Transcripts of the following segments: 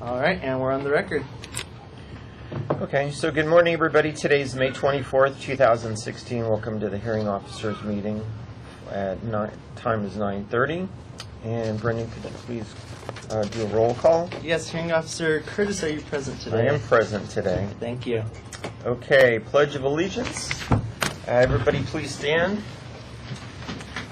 All right, and we're on the record. Okay, so good morning, everybody. Today's May 24th, 2016. Welcome to the hearing officers meeting. Time is 9:30. And Brendan, could you please do a roll call? Yes, hearing officer Curtis, are you present today? I am present today. Thank you. Okay, Pledge of Allegiance. Everybody please stand.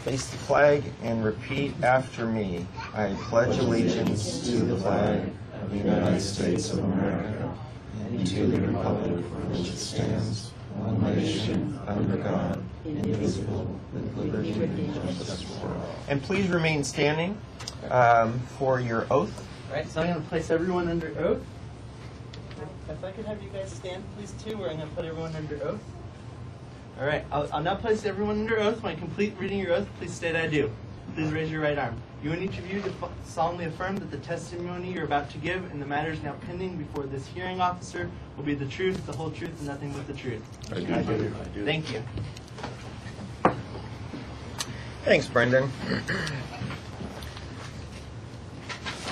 Face the flag and repeat after me. I pledge allegiance to the flag of the United States of America and to the republic for which it stands, one nation, under God, indivisible, with liberty and justice for all. And please remain standing for your oath. All right, so I'm going to place everyone under oath. If I could have you guys stand, please, too, where I'm going to put everyone under oath. All right, I'll now place everyone under oath. When I complete reading your oath, please state I do. Please raise your right arm. You and each of you solemnly affirm that the testimony you're about to give and the matters now pending before this hearing officer will be the truth, the whole truth, and nothing but the truth. I do. Thank you. Thanks, Brendan.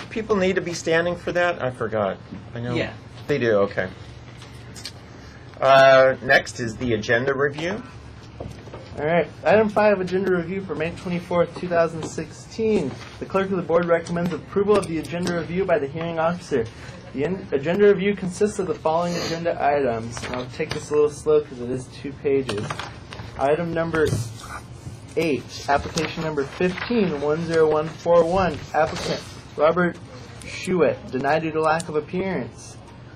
People need to be standing for that? I forgot. I know. Yeah. They do, okay. Next is the agenda review. All right. Item 5, agenda review for May 24th, 2016. The clerk of the board recommends approval of the agenda review by the hearing officer. The agenda review consists of the following agenda items. And I'll take this a little slow because it is 2 pages. Item number 8, application number 15-10141, applicant Robert Schuett, denied due to lack of appearance.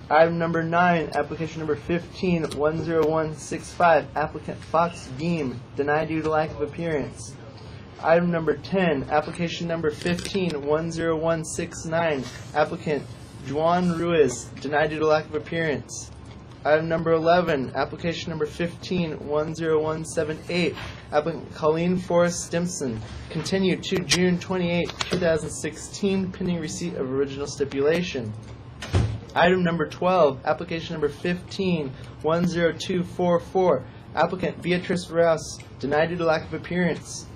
Item number 9, application number 15-10165, applicant Fox Beam, denied due to lack of appearance. Item number 10, application number 15-10169, applicant Juan Ruiz, denied due to lack of appearance. Item number 11, application number 15-10178, applicant Colleen Forrest Stimson, continued to June 28, 2016, pending receipt of original stipulation. Item number 12, application number 15-10244, applicant Beatrice Rouse, denied due to lack of appearance.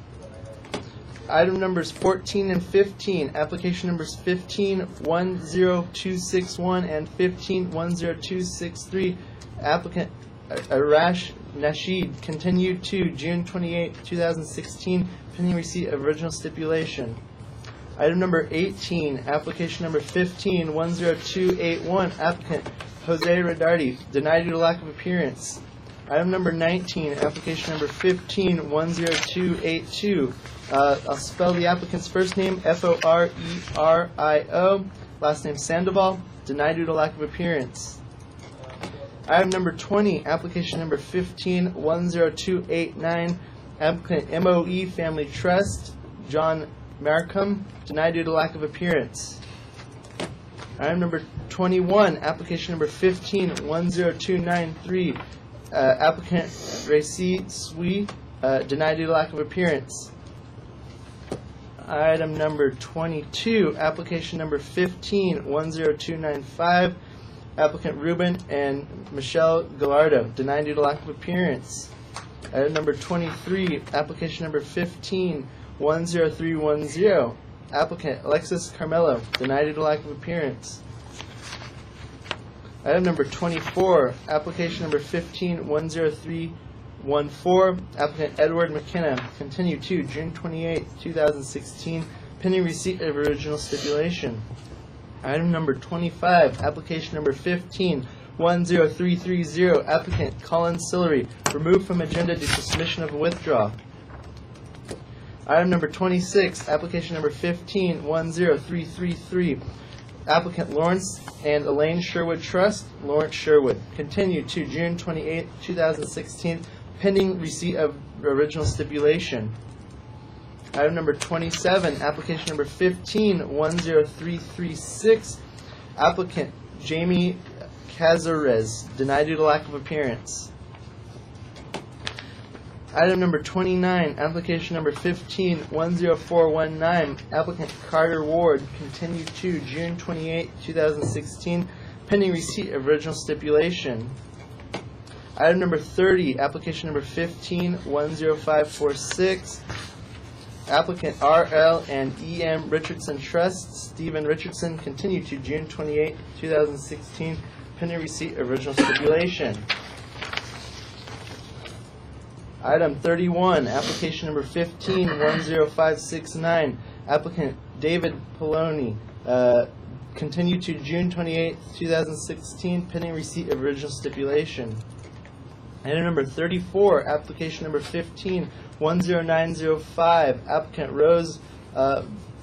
Item numbers 14 and 15, application numbers 15-10261 and 15-10263, applicant Arash Nasheed, continued to June 28, 2016, pending receipt of original stipulation. Item number 18, application number 15-10281, applicant Jose Redardi, denied due to lack of appearance. Item number 19, application number 15-10282. I'll spell the applicant's first name, Forerio, last name Sandoval, denied due to lack of appearance. Item number 20, application number 15-10289, applicant MOE Family Trust, John Markham, denied due to lack of appearance. Item number 21, application number 15-10293, applicant Raci Sui, denied due to lack of appearance. Item number 22, application number 15-10295, applicant Ruben and Michelle Gallardo, denied due to lack of appearance. Item number 23, application number 15-10310, applicant Alexis Carmelo, denied due to lack of appearance. Item number 24, application number 15-10314, applicant Edward McKenna, continued to June 28, 2016, pending receipt of original stipulation. Item number 25, application number 15-10330, applicant Colin Sillery, removed from agenda due to submission of a withdrawal. Item number 26, application number 15-10333, applicant Lawrence and Elaine Sherwood Trust, Lawrence Sherwood, continued to June 28, 2016, pending receipt of original stipulation. Item number 27, application number 15-10336, applicant Jamie Cazares, denied due to lack of appearance. Item number 29, application number 15-10419, applicant Carter Ward, continued to June 28, 2016, pending receipt of original stipulation. Item number 30, application number 15-10546, applicant R.L. and E.M. Richardson Trust, Stephen Richardson, continue to June 28, 2016, pending receipt of original stipulation. Item 31, application number 15-10569, applicant David Poloni, continue to June 28, 2016, pending receipt of original stipulation. Item number 34, application number 15-10905, applicant Rose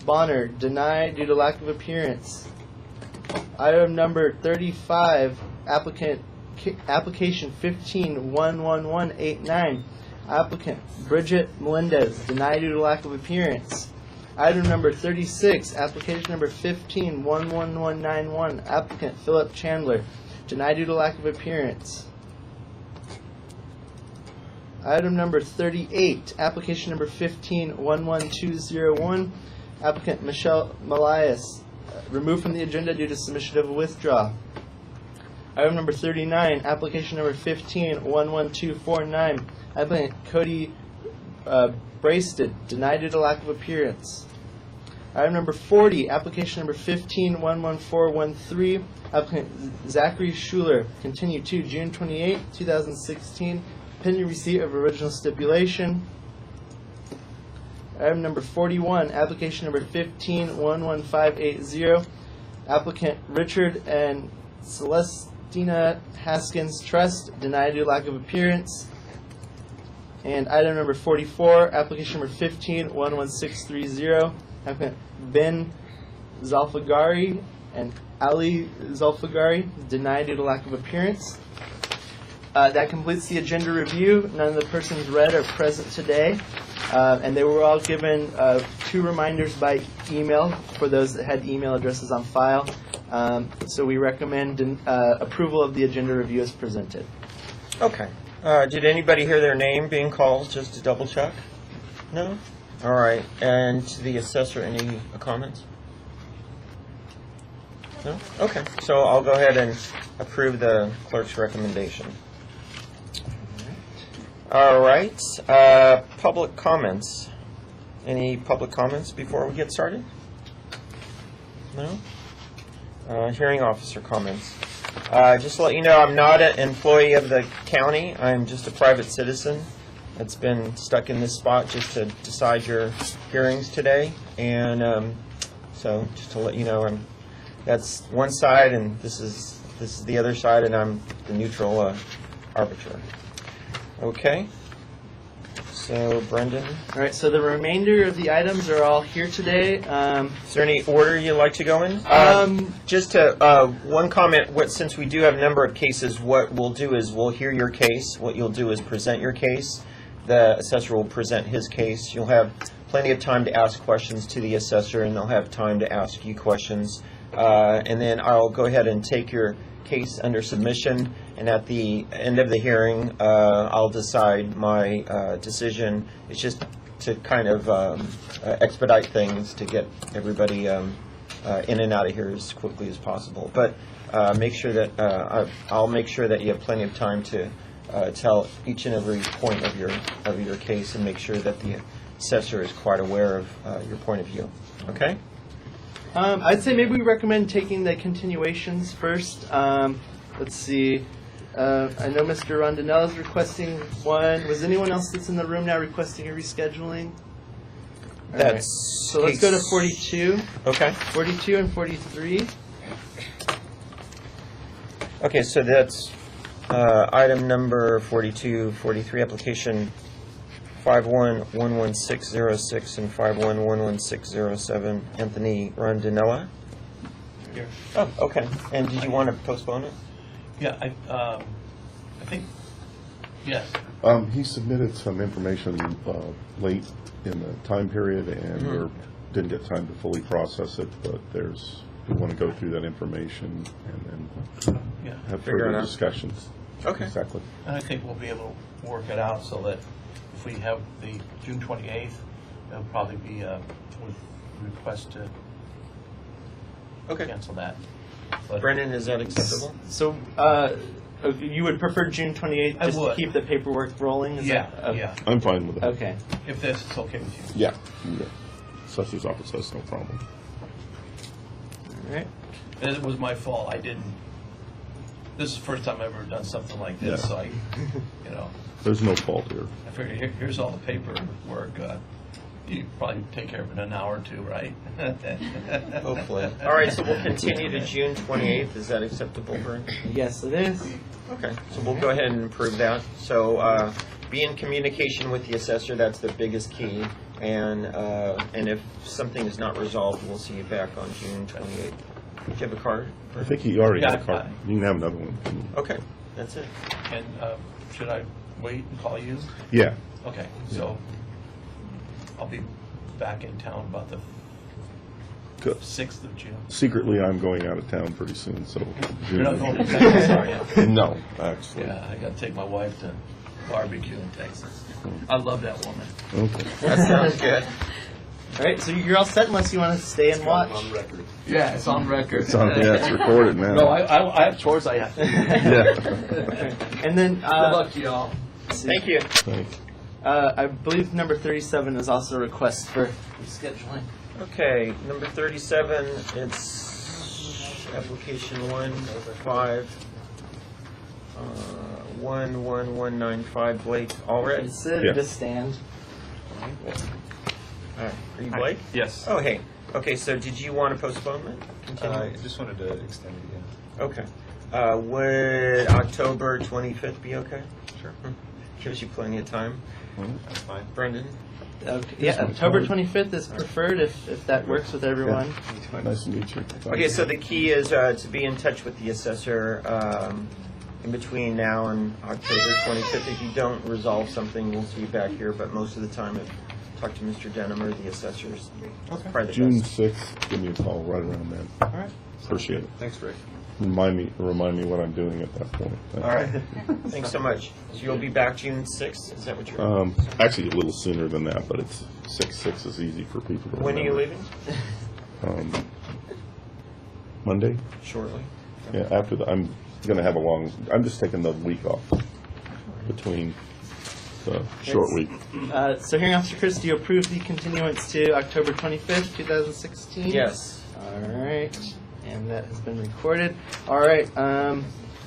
Bonner, denied due to lack of appearance. Item number 35, application 15-11189, applicant Bridget Melendez, denied due to lack of appearance. Item number 36, application number 15-11191, applicant Philip Chandler, denied due to lack of appearance. Item number 38, application number 15-11201, applicant Michelle Malias, removed from the agenda due to submission of a withdrawal. Item number 39, application number 15-11249, applicant Cody Brasted, denied due to lack of appearance. Item number 40, application number 15-11413, applicant Zachary Schuler, continue to June 28, 2016, pending receipt of original stipulation. Item number 41, application number 15-11580, applicant Richard and Celestina Haskins Trust, denied due to lack of appearance. And item number 44, application number 15-11630, applicant Ben Zalfagari and Ali Zalfagari, denied due to lack of appearance. That completes the agenda review. None of the persons read are present today, and they were all given 2 reminders by email for those that had email addresses on file. So we recommend approval of the agenda review as presented. Okay. Did anybody hear their name being called, just to double check? No? All right. And to the assessor, any comments? No? Okay. So I'll go ahead and approve the clerk's recommendation. All right. Public comments. Any public comments before we get started? No? Hearing officer comments. Just to let you know, I'm not an employee of the county. I'm just a private citizen that's been stuck in this spot just to decide your hearings today. And so just to let you know, that's one side, and this is the other side, and I'm the neutral arbiter. Okay. So, Brendan. All right, so the remainder of the items are all here today. Is there any order you'd like to go in? Just to, one comment, since we do have a number of cases, what we'll do is we'll hear your case. What you'll do is present your case. The assessor will present his case. You'll have plenty of time to ask questions to the assessor, and they'll have time to ask you questions. And then I'll go ahead and take your case under submission, and at the end of the hearing, I'll decide my decision. It's just to kind of expedite things to get everybody in and out of here as quickly as possible. But make sure that I'll make sure that you have plenty of time to tell each and every point of your case, and make sure that the assessor is quite aware of your point of view. Okay? I'd say maybe we recommend taking the continuations first. Let's see. I know Mr. Rondinella is requesting one. Was anyone else that's in the room now requesting a rescheduling? That's right. So let's go to 42. Okay. 42 and 43. Okay, so that's item number 42, 43, application 51-11606 and 51-11607, Anthony Rondinella. Here. Oh, okay. And did you want to postpone it? Yeah, I think, yes. He submitted some information late in the time period, and we didn't get time to fully process it, but we want to go through that information and then have Figure it further out. discussions. Okay. Exactly. And I think we'll be able to work it out so that if we have the June 28th, it'll probably be with request to Okay. cancel that. But Brendan, is that acceptable? So You would prefer June 28th I just to would. keep the paperwork rolling? Is Yeah, that- okay. yeah. I'm fine with it. Okay. If this is okay with you. Yeah. Assessor's office has no problem. All right. And it was my fault. I didn't. This is the first time I've ever done something like this, Yeah. so I, There's no fault here. I figured here's all the paperwork. You probably take care of it in an hour or two, right? Hopefully. All right, so we'll continue to June 28th. Is that acceptable, Vern? Yes, it is. Okay, so we'll go ahead and approve that. So be in communication with the assessor. That's the biggest key. And if something is not resolved, we'll see you back on June 28th. Do you have a card? I think he already Yeah, had a card. You can have another one. Okay, that's it. And should I wait and call you? Yeah. Okay, so I'll be back in town about the Good. 6th of June. Secretly, I'm going out of town pretty soon, so. You're not going to Texas, are you? No, actually. Yeah, I got to take my wife to barbecue in Texas. I love that woman. Okay. That sounds good. All right, so you're all set unless you want to stay and watch. Yeah, it's on record. It's on, yeah, it's recorded now. No, I have chores I have to do. Yeah. And then, Good luck to y'all. Thank you. Thanks. I believe number 37 is also a request for scheduling. Okay, number 37, it's application 11195 Blake Allred. Sit Yeah. or just stand. Are you Blake? Yes. Oh, hey. Okay, so did you want a postponement? I just wanted to extend it again. Okay. Would October 25th be okay? Sure. Gives you plenty of time. That's fine. Brendan? Okay. Yeah, October 25th is preferred if that works with everyone. Nice to meet you. Okay, so the key is to be in touch with the assessor in between now and October 25th. If you don't resolve something, we'll see you back here, but most of the time, talk to Mr. Denham or the assessors. Probably the June best. 6th, give me a call right around then. All right. Appreciate it. Thanks, Rick. Remind me what I'm doing at that point. Thank All you. right. Thanks so much. So you'll be back June 6th? Is that what you're... Actually, a little sooner than that, but it's 6/6 is easy for people to When are you remember. leaving? Monday? Shortly. Yeah, after the, I'm going to have I'm just taking the week off between the short week. So hearing Officer Chris, do you approve the continuance to October 25th, 2016? Yes. All right, and that has been recorded. All right,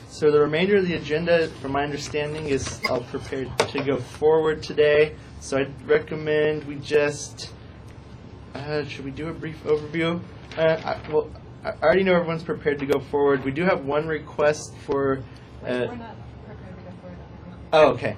so the remainder of the agenda, from my understanding, is all prepared to go forward today. So I'd recommend we just, should we do a brief overview? I already know everyone's prepared to go forward. We do have one request for... We're not prepared to go forward on Oh, okay.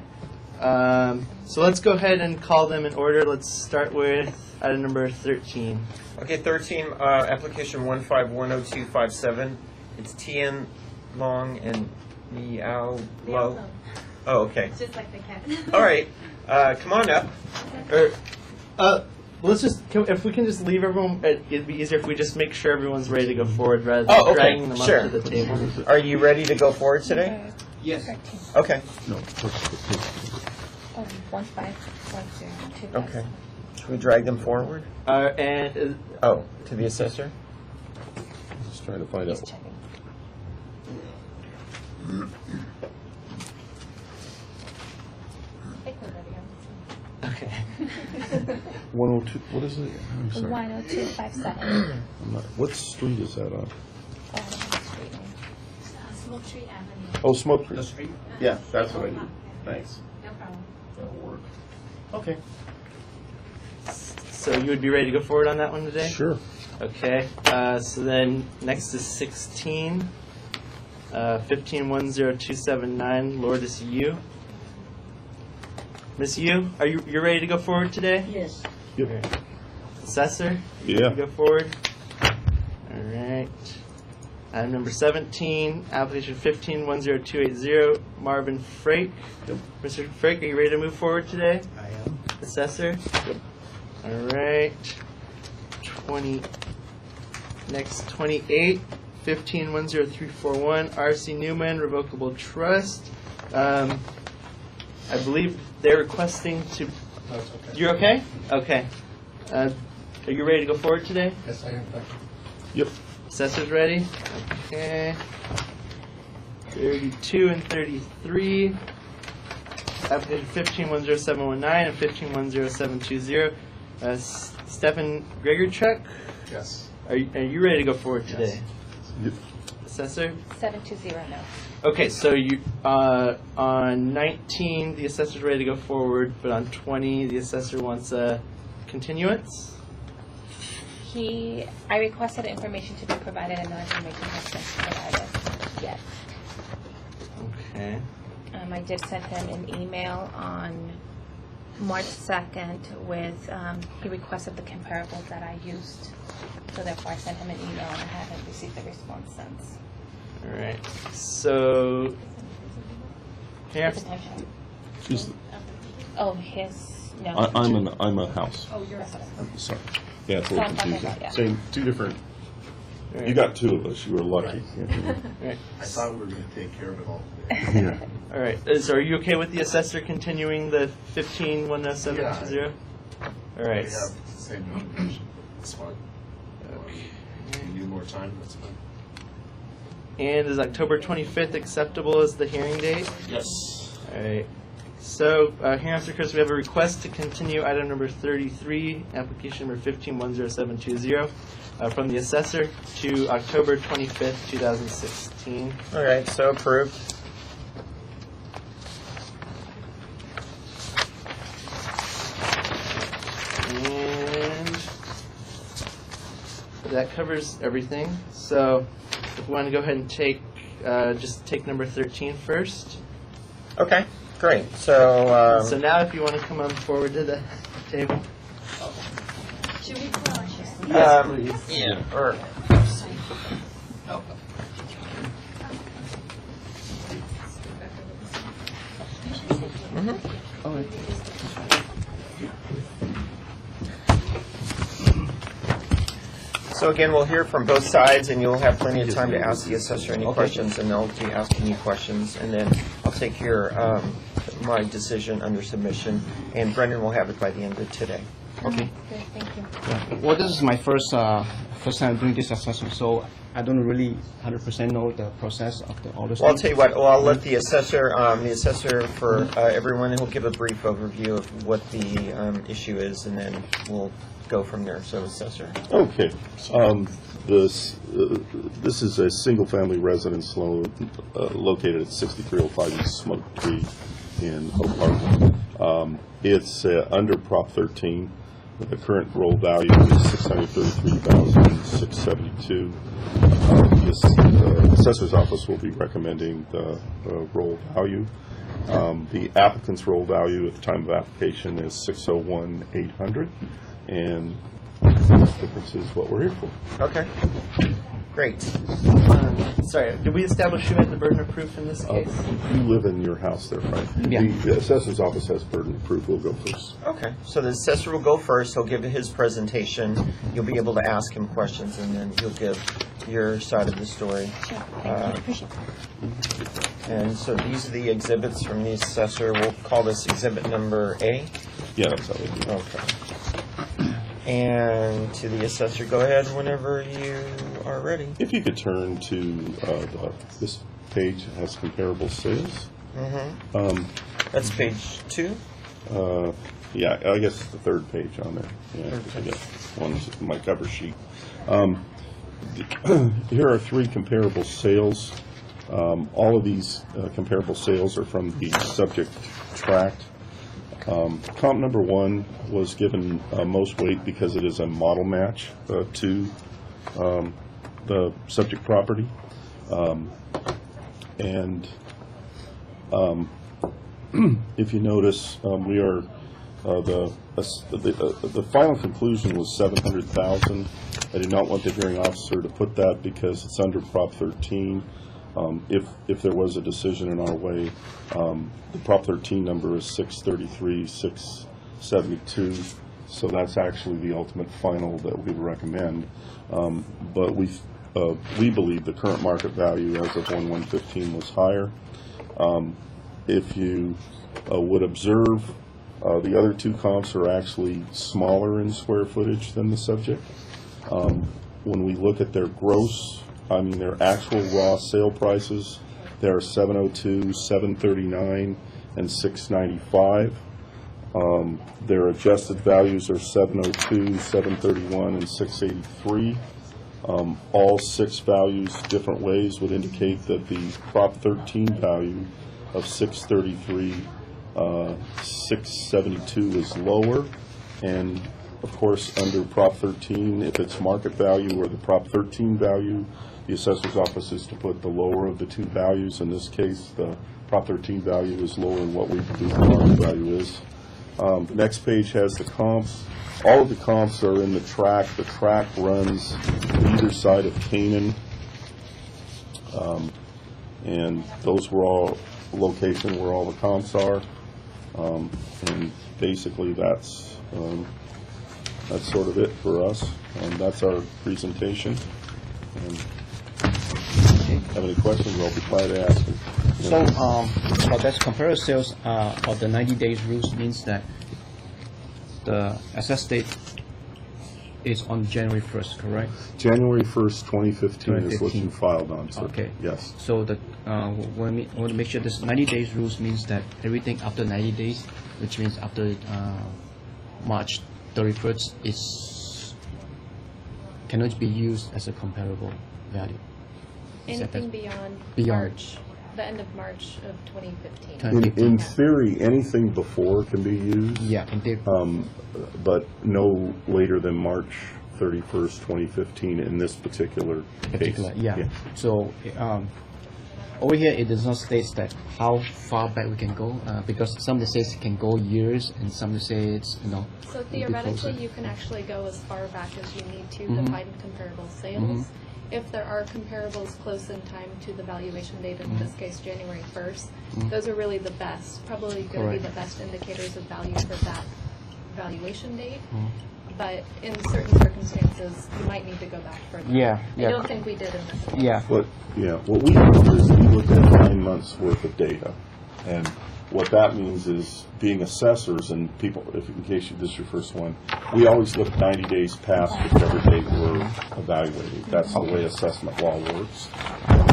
So let's go ahead and call them in order. Let's start with item number 13. Okay, 13, application 1510257. It's Tian Long and Miao Lo. Miao Lo. Oh, okay. Just like the cat. All right. Come on up. Let's just, if we can just leave everyone, it'd be easier if we just make sure everyone's ready to go forward rather than Oh, okay, dragging them sure. up to the table. Are you ready to go forward today? Yes. Okay. No. 1510257. Okay. Should we drag them forward? And Oh, to the assessor? Just trying to find out. Just checking. I think we're ready. okay. 102, what is it? I'm sorry. 10257. I'm not, what street is that on? Smoke Tree Avenue. Oh, Smoke Tree. The street? Yeah, that's what I need. Thanks. No problem. That'll work. Okay. So you would be ready to go forward on that one today? Sure. Okay. So then next is 16. 1510279, Lourdes Yu. Miss Yu, you're ready to go forward today? Yes. Yep. Assessor? Yeah. You go forward. All right. Item number 17, application 1510280, Marvin Frake. Yep. Mr. Frake, are you ready to move forward today? I am. Assessor? All right. 20. Next, 28, 1510341, R.C. Newman, Revocable Trust. I believe they're requesting to... No, it's okay. You're okay? Okay. Are you ready to go forward today? Yes, I am. Thank you. Yep. Assessor's ready? Okay. 32 and 33. Application 15-10719 and 15-10720. Stefan Gregorchuk, Yes. are you ready to go forward today? Yep. Assessor? 720, no. Okay, so you on 19, the assessor's ready to go forward, but on 20, the assessor wants a continuance? I requested information to be provided and no information has been provided yet. Okay. I did send him an email on March 2nd with, he requested the comparables that I used. So therefore I sent him an email and I haven't received a response since. All right. So, here. She's- Oh, his, no. I'm a house. Oh, you're a Sorry. Yeah, it's a So little I'm talking confusing. about, yeah. Same, two different, you got two of us, you were lucky. Right. I thought we were going to take care of it all today. Yeah. All right. So, are you okay with the assessor continuing the 15-10720? All right. We have the same information. It's fine. If you need more time, that's fine. And is October 25th acceptable as the hearing date? Yes. All right. So, hearing officer Chris, we have a request to continue item number 33, application number 15-10720, from the assessor to October 25th, 2016. All right, so approved. And that covers everything. So, if we want to go ahead and take, just take number 13 first. Okay, great. So, So now if you want to come on forward to the table. Should we put on yeah, or so again, we'll hear from both sides, and you'll have plenty of time to ask the assessor any questions, and they'll be asking you questions, and then I'll take your my decision under submission, and Brendan will have it by the end of today. Okay. Good, thank you. Well, this is my first time doing this assessment, so I don't really 100% know the process of all this. Well, I'll tell you what, I'll let the assessor for everyone, he'll give a brief overview of what the issue is, and then we'll go from there. So, assessor. Okay. This is a single-family residence located at 6305 East Smoke Tree in Oak Harbor. It's under Prop 13. The current roll value is $633,672. This assessor's office will be recommending the roll value. The applicant's roll value at the time of application is $601,800, and this difference is what we're here for. Okay. Great. Sorry, did we establish who had the burden of proof in this case? You live in your house there, right? Yeah. The assessor's office has burden of proof. We'll go first. Okay. So the assessor will go first. He'll give his presentation. You'll be able to ask him questions, and then he'll give your side of the story. Sure, thank you, appreciate it. And so these are the exhibits from the assessor. We'll call this exhibit number A. Yeah, that's how we do it. Okay. And to the assessor, go ahead whenever you are ready. If you could turn to this page that has comparable sales. That's page 2. Yeah, I guess it's the third page on there. Yeah, I got one's my cover sheet. Here are 3 comparable sales. All of these comparable sales are from the subject tract. Comp number 1 was given most weight because it is a model match to the subject property. If you notice, we are the final conclusion was $700,000. I did not want the hearing officer to put that because it's under Prop 13. If there was a decision in our way, the Prop 13 number is 633,672. So that's actually the ultimate final that we recommend. But we believe the current market value as of 1/1/15 was higher. If you would observe, the other 2 comps are actually smaller in square footage than the subject. When we look at their gross, their actual raw sale prices There are 702, 739, and 695. Their adjusted values are 702, 731, and 683. All 6 values, different ways, would indicate that the Prop 13 value of 633, 672 is lower. And of course, under Prop 13, if it's market value or the Prop 13 value, the assessor's office is to put the lower of the 2 values. In this case, the Prop 13 value is lower than what we believe the market value is. The next page has the comps. All of the comps are in the track. The track runs either side of Canaan. And those were all location where all the comps are. And basically that's sort of it for us. That's our presentation. Have any questions, I'll be glad to ask them. So, about that comparative sales of the 90 days rules means that the assess date is on January 1st, correct? January 1st, 2015 is what you filed on, sir. Okay. Yes. So the we want to make sure this 90 days rules means that everything after 90 days, which means after March 31st, cannot be used as a comparable value. Is that Anything beyond Beyond. March, the end of March of 2015. In theory, anything before can be used. Yeah, and they, But no later than March 31st, 2015 in this particular case. yeah. So over here it does not state that how far back we can go because some say it can go years and some say it's So theoretically, you can actually go as far back as you need to Mm-hmm. find comparable sales. If there are comparables close in time to the valuation date, in this case January 1st, those are really the best, probably going to be Correct. the best indicators of value for that valuation date. But in certain circumstances, you might need to go back further. Yeah, I yeah. don't think we did in this case. yeah. What we do is we look at 9 months' worth of data. And what that means is being assessors and people, if in case this is your first one, we always look 90 days past whichever date we're evaluating. That's the way assessment law works.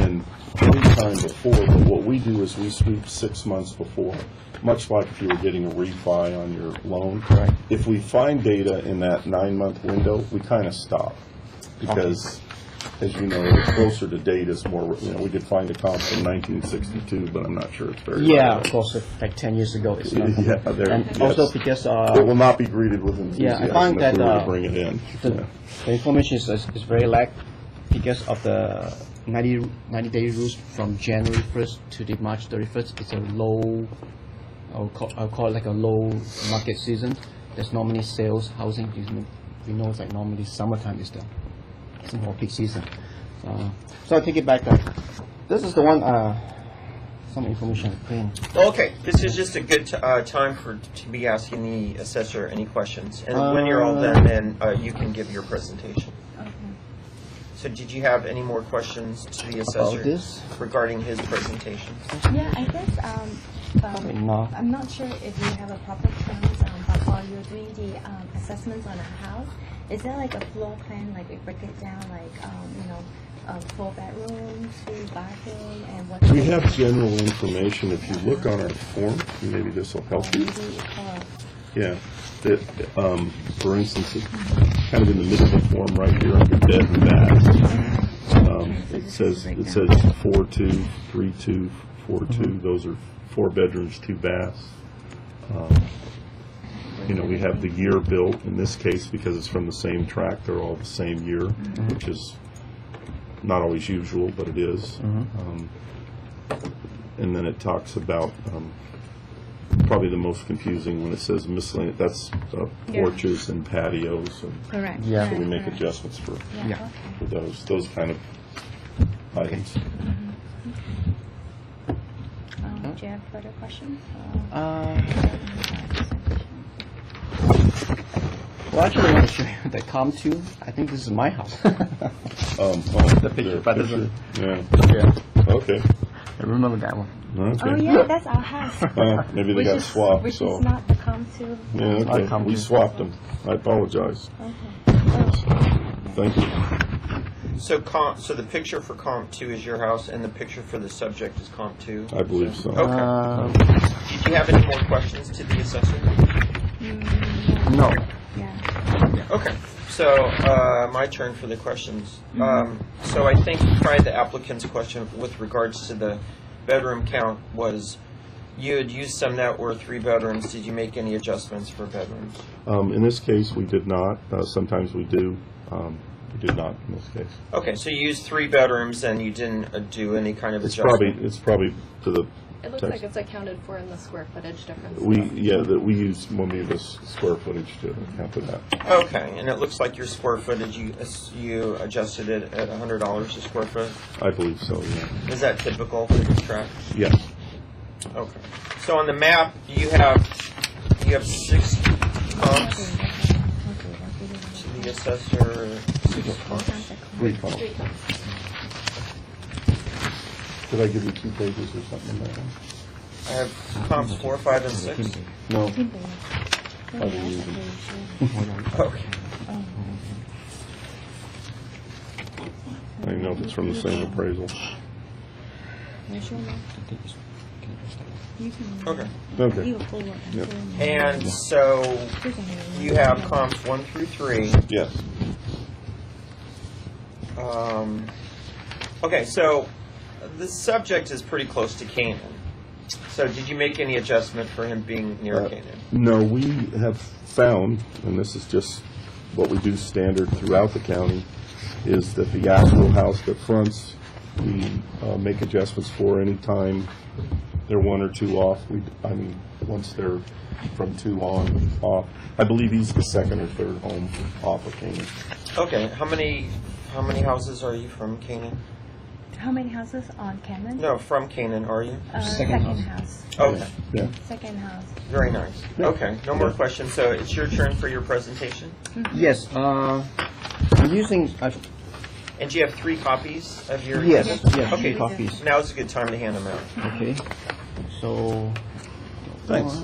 And any time before, but what we do is we sweep 6 months before, much like if you were getting a refi on your loan. Right. If we find data in that 9-month window, we kind of stop. Because, as you know, closer to date is more, we did find a comp from 1962, but I'm not sure it's very Yeah, relevant. of course, like 10 years ago, it's not. Yeah, there- And yes. also because It will not be greeted with enthusiasm I find if we were that, to bring it in. the information is very lack because of the 90-day rules from January 1st to the March 31st. It's a low, I'll call it like a low market season. There's normally sales, housing. We know it's like normally summertime is the more peak season. So I take it back. This is the one. Some information. Okay, this is just a good time to be asking the assessor any questions. And when you're all done, then you can give your presentation. Okay. So did you have any more questions to the assessor this? regarding his presentation? Yeah, I guess No. I'm not sure if you have a proper terms, but while you're doing the assessments on a house, is there like a floor plan, like we break it down, like 4 bedrooms, 2 bathroom, and what? We have general information. If you look on our form, maybe this will help you. Yeah. For instance, it's kind of in the middle of the form right here under bed and bath. It says 4-2, 3-2, 4-2. Those are 4 bedrooms, 2 baths. We have the year built. In this case, because it's from the same track, they're all the same year, which is not always usual, but it is. And then it talks about probably the most confusing when it says miscellaneous. That's porches and patios. And Correct. Yeah. so we make adjustments for Yeah. those kind of items. Do you have further questions? Well, actually, I want to show you the COM2. I think this is my house. The picture, but picture. Yeah. Yeah. Okay. I remember that one. Okay. Oh yeah, that's our house. Maybe they Which got is- swapped. Which so. is not the COM2. Yeah, okay. COM2. We swapped them. I apologize. Okay. Thank you. So so the picture for comp 2 is your house, and the picture for the subject is comp 2? I believe so. Okay. Did you have any more questions to the assessor? No. Yeah. Okay. So my turn for the questions. So I think probably the applicant's question with regards to the bedroom count was, you had used some that were 3 bedrooms. Did you make any adjustments for bedrooms? In this case, we did not. Sometimes we do. We did not in this case. Okay, so you used 3 bedrooms and you didn't do any kind of adjustment? It's probably to the It looks text. like it's accounted for in the square footage difference. We use only the square footage to account for that. Okay, and it looks like your square footage, you adjusted it at $100 a square foot? I believe so, yeah. Is that typical for this tract? Yes. Okay. So on the map, you have 6 comps to the assessor. 6 comps. 3 columns. Did I give you 2 pages or something in that one? I have comps 4, 5, and 6. No. I didn't use them. Okay. I don't know if it's from the same appraisal. Okay. Okay. Yep. And so you have comps 1 through 3. Yes. Okay, so the subject is pretty close to Canaan. So did you make any adjustment for him being near Canaan? No, we have found, and this is just what we do standard throughout the county, is that the actual house that fronts, we make adjustments for any time they're 1 or 2 off. Once they're from 2 on, off. I believe he's the 2nd or 3rd home off of Canaan. Okay, how many houses are you from Canaan? How many houses on Cannon? No, from Canaan are you? Second house. Okay, Yeah. Second house. very nice. Okay, no more questions. So it's your turn for your presentation. Yes. I'm using. And do you have 3 copies of your? Yes. exhibit? Yes. Okay, 3 copies. now's a good time to hand them out. Okay. So. Thanks.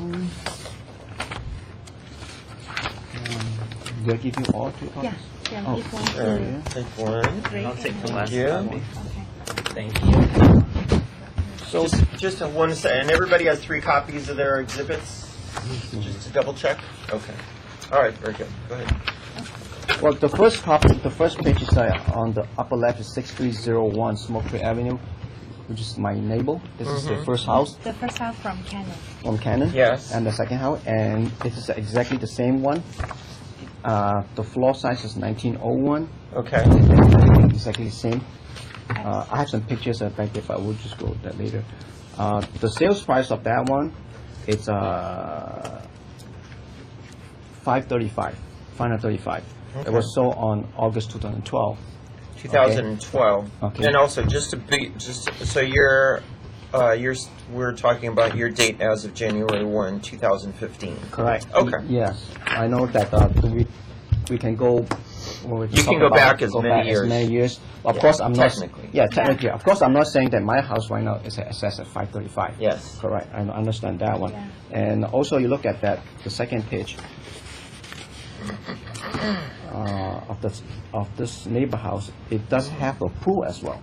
Do I give you all 2 copies? Yeah. Yeah. Oh, Each one. Sure. two, Take one. three, I'll take the and last Yeah. copy. Okay. Thank you. So Just a 1 second. And everybody has 3 copies of their exhibits? Just to double check? Okay. All right, very good. Go ahead. well, the first page is on the upper left is 6301 Smoke Tree Avenue, which is my neighbor. This is the first house The first house from Cannon. from Cannon. Yes. And the second house, and it is exactly the same one. The floor size is 1901. Okay. Exactly the same. I have some pictures back there, but we'll just go with that later. The sales price of that one, it's $535. It was sold on August 2012. 2012. Okay. And also, so we're talking about your date as of January 1, 2015. Correct. Okay. Yes, I know that we can go. You can go back as many years. Of Yeah, course, I'm not. technically. Yeah, technically. Of course, I'm not saying that my house right now is assessed at 535. Yes. Correct. I understand that one. Yeah. And also, you look at that, the second page of this neighbor house. It does have a pool as well.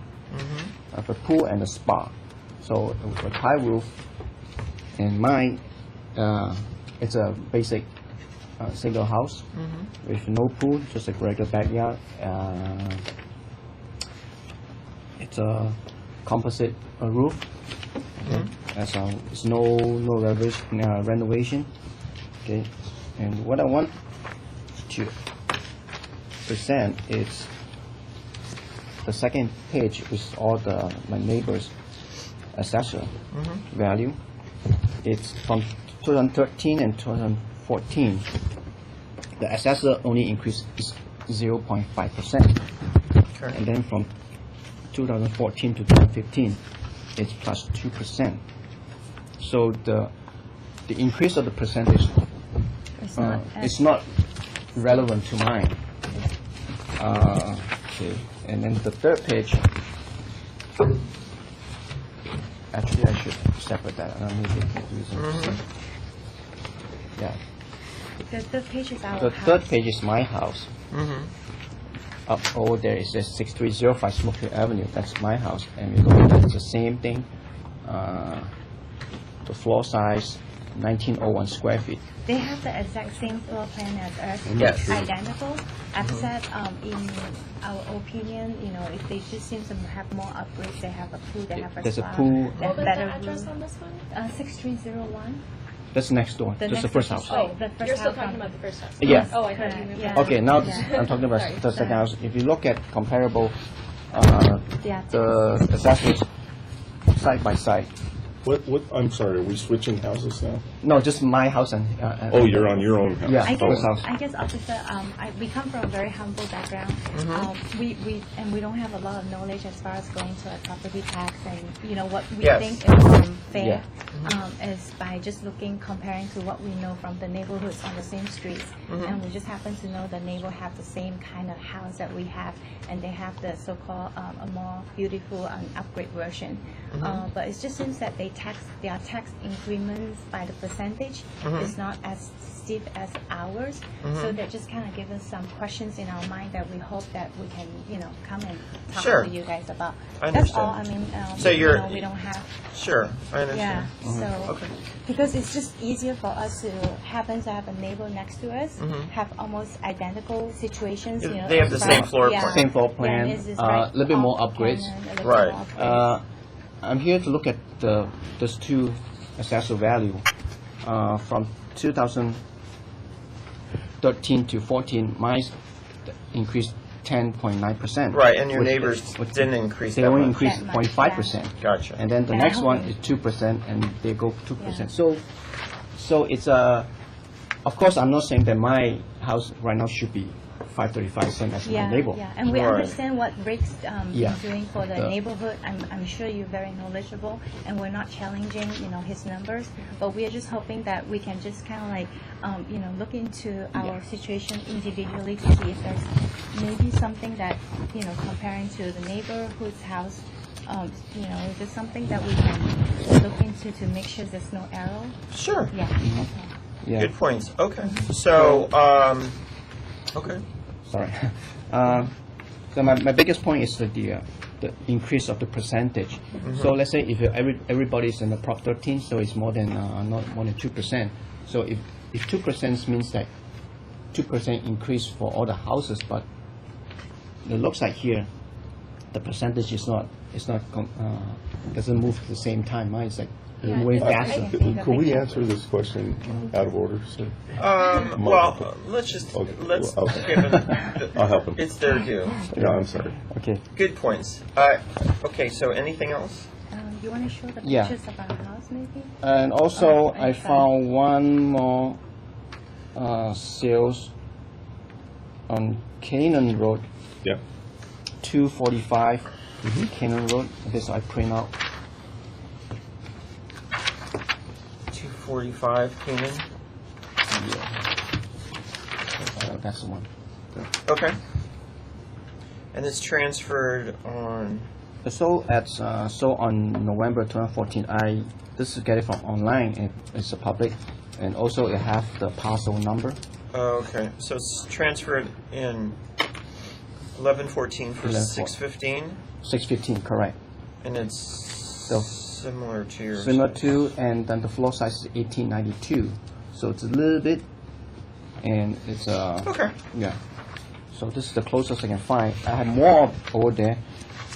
Have a pool and a spa. So a tile roof. And mine, it's a basic single house with no pool, just a regular backyard. It's a composite roof. It's no renovation. Okay, and what I want to present is the second page with all my neighbors' assessor value. It's from 2013 and 2014. The assessor only increased 0.5%, and then from 2014 to 2015, it's plus 2%. So the increase of the percentage is not relevant to mine. Okay, and then the third page. Actually, I should separate that. I don't need to confuse it. Yeah. The third page is our The house. third page is my house. up over there is just 6305 Smoke Hill Avenue. That's my house, and we're going to do the same thing. The floor size, 1901 square feet. They have the exact same floor plan as us. Yes. It's identical, except in our opinion, if they just seem to have more upgrades, they have a pool, they have a There's a spa, pool. they What have was better the address room. on this one? 6301. That's next door. That's the first house. Oh, the first you're still house talking on- about the first house? Yeah. Oh, I thought you moved Yeah. on. Okay, now Yeah. I'm talking about Sorry. the second house. If you look at comparable, Yeah. the accessories side by side. What, I'm sorry, are we switching houses now? No, just my house and. Oh, you're on your own house? Yeah. I First guess, house. officer, we come from a very humble background. We don't have a lot of knowledge as far as going to a property tax and what we Yes. think is fair. Yeah. Is by just comparing to what we know from the neighborhoods on the same streets, and we just happen to know the neighbor have the same kind of house that we have, and they have the so-called a more beautiful upgrade version. But it just seems that their tax increments by the percentage is not as steep as ours. So that just kind of gives us some questions in our mind that we hope that we can, come and talk Sure. to you guys about. I That's all. I understand. mean, So you're- we don't have. Sure, I Yeah. understand. So Okay. because it's just easier for us to happen to have a neighbor next to us, have almost identical situations. They have the as same far- floor yeah. plan. Same floor Yeah, plan, and it's a little bit off more upgrades. Canon, a little Right. bit more upgrades. I'm here to look at those two accessory value from 2013 to 14. Mine increased 10.9%. Right, and your which- neighbors which- didn't increase They that only much. increased That much, 0.5%. Gotcha. And then the And I next hope one it- is 2%, and they go 2%. Yeah. So it's of course, I'm not saying that my house right now should be 535, same as my neighbor. Yeah, and we Right. understand what Rick's Yeah. doing for the The- neighborhood. I'm sure you're very knowledgeable, and we're not challenging, his numbers, but we are just hoping that we can just kind of like, look into our situation individually to see if there's maybe something that, comparing to the neighborhood's house, is there something that we can look into to make sure there's no error? Sure. Yeah. Mm-hmm. Okay. Yeah. Good points. Okay. So, okay. Sorry. So my biggest point is the increase of the percentage. So let's say if everybody's in the Prop 13, so it's more than not more than 2%. So if 2% means that 2% increase for all the houses, but it looks like here the percentage is not doesn't move at the same time. Mine is like Yeah, way I can faster. see that. Could we answer this question out of order, sir? Well, let's just, Okay, let's well, give them, I'll help him. it's their due. Yeah, I'm sorry. Okay. Good points. Okay, so anything else? You want to show the Yeah. pictures of our house, maybe? And also, Oh, I okay. found one more sales on Canaan Road, Yeah. 245 Canaan Road. Okay, so I print out. 245 Keenan. That's the one. Okay. And it's transferred on, So on November 2014, I get it from online, and it's a public, and also it have the parcel number. okay, so it's transferred in 1114 for 11:14. 615, 615, correct. and it's So- similar to yours. Similar to, and then the floor size is 1892. So it's a little bit, and it's Okay. yeah. So this is the closest I can find. I have more over there,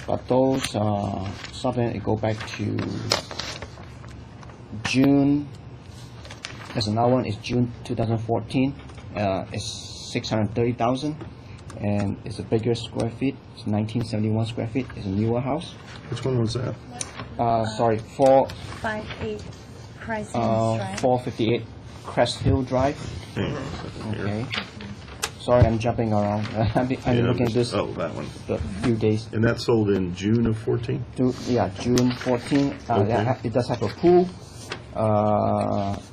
but those something it go back to June. There's another one. It's June 2014. It's 630,000, and it's a bigger square feet. It's 1971 square feet. It's a newer house. Which one was that? Sorry, 58 Crescent Drive. 458 Crest Hill Drive. Okay. Sorry, I'm jumping around. I've been looking at this Oh, that one. the few days. And that sold in June of 14? June 14. Okay. It does have a pool.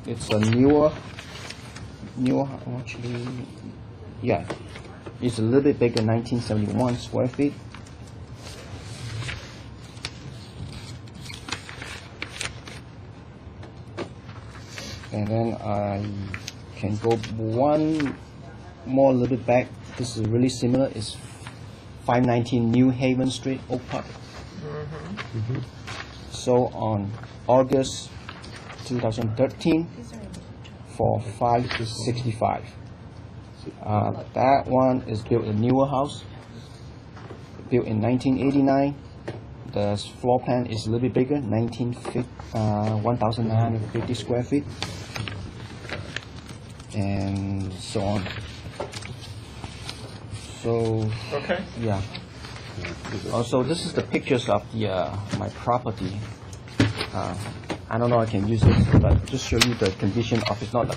It's a newer. Actually, yeah. It's a little bit bigger, 1971 square feet. And then I can go one more little bit back. This is really similar. It's 519 New Haven Street, Oak Park. So on August 2013 for $565. That one is built a newer house, built in 1989. The floor plan is a little bit bigger, 1,950 square feet, and so on. So Okay. yeah. Also, this is the pictures of the my property. I don't know if I can use it, but just show you the condition of it's not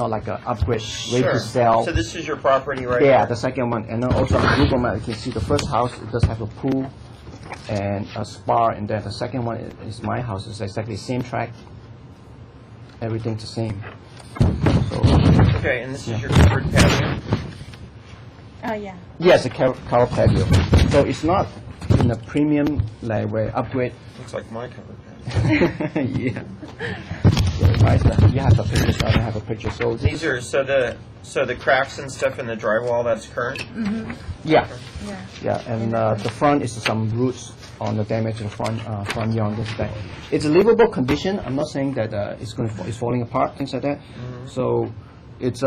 like an upgrade, ready Sure. to sell. So this is your property right Yeah, here? the second one, and then also on Google Map you can see the first house it does have a pool and a spa, and then the second one is my house. It's exactly the same track. Everything's the same. So Okay, and this is your covered patio? Oh, yeah. yes, a cover patio. So it's not in a premium like where upgrade. Looks like my covered patio. Yeah. So nice. You have the pictures. I don't have a picture. So These are, so the cracks and stuff in the drywall, that's current? yeah. Yeah. Yeah, and the front is some roots on the damage to the front yard. This back. It's a livable condition. I'm not saying that it's falling apart, things like that. So it's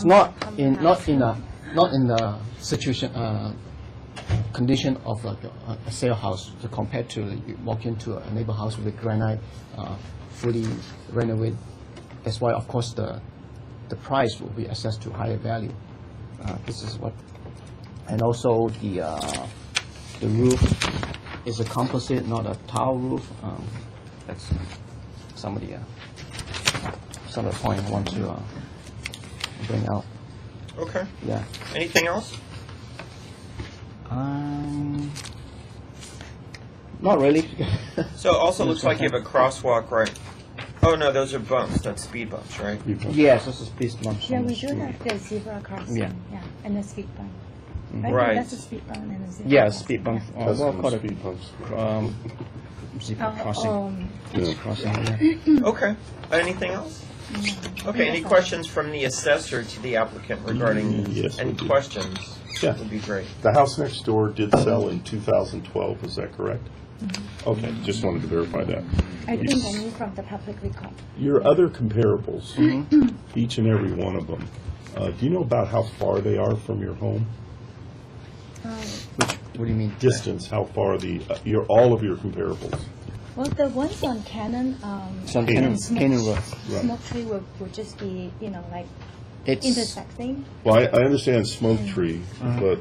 not in the situation condition of like a sale house compared to you walk into a neighbor house with granite, fully renovated. That's why, of course, the price will be assessed to higher value. This is what, and also the roof is a composite, not a tile roof. That's some of the point I want to bring out. Okay. Yeah. Anything else? Not really. So it also looks like you have a crosswalk right. Oh no, those are bumps. That's speed bumps, right? Yes, this is speed bumps. Yeah, we do have the zebra crossing. Yeah. Yeah, and the speed bump. Right. That's a speed bump and a zebra Yeah, crossing. speed bump. That's Well, the called speed bumps. zebra crossing. Yeah. Crossing. Yeah. Okay. Anything else? Okay. Any questions from the assessor to the applicant regarding Yes, any we do. questions? Yeah. Would be great. The house next door did sell in 2012, is that correct? Okay, just wanted to verify that. I think I need from the public record. Your other comparables, each and every one of them, do you know about how far they are from your home? What do you mean? Distance, how far all of your comparables? Well, the ones on Cannon, Some Cannon. Cannon Road. Right. Smoke Tree would just be, like It's intersecting. Well, I understand Smoke Tree, but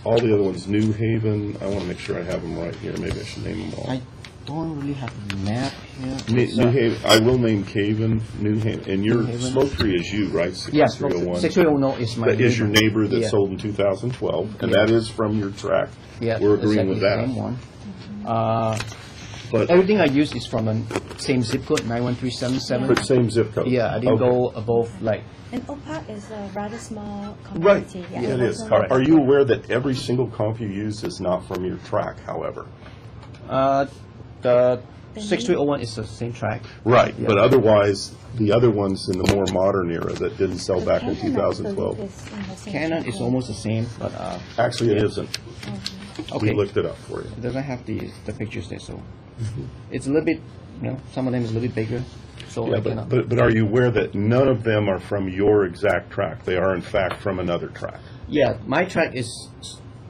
all the other ones, New Haven, I want to make sure I have them right here. Maybe I should name them all. I don't really have a map here. New Haven, I will name Caven, New Haven, and your New Haven. Smoke Tree is you, right? Yes, 6301. 6301 is my That is your neighbor that Yeah. sold in 2012, and Yeah. that is from your tract. Yeah, We're agreeing with exactly the that. same one. But Everything I use is from the same zip code, 91377. but same zip code. Yeah, I didn't Okay. go above like. And Oak Park is a rather small Right, community. it is. Also- Are you aware that every single comp you use is not from your tract, however? The 6301 is the same track. Right, Yeah. but otherwise, the other ones in the more modern era that didn't sell The back in Cannon, I believe, 2012. is in the same Canon is category. almost the same, but Actually, it isn't. okay. We looked it up for you. It doesn't have the pictures there, so it's a little bit. Some of them is a little bit bigger. So Yeah, I cannot. but are you aware that none of them are from your exact tract? They are in fact from another tract. Yeah, my track is.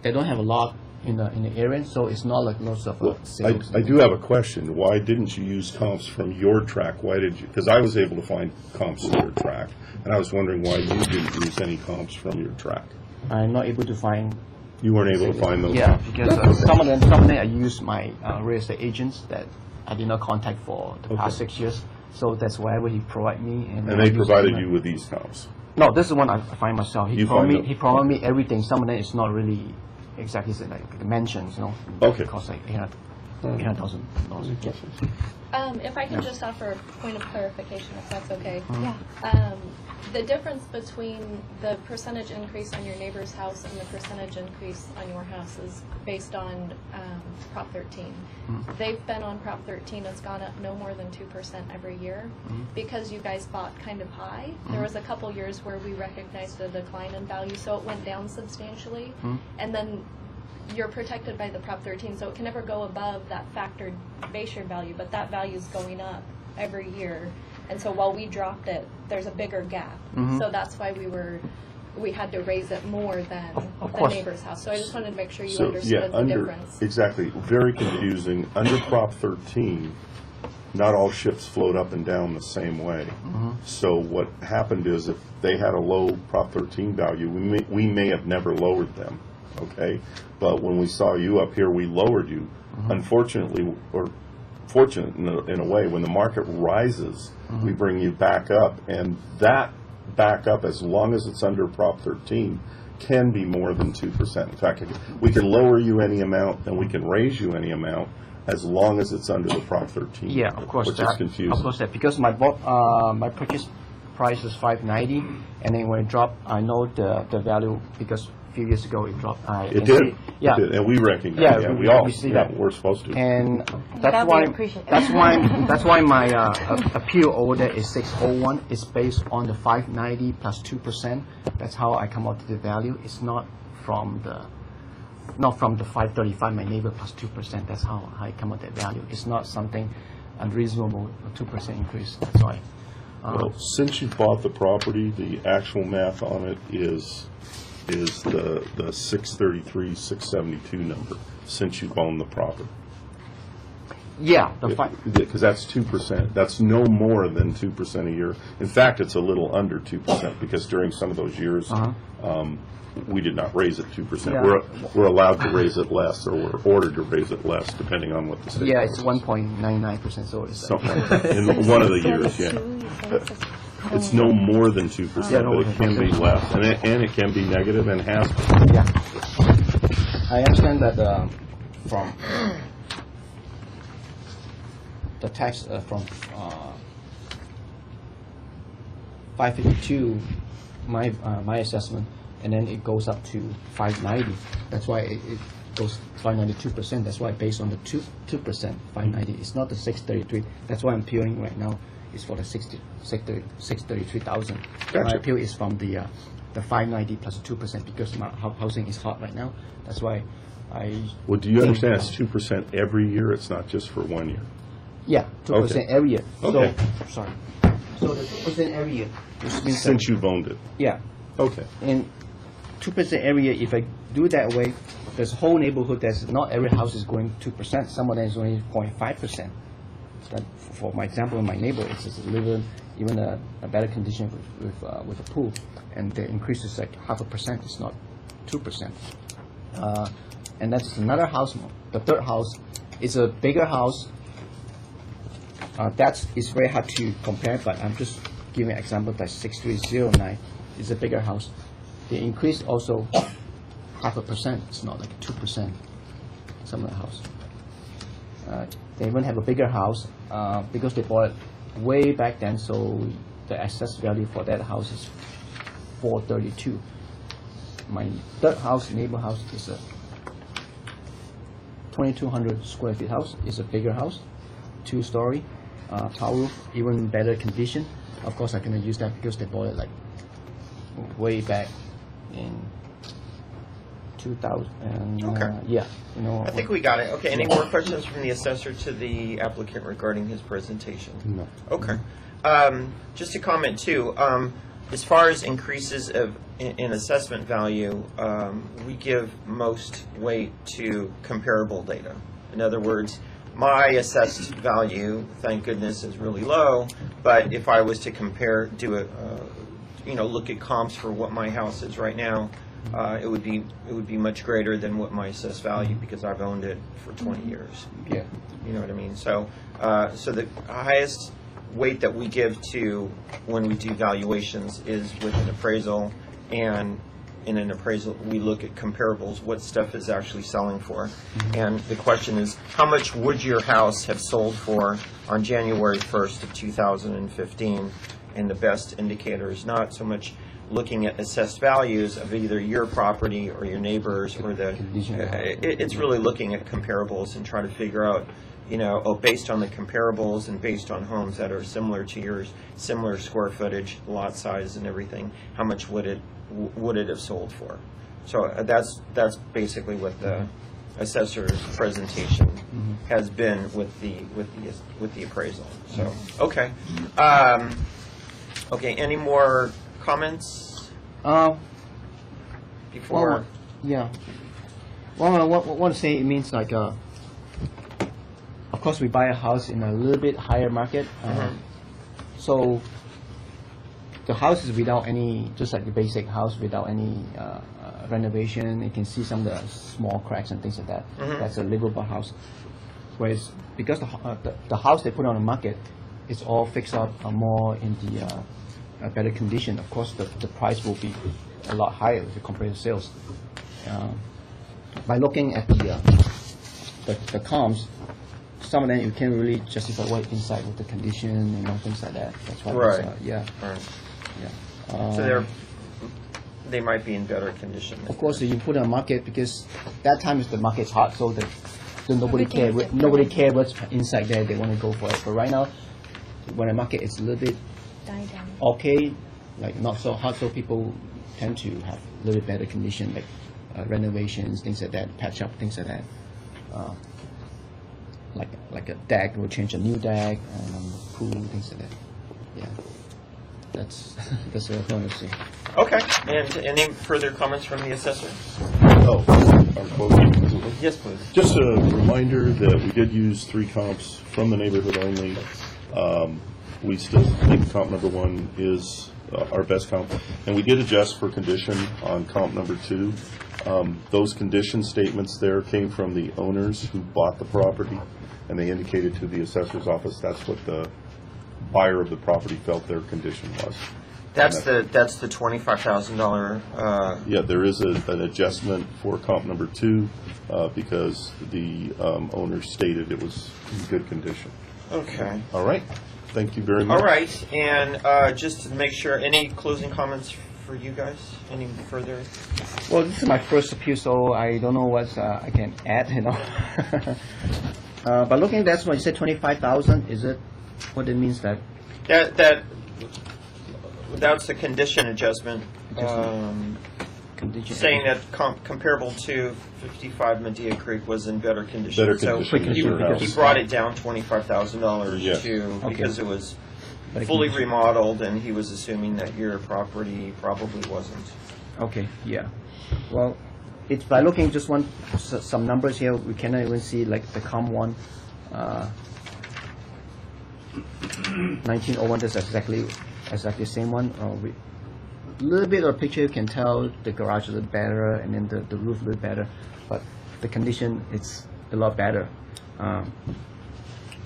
They don't have a lot in the area, so it's not like lots of sales. I do have a question. Why didn't you use comps from your tract? Why did you? Because I was able to find comps in your tract, and I was wondering why you didn't use any comps from your tract. I'm not able to find. You weren't able to find those? Yeah, because some of them I use my real estate agents that I did not contact for the past 6 years. So that's whatever he provide me, And I they use provided them. you with these comps? No, this is one I find myself. You find them. He promised me everything. Some of them is not really exactly like dimensions, Okay. It costs like $800,000. If I can just offer a point of clarification, if that's okay. Yeah. The difference between the percentage increase on your neighbor's house and the percentage increase on your house is based on Prop 13. They've been on Prop 13. It's gone up no more than 2% every year because you guys bought kind of high. There was a couple years where we recognized a decline in value, so it went down substantially. And then you're protected by the Prop 13, so it can never go above that factored base year value, but that value is going up every year. And so while we dropped it, there's a bigger gap. So that's why we had to raise it more than the neighbor's house. So I just wanted to make sure you understood the difference. Exactly. Very confusing. Under Prop 13, not all ships float up and down the same way. So what happened is if they had a low Prop 13 value, we may have never lowered them, okay? But when we saw you up here, we lowered you. Unfortunately, or fortunate in a way, when the market rises, we bring you back up, and that back up, as long as it's under Prop 13, can be more than 2%. In fact, we can lower you any amount and we can raise you any amount as long as it's under the Prop 13. Yeah, of course. Which is confusing. Of course, that because my purchase price was $590, and then when it dropped, I know the value because a few years ago it dropped. It did. Yeah. It did. And we recognize. Yeah, we all. see Yeah, that. we're supposed to. And That that's we why appreciate. that's why my appeal order is 601. It's based on the 590 plus 2%. That's how I come up with the value. It's not from the 535 my neighbor plus 2%. That's how I come up with that value. It's not something unreasonable, a 2% increase. That's why. Well, since you bought the property, the actual math on it is the 633, 672 number since you've owned the property. Yeah, Because that's 2%. That's no more than 2% a year. In fact, it's a little under 2% because during some of those years, we did not raise it 2%. Yeah. We're allowed to raise it less, or we're ordered to raise it less, depending on what the state. Yeah, it's 1.99%. So it's Something like that. In one of the years, yeah. It's no more than 2%, but it can be less, and it can be negative, and has been. Yeah, I understand that from the tax from 552, my assessment, and then it goes up to 590. That's why it goes 592%. That's why based on the 2%, 590. It's not the 633. That's why I'm appealing right now. Is for the 633,000. Gotcha. My appeal is from the 590 plus 2% because my housing is hot right now. That's why I. Well, do you understand it's 2% every year? It's not just for 1 year. Yeah, 2% every year. Okay. So, sorry. So the 2% every year, which means Since you've owned it. yeah, Okay. and 2% every year. If I do that way, there's a whole neighborhood that's not every house is going 2%. Some of them is only 0.5%. But for my example, in my neighborhood, it's just living even a better condition with a pool, and the increase is like 0.5%. It's not 2%. And that's another house. The third house is a bigger house. It's very hard to compare, but I'm just giving an example. That 6309 is a bigger house. The increase also 0.5%. It's not like 2%. Some of the house. They even have a bigger house because they bought it way back then, so the assessed value for that house is 432. My third house, neighbor house, is a 2,200 square feet house. It's a bigger house, 2-story, tile roof, even better condition. Of course, I cannot use that because they bought it like way back in 2000. Okay. Yeah, I think we got it. Okay, any more questions from the assessor to the applicant regarding his presentation? No. Okay. Just to comment too, as far as increases in assessment value, we give most weight to comparable data. In other words, my assessed value, thank goodness, is really low, but if I was to compare, look at comps for what my house is right now, it would be much greater than what my assessed value because I've owned it for 20 years. Yeah. You know what I mean? So the highest weight that we give to when we do valuations is with an appraisal, and in an appraisal we look at comparables, what stuff is actually selling for. And the question is, how much would your house have sold for on January 1st of 2015? and the best indicator is not so much looking at assessed values of either your property or your neighbors or the, it's really looking at comparables and try to figure out, based on the comparables and based on homes that are similar to yours, similar square footage, lot size and everything, how much would it have sold for? So that's basically what the assessor's presentation has been with the appraisal. So okay, okay. Any more comments before? Well, yeah. Well, I want to say it means like, of course, we buy a house in a little bit higher market, so the house is without any, just like the basic house without any renovation. You can see some of the small cracks and things like that. That's a livable house. Whereas because the house they put on the market, it's all fixed up more in the better condition. Of course, the price will be a lot higher if you compare to sales. By looking at the comps, some of them you can't really justify what inside with the condition, things like that. That's why. Right. Yeah. Right. Yeah. So they might be in better condition. Of course, you put on the market because that time is the market's hot, so nobody care. Everything is Nobody different. care what's inside there. They want to go for it. But right now, when the market is a little bit Die down. okay, like not so hot, so people tend to have a little bit better condition, like renovations, things like that, patch up, things like that. Like a deck, we'll change a new deck, pool, things like that. Yeah, that's what I want to say. Okay. And any further comments from the assessor? Oh, our quote. Yes, please. Just a reminder that we did use 3 comps from the neighborhood only. We still think comp number 1 is our best comp. And we did adjust for condition on comp number 2. Those condition statements there came from the owners who bought the property, and they indicated to the assessor's office that's what the buyer of the property felt their condition was. That's the $25,000. Yeah, there is an adjustment for comp number 2 because the owner stated it was in good condition. Okay. All right. Thank you very much. All right. And just to make sure, any closing comments for you guys? Any further? Well, this is my first appeal, so I don't know what I can add. But looking at that one, you said 25,000. Is it what it means that? That's the condition adjustment. Condition. Saying that comparable to 55 Medea Creek was in better condition. Better condition So than he, your house. he brought it down $25,000 Yeah. to because it was Better fully condition. remodeled, and he was assuming that your property probably wasn't. Okay. Yeah. Well, it's by looking just some numbers here. We cannot even see like the COM 1. 1901 is exactly the same one. A little bit of picture you can tell the garage is a little better, and then the roof a little better, but the condition it's a lot better. I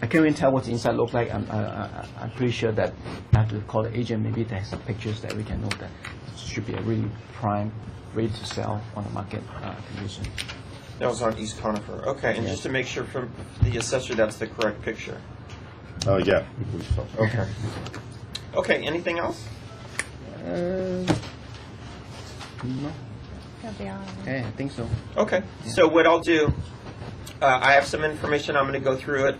can't even tell what the inside looks like. I'm pretty sure that I have to call the agent. Maybe they have some pictures that we can know that it should be a really prime, ready to sell on the market condition. That was on East Conifer. Okay, and Yes. just to make sure from the assessor, that's the correct picture. Yeah. we believe so. Okay. Okay, anything else? No, That'll be all. okay, I think so. Okay, so what I'll do, I have some information, I'm going to go through it.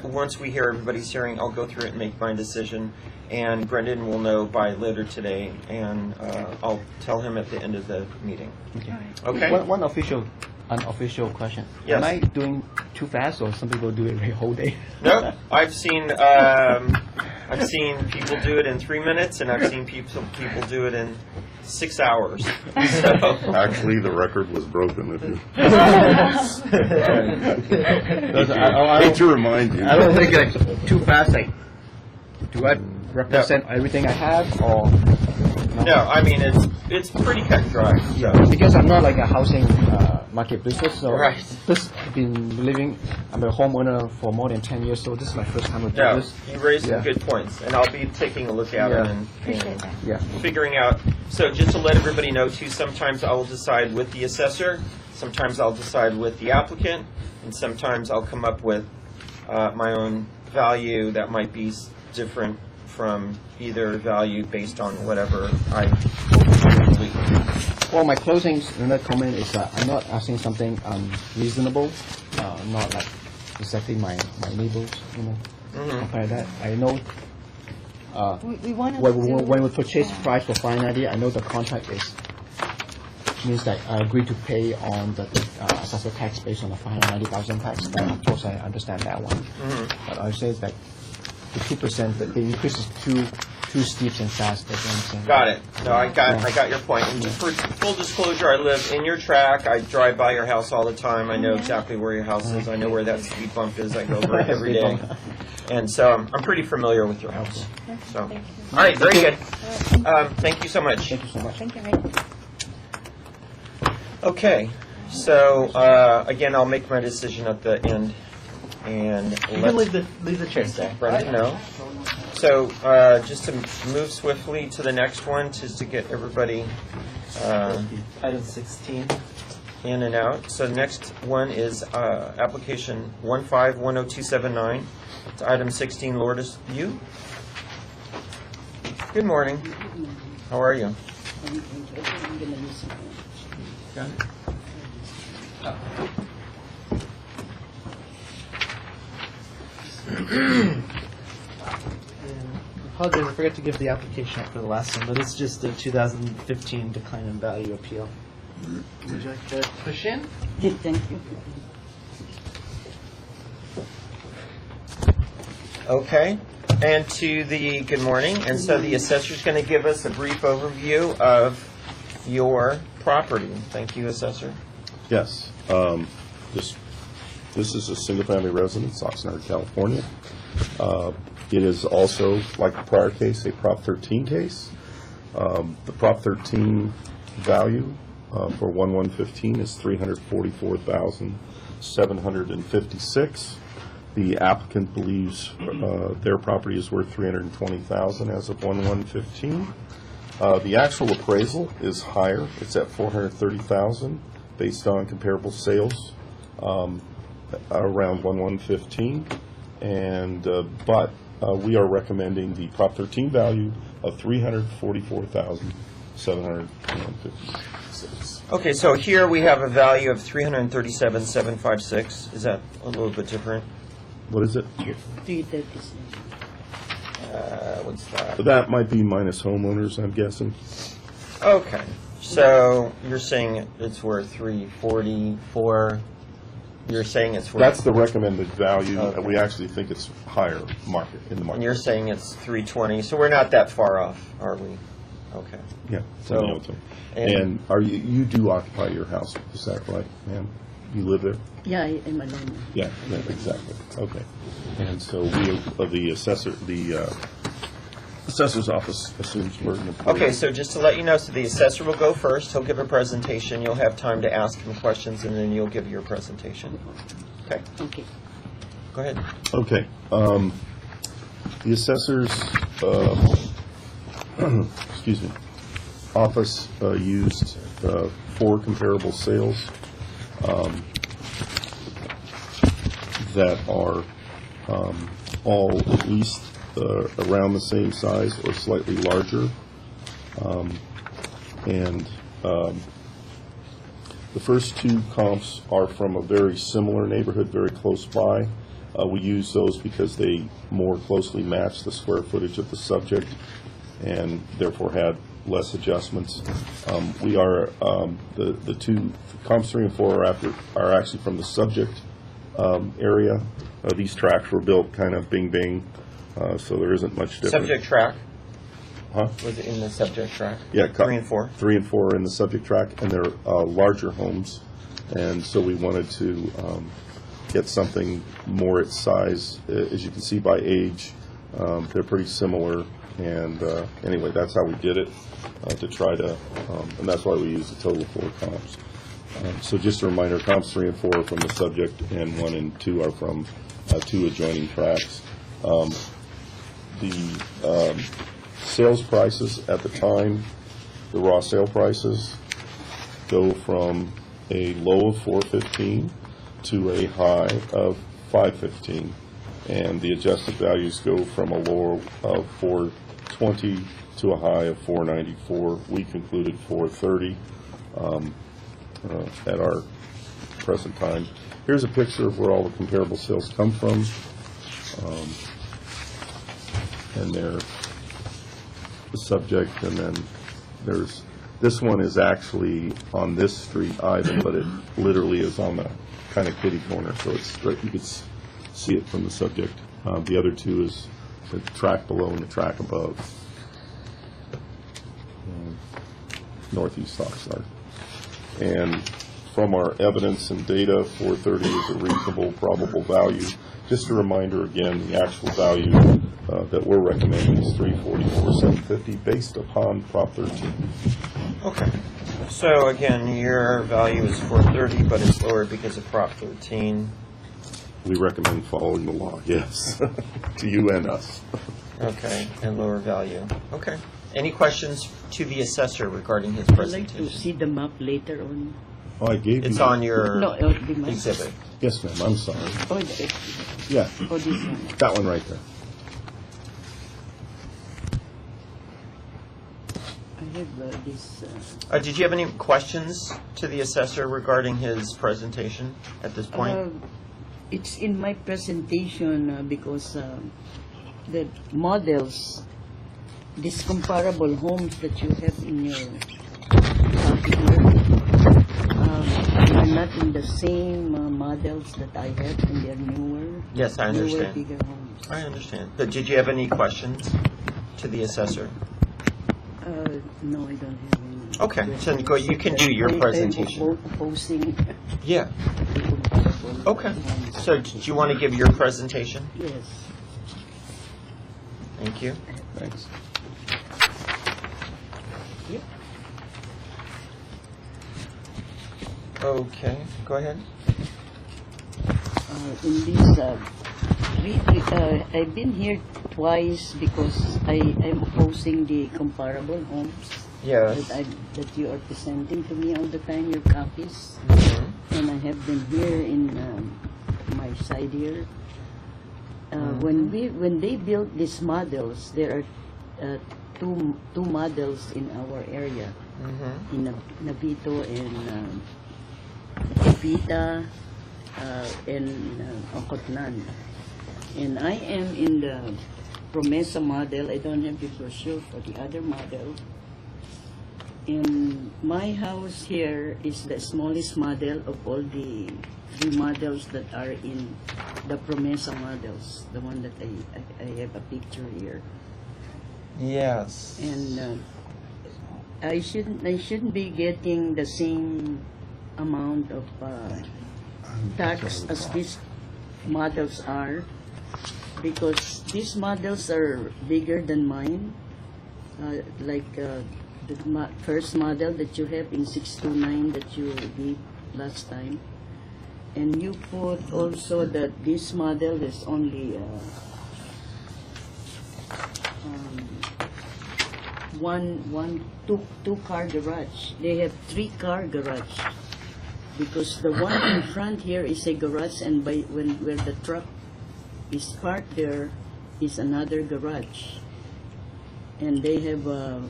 Once we hear everybody's hearing, I'll go through it and make my decision. And Brendan will know by later today, and I'll tell him at the end of the meeting. Okay. Okay? One unofficial question. Yes. Am I doing too fast, or some people do it the whole day? No, I've seen people do it in 3 minutes, and I've seen people do it in 6 hours. So, Actually, the record was broken. If you I hate to remind you. I don't think like too fast. Like, do I represent everything I have, or no, I mean it's pretty cut and dry. So. because I'm not like a housing market business, so Right. this I've been living. I'm a homeowner for more than 10 years, so this is my first time to do No, this. you raised some Yeah. good points, and I'll be taking a look at Yeah. it and Appreciate that. Yeah. figuring out. So just to let everybody know too, sometimes I will decide with the assessor, sometimes I'll decide with the applicant, and sometimes I'll come up with my own value that might be different from either value based on whatever I complete. Well, my closing comment is I'm not asking something unreasonable, not like exactly my neighbors, compare that. I know We want to when we purchase price for 590, I know the contract means that I agree to pay on the assessor tax based on the 590,000 tax. But of course, I understand that one. But I say that the 2%, the increase is too steep and fast. That's what I'm saying. Got it. No, I got your point. And for full disclosure, I live in your track. I drive by your house all the time. I know exactly where your house is. I know where that speed bump is. I go over it every day. And so I'm pretty familiar with your house. So, all right, very good. Thank you so much. Thank you so much. Thank you, Ray. Okay, so again, I'll make my decision at the end, and You can leave the chairs there. Brendan know. So just to move swiftly to the next one, just to get everybody Item 16. in and out. So the next one is application 1510279. It's item 16, Lourdes Yu. Good morning. How are you? Got it. Apologize, I forgot to give the application up for the last one, but it's just a 2015 decline in value appeal. Would you like to push in? Thank you. Okay, and to the good morning. And so the assessor's going to give us a brief overview of your property. Thank you, assessor. Yes. This is a single-family residence, Oxnard, California. It is also, like the prior case, a Prop 13 case. The Prop 13 value for 1115 is $344,756. The applicant believes their property is worth $320,000 as of 1115. The actual appraisal is higher. It's at $430,000 based on comparable sales around 1115. And but we are recommending the Prop 13 value of $344,756. Okay, so here we have a value of $337,756. Is that a little bit different? What is it? 336. What's that? That might be minus homeowners, I'm guessing. Okay, so you're saying it's worth 344. You're saying it's worth. That's the recommended value. Okay. We actually think it's higher market in the market. And you're saying it's 320. So we're not that far off, are we? Okay. Yeah. So- So, and are you do occupy your house? Is that right, ma'am? You live there? Yeah, I'm alone. Yeah. Exactly. Okay. And so the assessor's office assumes burden of proof. Okay, so just to let you know, so the assessor will go first. He'll give a presentation. You'll have time to ask him questions, and then you'll give your presentation. Okay, Okay. go ahead. Okay. The assessor's excuse me, office used 4 comparable sales that are all at least around the same size or slightly larger. The first 2 comps are from a very similar neighborhood, very close by. We use those because they more closely match the square footage of the subject and therefore had less adjustments. We are, the 2, comps 3 and 4 are actually from the subject area. These tracks were built kind of bing, so there isn't much difference. Subject track. Huh? Was it in the subject track? Yeah, 3 and 4. 3 and 4 are in the subject track, and they're larger homes, and so we wanted to get something more its size. As you can see by age, they're pretty similar, and anyway, that's how we did it to try to, and that's why we used a total of 4 comps. So just a reminder, comps 3 and 4 are from the subject, and 1 and 2 are from 2 adjoining tracts. The sales prices at the time, the raw sale prices, go from a low of $415 to a high of $515. and the adjusted values go from a low of 420 to a high of 494. We concluded 430 at our present time. Here's a picture of where all the comparable sales come from, and they're the subject, and then there's, this one is actually on this street item, but it literally is on the kind of kitty corner, so it's right, you could see it from the subject. The other two is the track below and the track above. Northeast Oxnard. And from our evidence and data, 430 is a reasonable probable value. Just a reminder again, the actual value that we're recommending is 344,750 based upon Prop 13. Okay. So again, your value is 430, but it's lower because of Prop 13. We recommend following the law, yes, to you and us. Okay, and lower value. Okay. Any questions to the assessor regarding his I'd like presentation? to see the map later on. Oh, I gave you. It's on your No, the map. exhibit. Yes, ma'am, I'm sorry. Oh, the, Yeah, oh, this one. that one right there. I have this. Did you have any questions to the assessor regarding his presentation at this point? It's in my presentation because the models, these comparable homes that you have in your copy here, are not in the same models that I have, and they're newer. Yes, I understand. Newer, bigger homes. I understand. But did you have any questions to the assessor? No, I don't have any. Okay, so go, you can do your presentation. I'm opposing Yeah. the comparable Okay. homes. So do you want to give your presentation? Yes. Thank you. Thanks. Okay, go ahead. In this, I've been here twice because I am opposing the comparable homes Yes. that you are presenting to me all the time, your copies. Mhm. And I have been here in my side here. When they built these models, there are two models in our area, Mhm. in Navito and Evita and Ocotnan. And I am in the Promesa model. I don't have the brochure for the other model. And my house here is the smallest model of all the three models that are in the Promesa models, the one that I have a picture here. Yes. And I shouldn't be getting the same amount of tax as these models are, because these models are bigger than mine, like the first model that you have in 629 that you gave last time. And you put also that this model is only two car garage. They have 3-car garage, because the one in front here is a garage, and where the truck is parked there is another garage. And they have a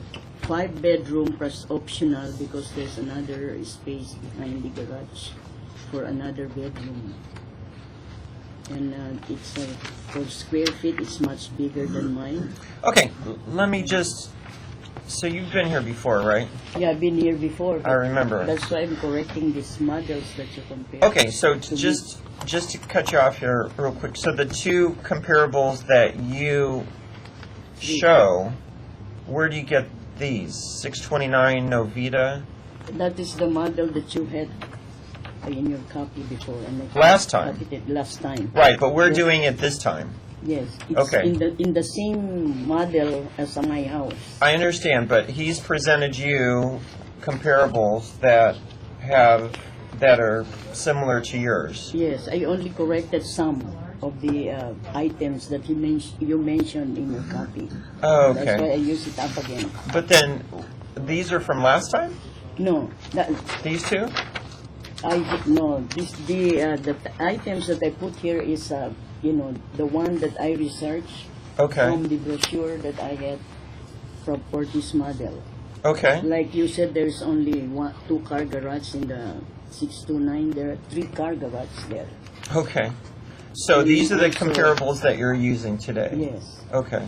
5-bedroom plus optional, because there's another space behind the garage for another bedroom. And it's for square feet, it's much bigger than mine. Okay, let me just. So you've been here before, right? Yeah, I've been here before. I remember. That's why I'm correcting these models that you compare. Okay, so just to cut you off here real quick. So the two comparables that you show, where do you get these? 629 Novita? That is the model that you had in your copy before. And I Last time. copied it last time. Right, but we're Yes. doing it this time. Yes, it's Okay. in the same model as my house. I understand, but he's presented you comparables that are similar to yours. Yes, I only corrected some of the items that you mentioned in your copy. Oh, That's why I okay. use it up again. But then, these are from last time? No, These two? No, the items that I put here is, the one that I researched Okay. from the brochure that I had for this model. Okay. Like you said, there's only 2-car garage in the 629. There are 3-car garage there. Okay. So these are the comparables that you're using today? Yes. Okay.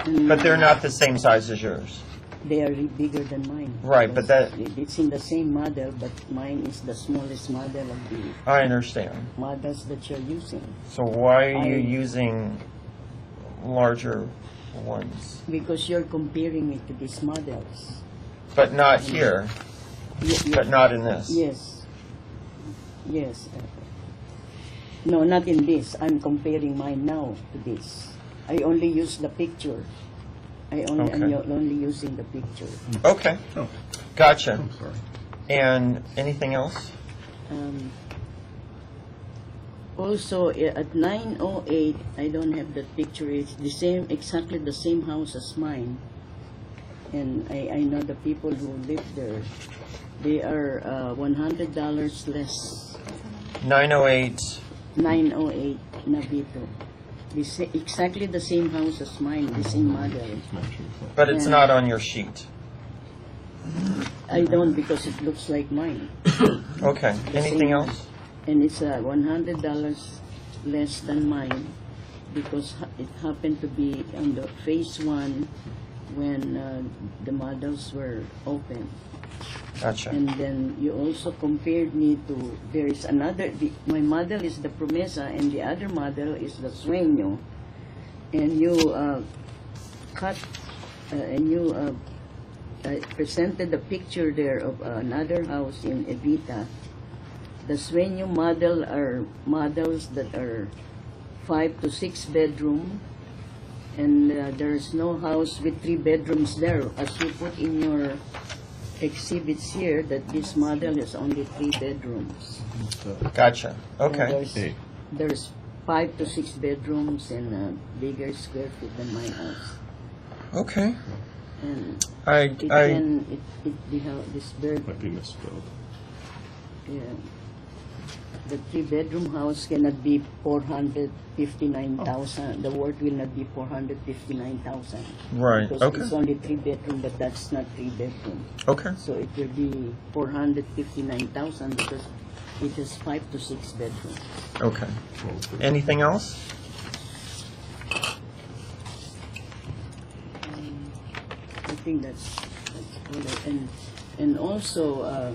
And But they're not the same size as yours? They are bigger than mine. Right, but that- It's in the same model, but mine is the smallest model of the I understand. models that you're using. So why are you I- using larger ones? Because you're comparing it to these models. But not here, but not in this? Yes. Yes. No, not in this. I'm comparing mine now to this. I only use the picture. I'm Okay. only using the picture. Okay. Oh, Gotcha. I'm sorry. And anything else? Also, at 908, I don't have that picture. It's the same, exactly the same house as mine. And I know the people who live there. They are $100 less. 908. 908 Navito. Exactly the same house as mine, the same model. But it's Yeah. not on your sheet. I don't because it looks like mine. Okay. Anything else? And it's $100 less than mine because it happened to be on the phase 1 when the models were open. Gotcha. And then you also compared me to, there is another, my model is the Promesa and the other model is the Sueño. And you presented a picture there of another house in Evita. The Sueño model are models that are 5 to 6 bedroom, and there's no house with 3 bedrooms there. As you put in your exhibits here, that this model is only 3 bedrooms. Gotcha. Okay. There's 5 to 6 bedrooms and bigger square feet than my house. Okay. And this bird, Might be misspelled. yeah, the 3-bedroom house cannot be 459,000. The worth will not be 459,000. Right. Because Okay. it's only 3-bedroom, but that's not 3-bedroom. Okay. So it will be 459,000 because it has 5 to 6 bedrooms. Okay. Anything else? I think that's all. And also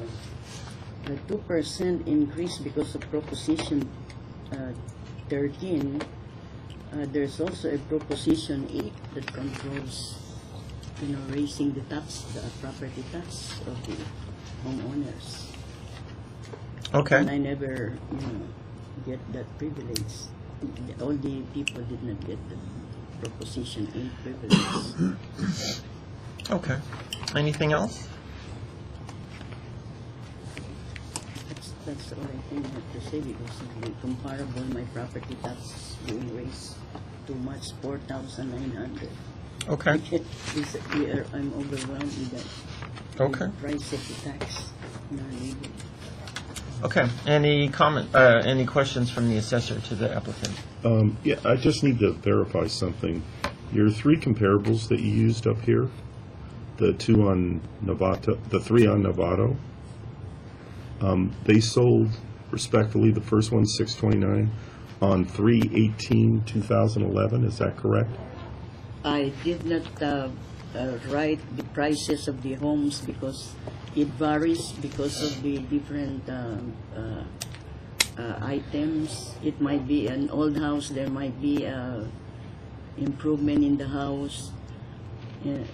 the 2% increase because of Proposition 13. There's also a Proposition 8 that controls, raising the property tax of the homeowners. And Okay. I never, get that privilege. All the people did not get the Proposition 8 privilege. Okay. Anything else? That's all I think I have to say because of the comparable, my property tax being raised too much, 4,900. Okay. This year, I'm overwhelmed with that. Okay. The price of the tax in our neighborhood. Okay. Any any questions from the assessor to the applicant? Yeah, I just need to verify something. Your 3 comparables that you used up here, the 2 on Novato, the 3 on Novato, they sold respectively, the first one, 629, on 3/18/2011, is that correct? I did not write the prices of the homes because it varies because of the different items. It might be an old house, there might be improvement in the house.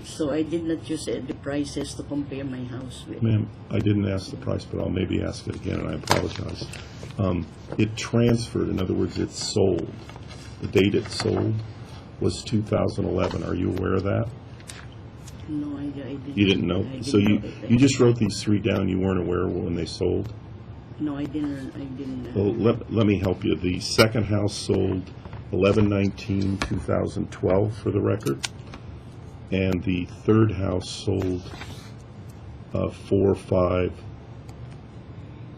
So I did not use the prices to compare my house with. Ma'am, I didn't ask the price, but I'll maybe ask it again, and I apologize. It transferred, in other words, it sold. The date it sold was 2011. Are you aware of that? No, I didn't. You didn't know? I So didn't know that. you just wrote these 3 down, you weren't aware when they sold? No, I didn't. Well, let me help you. The second house sold 11/19/2012 for the record, and the third house sold 4/5.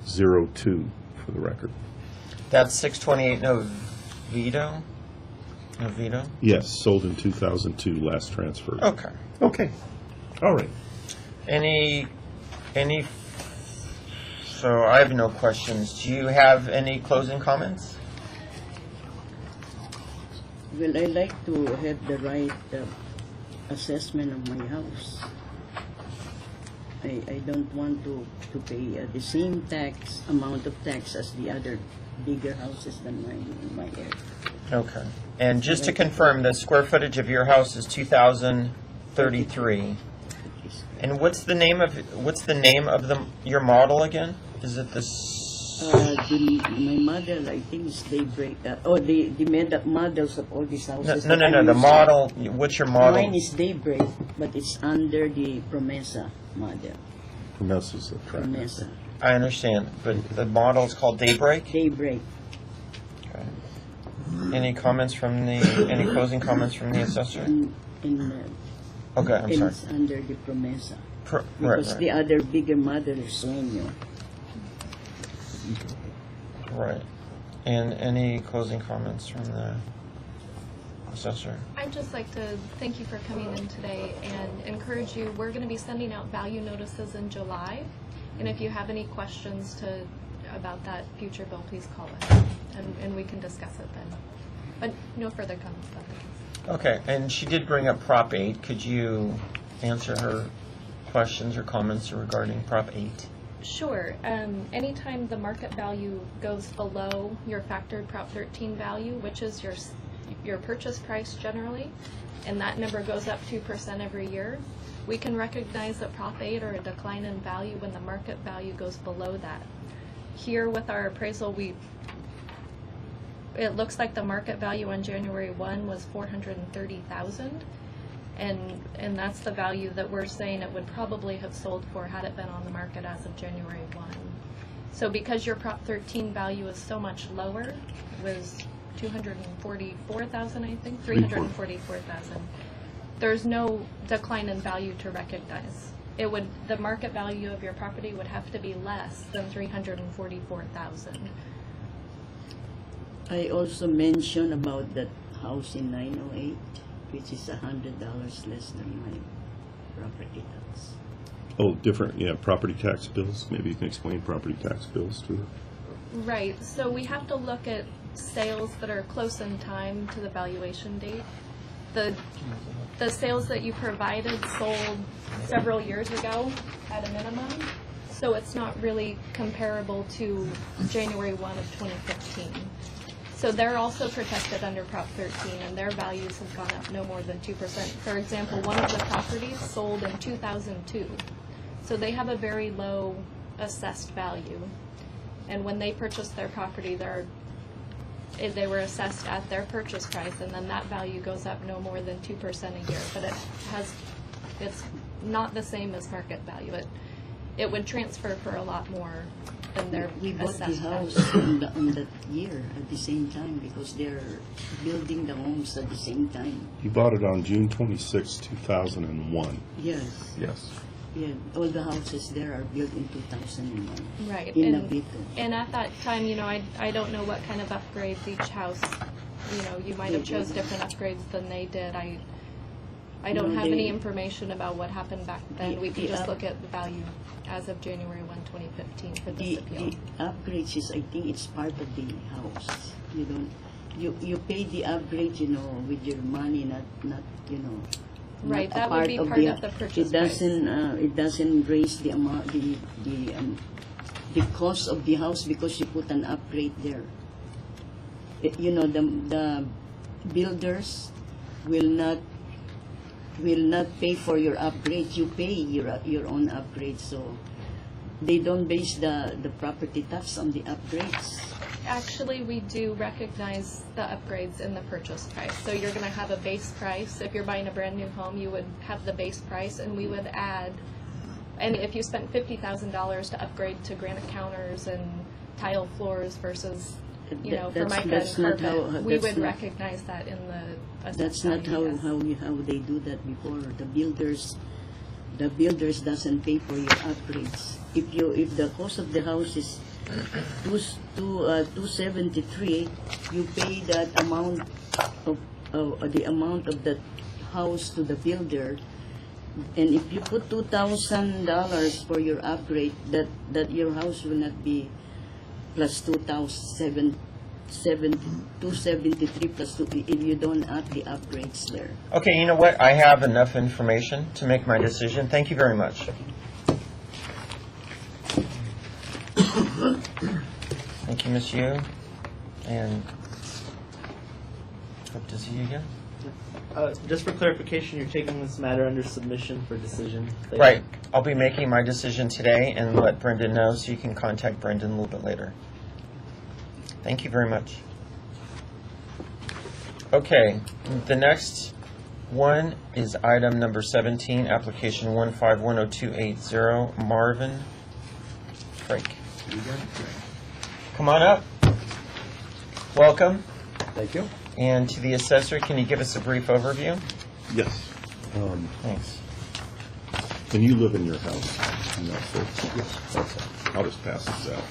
for the record. That's 628 Novito? Novito? Yes, sold in 2002, last transferred. Okay. Okay, all right. Any, so I have no questions. Do you have any closing comments? Well, I like to have the right assessment of my house. I don't want to pay the same amount of tax as the other bigger houses than mine in my area. Okay. And just to confirm, the square footage of your house is 2,033. And what's the name of your model again? Is it this? My model, I think, is Daybreak. The models of all these houses. No. The model. What's your model? Mine is Daybreak, but it's under the Promesa model. Promessa's a track. Promesa. I understand, but the model is called Daybreak. Daybreak. Okay. Any comments from any closing comments from the assessor? Okay, I'm sorry. It's under the Promesa. Right. The other bigger model is Sueño. Right. And any closing comments from the assessor? I'd just like to thank you for coming in today and encourage you. We're going to be sending out value notices in July. And if you have any questions about that future bill, please call us and we can discuss it then. But no further comments about this. Okay, and she did bring up Prop 8. Could you answer her questions or comments regarding Prop 8? Sure. Anytime the market value goes below your factored Prop 13 value, which is your purchase price generally, and that number goes up 2% every year, we can recognize a Prop 8 or a decline in value when the market value goes below that. Here with our appraisal, it looks like the market value on January 1 was $430,000, and that's the value that we're saying it would probably have sold for had it been on the market as of January 1. So because your Prop 13 value is so much lower, it was $244,000, I think, $344,000. There's no decline in value to recognize. The market value of your property would have to be less than $344,000. I also mentioned about that house in 908, which is $100 less than my property tax. Oh, different, yeah, property tax bills. Maybe you can explain property tax bills to her. Right. So we have to look at sales that are close in time to the valuation date. The sales that you provided sold several years ago at a minimum, so it's not really comparable to January 1 of 2015. So they're also protected under Prop 13, and their values have gone up no more than 2%. For example, one of the properties sold in 2002. So they have a very low assessed value. And when they purchased their property, they were assessed at their purchase price, and then that value goes up no more than 2% a year. But it's not the same as market value. It would transfer for a lot more than their We bought the assessed house value. on that year at the same time because they're building the homes at the same time. You bought it on June 26, 2001. Yes. Yes. Yeah, all the houses there are built in 2001. Right. In and, Navito. and at that time, I don't know what kind of upgrades each house, you might have chose different upgrades than they did. I don't have any information about what happened back then. We can just look at the value as of January 1, 2015 for this appeal. The upgrades is, I think it's part of the house. You pay the upgrade, with your money, not Right, not that a would be of part of the purchase price. It doesn't raise the amount, the cost of the house because you put an upgrade there. The builders will not pay for your upgrade. You pay your own upgrade, so they don't base the property tax on the upgrades. Actually, we do recognize the upgrades in the purchase price. So you're going to have a base price. If you're buying a brand new home, you would have the base price, and we would add, and if you spent $50,000 to upgrade to granite counters and tile floors versus, Formica and carpet, we would recognize that in the assessed That's not value, how yes. how they do that before. The builders doesn't pay for your upgrades. If the cost of the house is 273, you pay that amount of the amount of that house to the builder. And if you put $2,000 for your upgrade, that your house will not be plus 273 plus 2 if you don't add the upgrades there. Okay, you know what? I have enough information to make my decision. Thank you very much. Thank you, Ms. Yu, and hope to see you again. Just for clarification, you're taking this matter under submission for decision later. Right. I'll be making my decision today and let Brendan know, so you can contact Brendan a little bit later. Thank you very much. Okay, the next one is item number 17, application 1510280, Marvin Frake. Come on up. Welcome. Thank you. And to the assessor, can you give us a brief overview? Yes. Thanks. And you live in your house? No, sir? Yes. Okay. I'll just pass this out.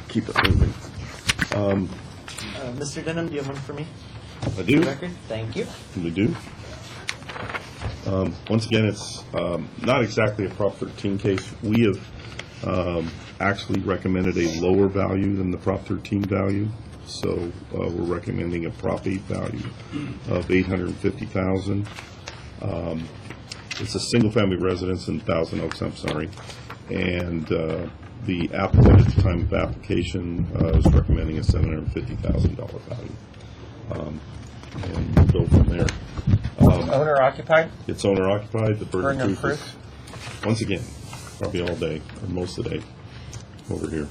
Keep it moving. Mr. Denham, do you have one for me? I do. Record? Thank you. We do. Once again, it's not exactly a Prop 13 case. We have actually recommended a lower value than the Prop 13 value. So we're recommending a Prop 8 value of $850,000. It's a single-family residence in Thousand Oaks, I'm sorry. And the applicant at the time of application is recommending a $750,000 value. And we'll go from there. Owner occupied? It's owner occupied. The burden Burden of of proof proof? is, once again, probably all day, or most of the day, over here.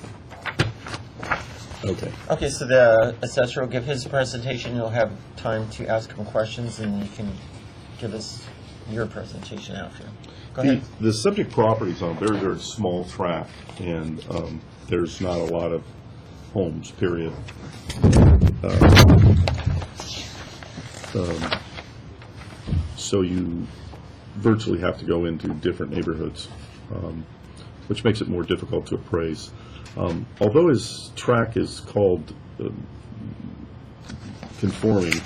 Okay. Okay, so the assessor will give his presentation. You'll have time to ask him questions, and you can give us your presentation after. Go ahead. The subject property is on a very, very small tract, and there's not a lot of homes, period. So you virtually have to go into different neighborhoods, which makes it more difficult to appraise. Although his tract is called conforming,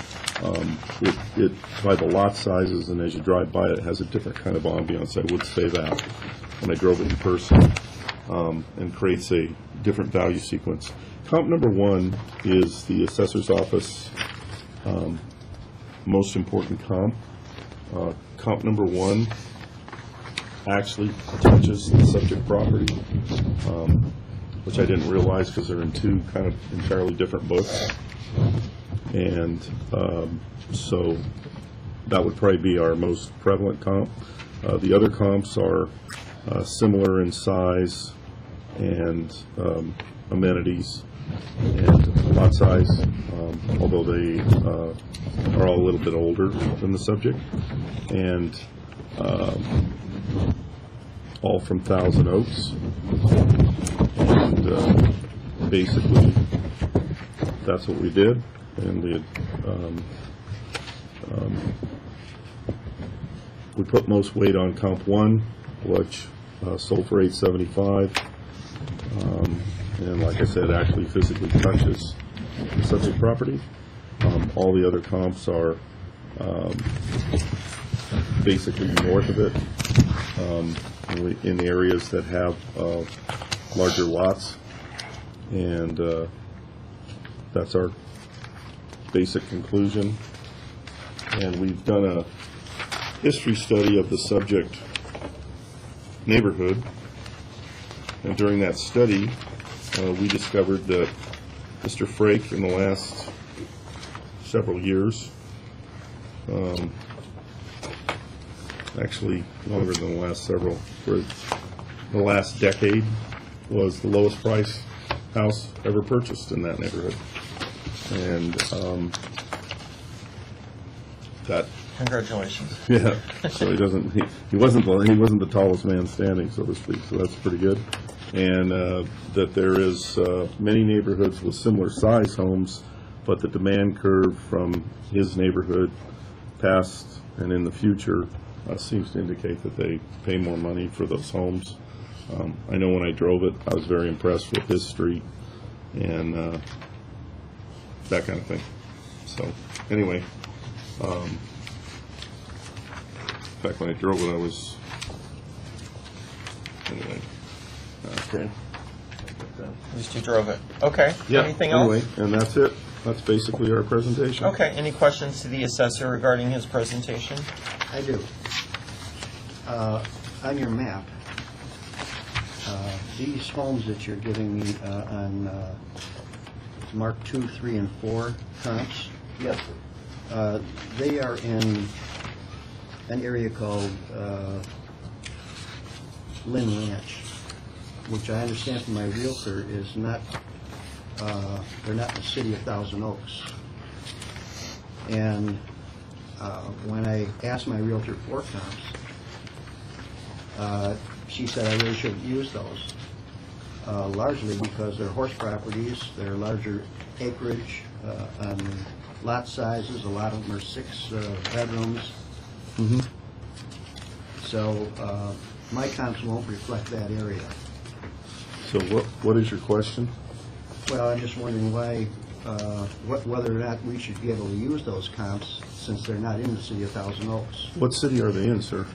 it by the lot sizes, and as you drive by it has a different kind of ambiance. I would say that when I drove it in person, and creates a different value sequence. Comp number one is the assessor's office most important comp. Comp number one actually touches the subject property, which I didn't realize because they're in two kind of entirely different books. And so that would probably be our most prevalent comp. The other comps are similar in size and amenities and lot size, although they are all a little bit older than the subject, and all from Thousand Oaks. And basically, that's what we did. And we put most weight on comp one, which sold for $875. And like I said, actually physically touches the subject property. All the other comps are basically north of it, in areas that have larger lots. And that's our basic conclusion. And we've done a history study of the subject neighborhood. And during that study, we discovered that Mr. Frake, in the last several years, actually longer than the last several, for the last decade, was the lowest price house ever purchased in that neighborhood. And that, Congratulations. yeah, so he wasn't the tallest man standing, so to speak, so that's pretty good. And that there is many neighborhoods with similar size homes, but the demand curve from his neighborhood past and in the future seems to indicate that they pay more money for those homes. I know when I drove it, I was very impressed with this street and that kind of thing. So, anyway, in fact, when I drove it, I was, anyway. Okay. At least you drove it. Okay. Yeah, Anything anyway, else? and that's it. That's basically our presentation. Okay. Any questions to the assessor regarding his presentation? I do. On your map, these homes that you're giving me on Mark 2, 3, and 4 comps, Yes. they are in an area called Lynn Ranch, which I understand from my realtor is not, they're not in the city of Thousand Oaks. And when I asked my realtor for comps, she said I really shouldn't use those, largely because they're horse properties, they're larger acreage, on lot sizes, a lot of them are 6 bedrooms. Mm-hmm. So my comps won't reflect that area. So what is your question? Well, I'm just wondering why, whether or not we should be able to use those comps since they're not in the city of Thousand Oaks. What city are they in, sir?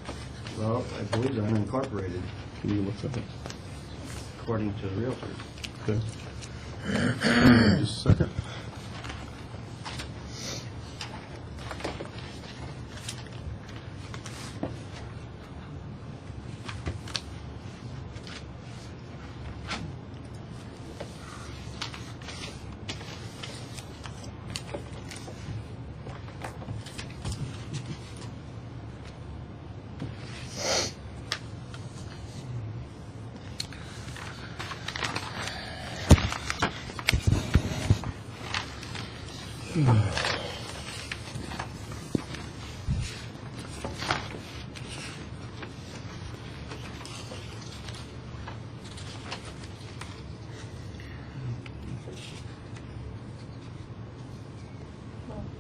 Well, I believe they're unincorporated, Can you look at it? according to the realtor. Okay. Just a second.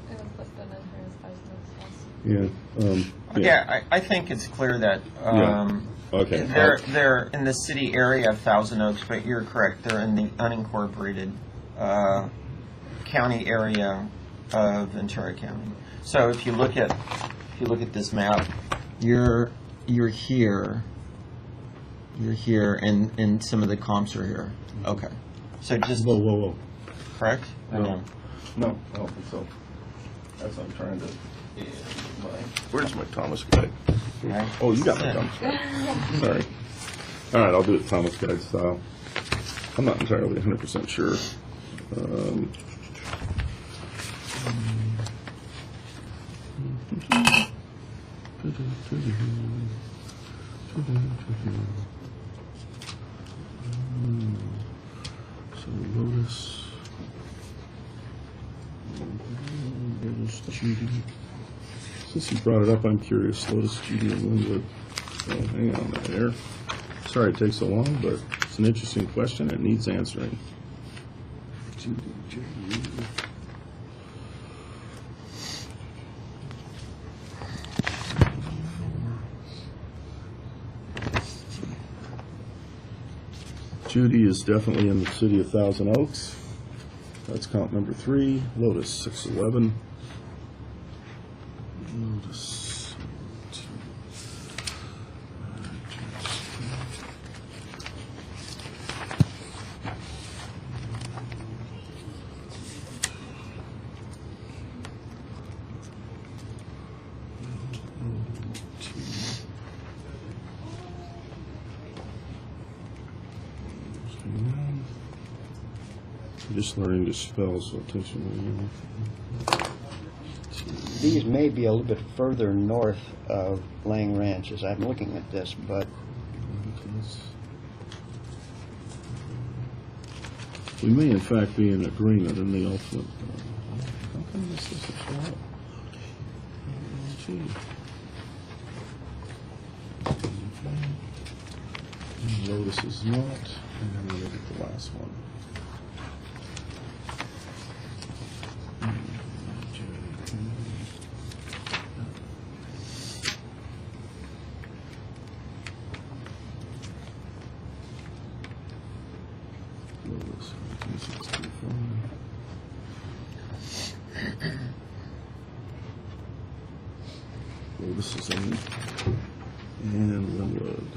It was listed in her as business. Yeah. Yeah, I think it's clear that Okay. they're in the city area of Thousand Oaks, but you're correct. They're in the unincorporated county area of Ventura County. So if you look at this map, you're here, and some of the comps are here. Okay. So just Whoa. correct? Or No. No, I don't think so. That's what I'm trying to. Where's my Thomas guide? Okay. Oh, you got my Thomas guide. Sorry. All right, I'll do it Thomas guide style. I'm not entirely 100% sure. So Lotus. Lotus Judy. Since you brought it up, I'm curious. Lotus Judy and Linwood. Oh, hang on there. Sorry it takes so long, but it's an interesting question. It needs answering. Judy. Judy is definitely in the city of Thousand Oaks. That's count number 3. Lotus 611. Lotus 2. I'm just learning to spell, so attention. These may be a little bit further north of Lang Ranch as I'm looking at this, but We may in fact be in agreement in the ultimate. How come this doesn't show up? Gee. Lotus is not, and then we'll look at the last one. this is in, and Linwood.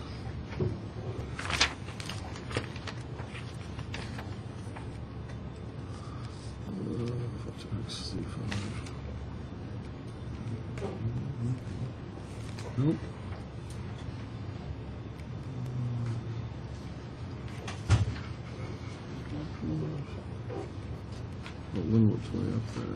Nope. Well, Linwood's way up there.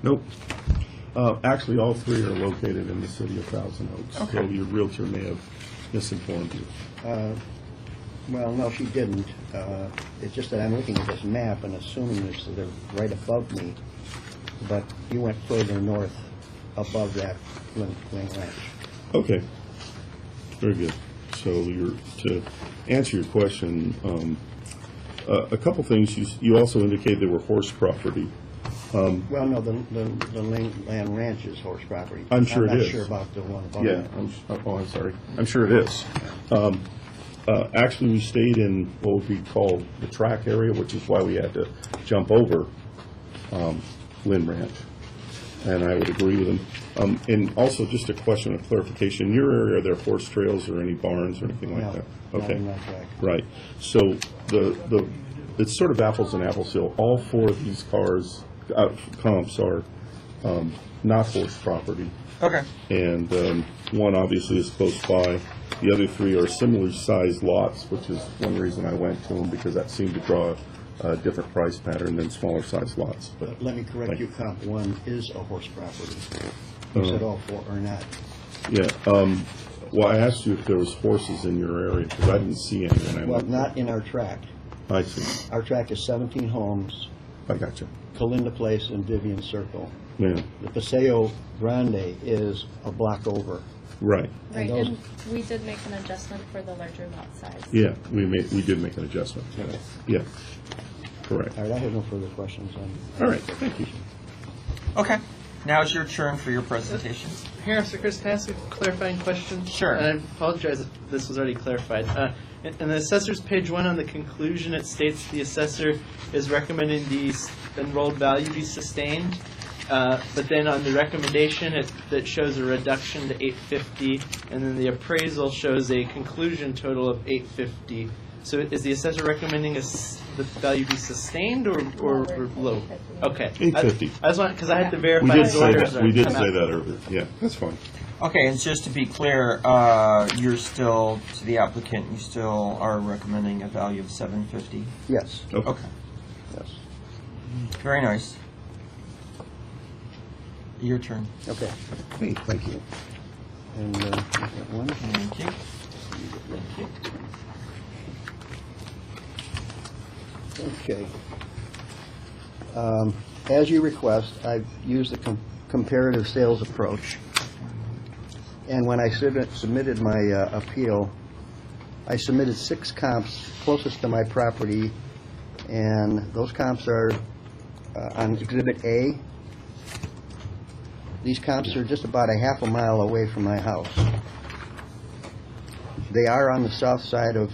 Nope. Actually, all three are located in the city of Thousand Oaks. Okay. So your realtor may have misinformed you. Well, no, she didn't. It's just that I'm looking at this map and assuming they're right above me, but you went further north above that Lynn Ranch. Okay. Very good. So to answer your question, a couple things. You also indicated there were horse property. Well, no, the Land Ranch is horse property. I'm sure it I'm is. not sure about the one above Yeah, it. I'm sorry. I'm sure it is. Actually, we stayed in what would be called the track area, which is why we had to jump over Lynn Ranch. And I would agree with him. And also, just a question of clarification. In your area, are there horse trails or any barns or anything like No, that? not Okay. in that track. Right. So it's sort of apples and apples. So all four of these comps are not horse property. Okay. And one obviously is close by. The other three are similar sized lots, which is one reason I went to them, because that seemed to draw a different price pattern than smaller sized lots. But Let me correct Thank you, comp one is a horse property. You said all four are not. yeah, well, I asked you if there was horses in your area, because I didn't see any when I Well, went. not in our tract. I see. Our tract is 17 homes, I got you. Calinda Place and Vivian Circle. Yeah, The Paseo Grande is a block over. right. Right, those- and we did make an adjustment for the larger lot size. Yeah, we did make an adjustment. Yeah, correct. All right, I have no further questions on. All right, thank you. Okay. Now it's your turn for your presentation. Here, Mr. Chris, can I ask a clarifying question? Sure. And I apologize if this was already clarified. In the assessor's page 1 on the conclusion, it states the assessor is recommending the enrolled value be sustained. But then on the recommendation, it shows a reduction to 850, and then the appraisal shows a conclusion total of 850. So is the assessor recommending the value be sustained or low? Okay. 850. I just want, because I had to We verify did his say orders that, are we did come say out. that earlier. Yeah, that's fine. Okay, and just to be clear, you're still, to the applicant, you still are recommending a value of 750? Yes, Okay, yes. very nice. Your turn. Okay. Hey, thank you. And you got one? Thank you. Okay. As you request, I've used the comparative sales approach. And when I submitted my appeal, I submitted 6 comps closest to my property, and those comps are on Exhibit A. These comps are just about a half a mile away from my house. They are on the south side of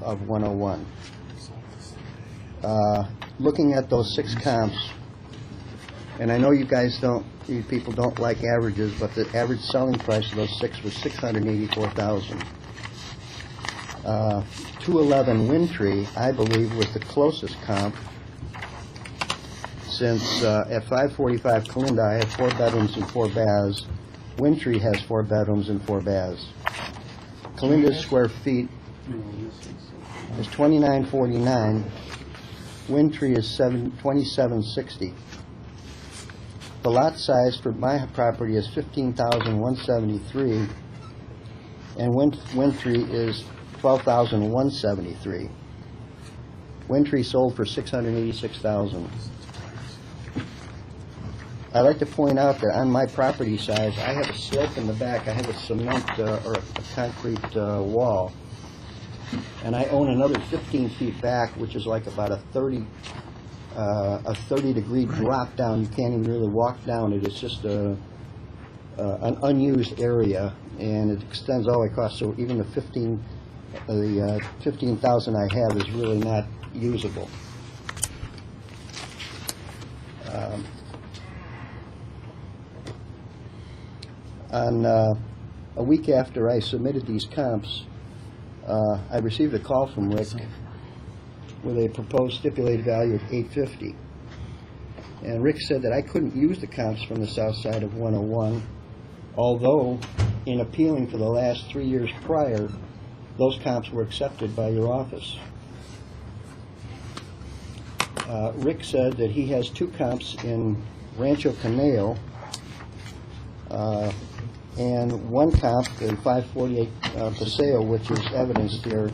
101. Looking at those 6 comps, and I know you people don't like averages, but the average selling price of those 6 was $684,000. 211 Windtree, I believe, was the closest comp, since at 545 Calinda, I have 4 bedrooms and 4 baths. Windtree has 4 bedrooms and 4 baths. Calinda's square feet is 2949. Windtree is 2760. The lot size for my property is 15,173, and Windtree is 12,173. Windtree sold for 686,000. I'd like to point out that on my property size, I have a slope in the back. I have a cement or a concrete wall. And I own another 15 feet back, which is like about a 30-degree drop down. You can't even really walk down it. It's just an unused area, and it extends all the way across. So even the 15,000 I have is really not usable. On a week after I submitted these comps, I received a call from Rick with a proposed stipulated value of $850. And Rick said that I couldn't use the comps from the south side of 101, although in appealing for the last 3 years prior, those comps were accepted by your office. Rick said that he has 2 comps in Rancho Caneo, and 1 comp in 548 Paseo, which is evidenced here.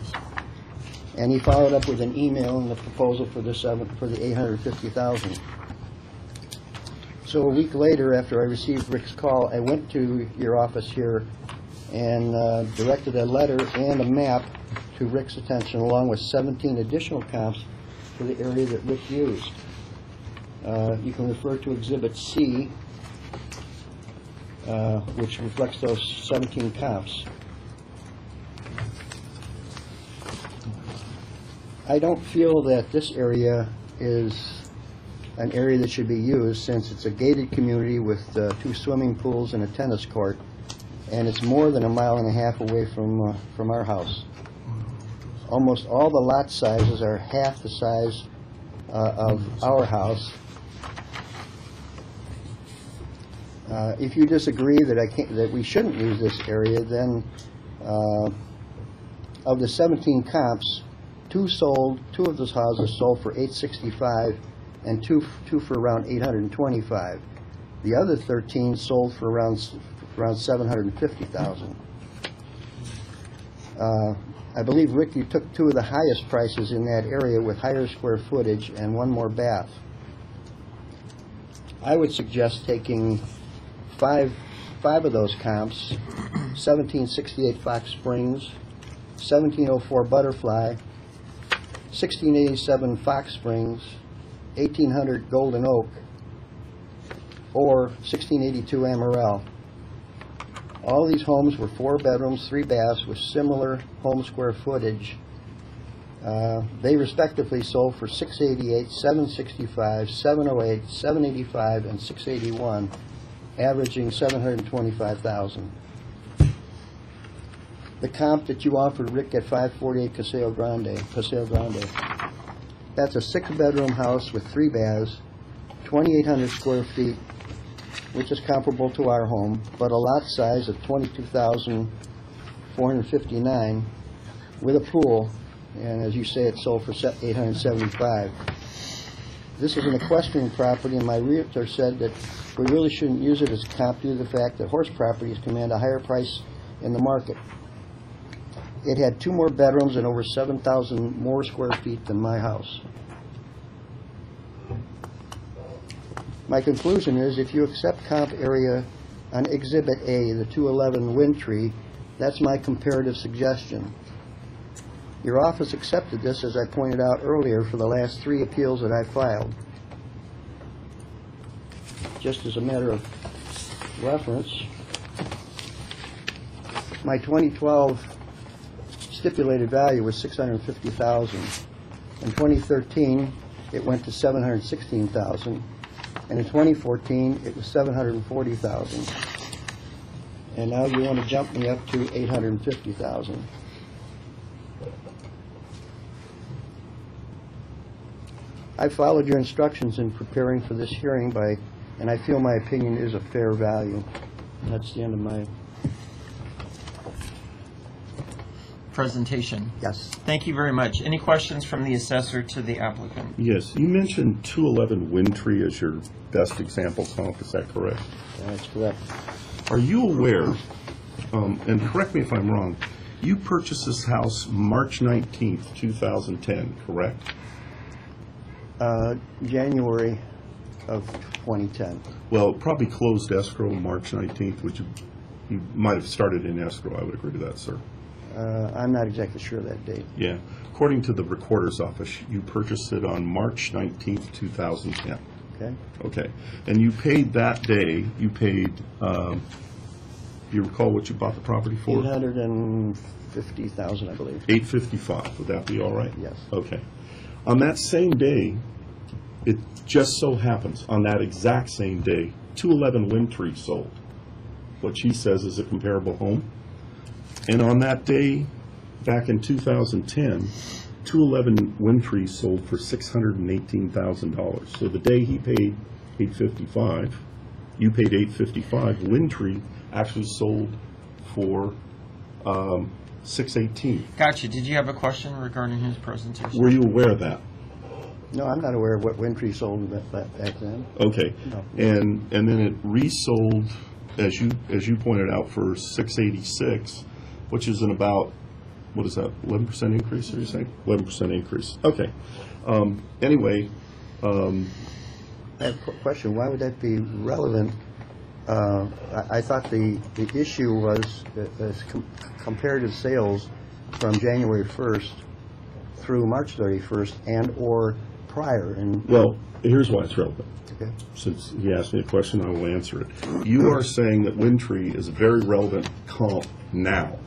And he followed up with an email and the proposal for the $850,000. So a week later, after I received Rick's call, I went to your office here and directed a letter and a map to Rick's attention, along with 17 additional comps for the area that Rick used. You can refer to Exhibit C, which reflects those 17 comps. I don't feel that this area is an area that should be used, since it's a gated community with 2 swimming pools and a tennis court, and it's more than 1.5 miles away from our house. Almost all the lot sizes are half the size of our house. If you disagree that we shouldn't use this area, then of the 17 comps, 2 of those houses sold for $865, and two for around $825. The other 13 sold for around $750,000. I believe, Rick, you took 2 of the highest prices in that area with higher square footage and 1 more bath. I would suggest taking five of those comps: 1768 Fox Springs, 1704 Butterfly, 1687 Fox Springs, 1800 Golden Oak, or 1682 Amaral. All these homes were 4 bedrooms, 3 baths with similar home square footage. They respectively sold for $688, $765, $708, $785, and $681, averaging $725,000. The comp that you offered, Rick, at 548 Paseo Grande, that's a 6-bedroom house with 3 baths, 2,800 square feet, which is comparable to our home, but a lot size of 22,459 with a pool, and as you say, it sold for $875. This is an equestrian property, and my realtor said that we really shouldn't use it as a comp due to the fact that horse properties command a higher price in the market. It had 2 more bedrooms and over 7,000 more square feet than my house. My conclusion is, if you accept comp area on Exhibit A, the 211 Windtree, that's my comparative suggestion. Your office accepted this, as I pointed out earlier, for the last 3 appeals that I filed. Just as a matter of reference, my 2012 stipulated value was $650,000. In 2013, it went to $716,000. And in 2014, it was $740,000. And now you want to jump me up to $850,000. I followed your instructions in preparing for this hearing and I feel my opinion is a fair value. That's the end of my presentation. Yes. Thank you very much. Any questions from the assessor to the applicant? Yes, you mentioned 211 Windtree as your best example comp, is that correct? That's correct. Are you aware, and correct me if I'm wrong, you purchased this house March 19th, 2010, correct? January of 2010. Well, it probably closed escrow March 19th, which you might have started in escrow. I would agree to that, sir. I'm not exactly sure of that date. Yeah. According to the recorder's office, you purchased it on March 19th, 2010. Okay? Okay. And you paid that day, you paid, do you recall what you bought the property for? $850,000, I believe. $855. Would that be all right? Yes. Okay. On that same day, it just so happens, on that exact same day, 211 Windtree sold. What she says is a comparable home. And on that day, back in 2010, 211 Windtree sold for $618,000. So the day he paid $855, you paid $855. Windtree actually sold for $618. Gotcha. Did you have a question regarding his presentation? Were you aware of that? No, I'm not aware of what Windtree sold back then. Okay. No. And then it resold, as you pointed out, for $686, which is an about, what is that, 11% increase, are you saying? 11% increase. Okay. Anyway, I have a question. Why would that be relevant? I thought the issue was comparative sales from January 1st through March 31st and or prior. And well, here's why it's relevant. okay. Since he asked me a question, I will answer it. You are saying that Windtree is a very relevant comp now,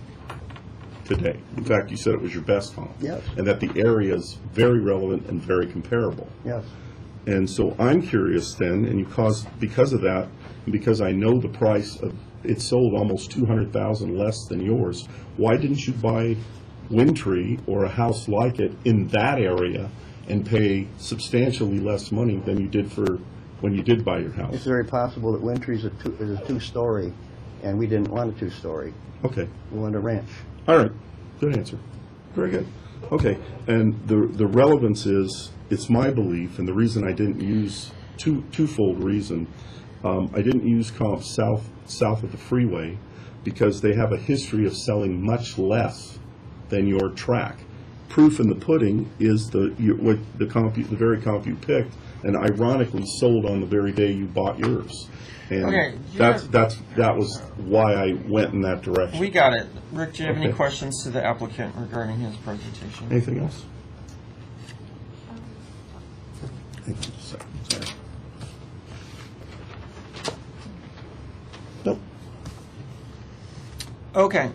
today. In fact, you said it was your best comp. Yes. And that the area is very relevant and very comparable. Yes. And so I'm curious then, and because of that, and because I know the price of, it sold almost $200,000 less than yours, why didn't you buy Windtree or a house like it in that area and pay substantially less money than you did for when you did buy your house? It's very possible that Windtree is a two-story, and we didn't want a two-story. Okay. We wanted a ranch. All right. Good answer. Very good. Okay. And the relevance is, it's my belief, and the reason I didn't use, twofold reason, I didn't use comps south of the freeway because they have a history of selling much less than your track. Proof in the pudding is the very comp you picked, and ironically sold on the very day you bought yours. And Okay, that was why I went in that direction. We got it. Rick, do you have any Okay. questions to the applicant regarding his presentation? Anything else? Hang on just a second, sorry. Nope. Okay.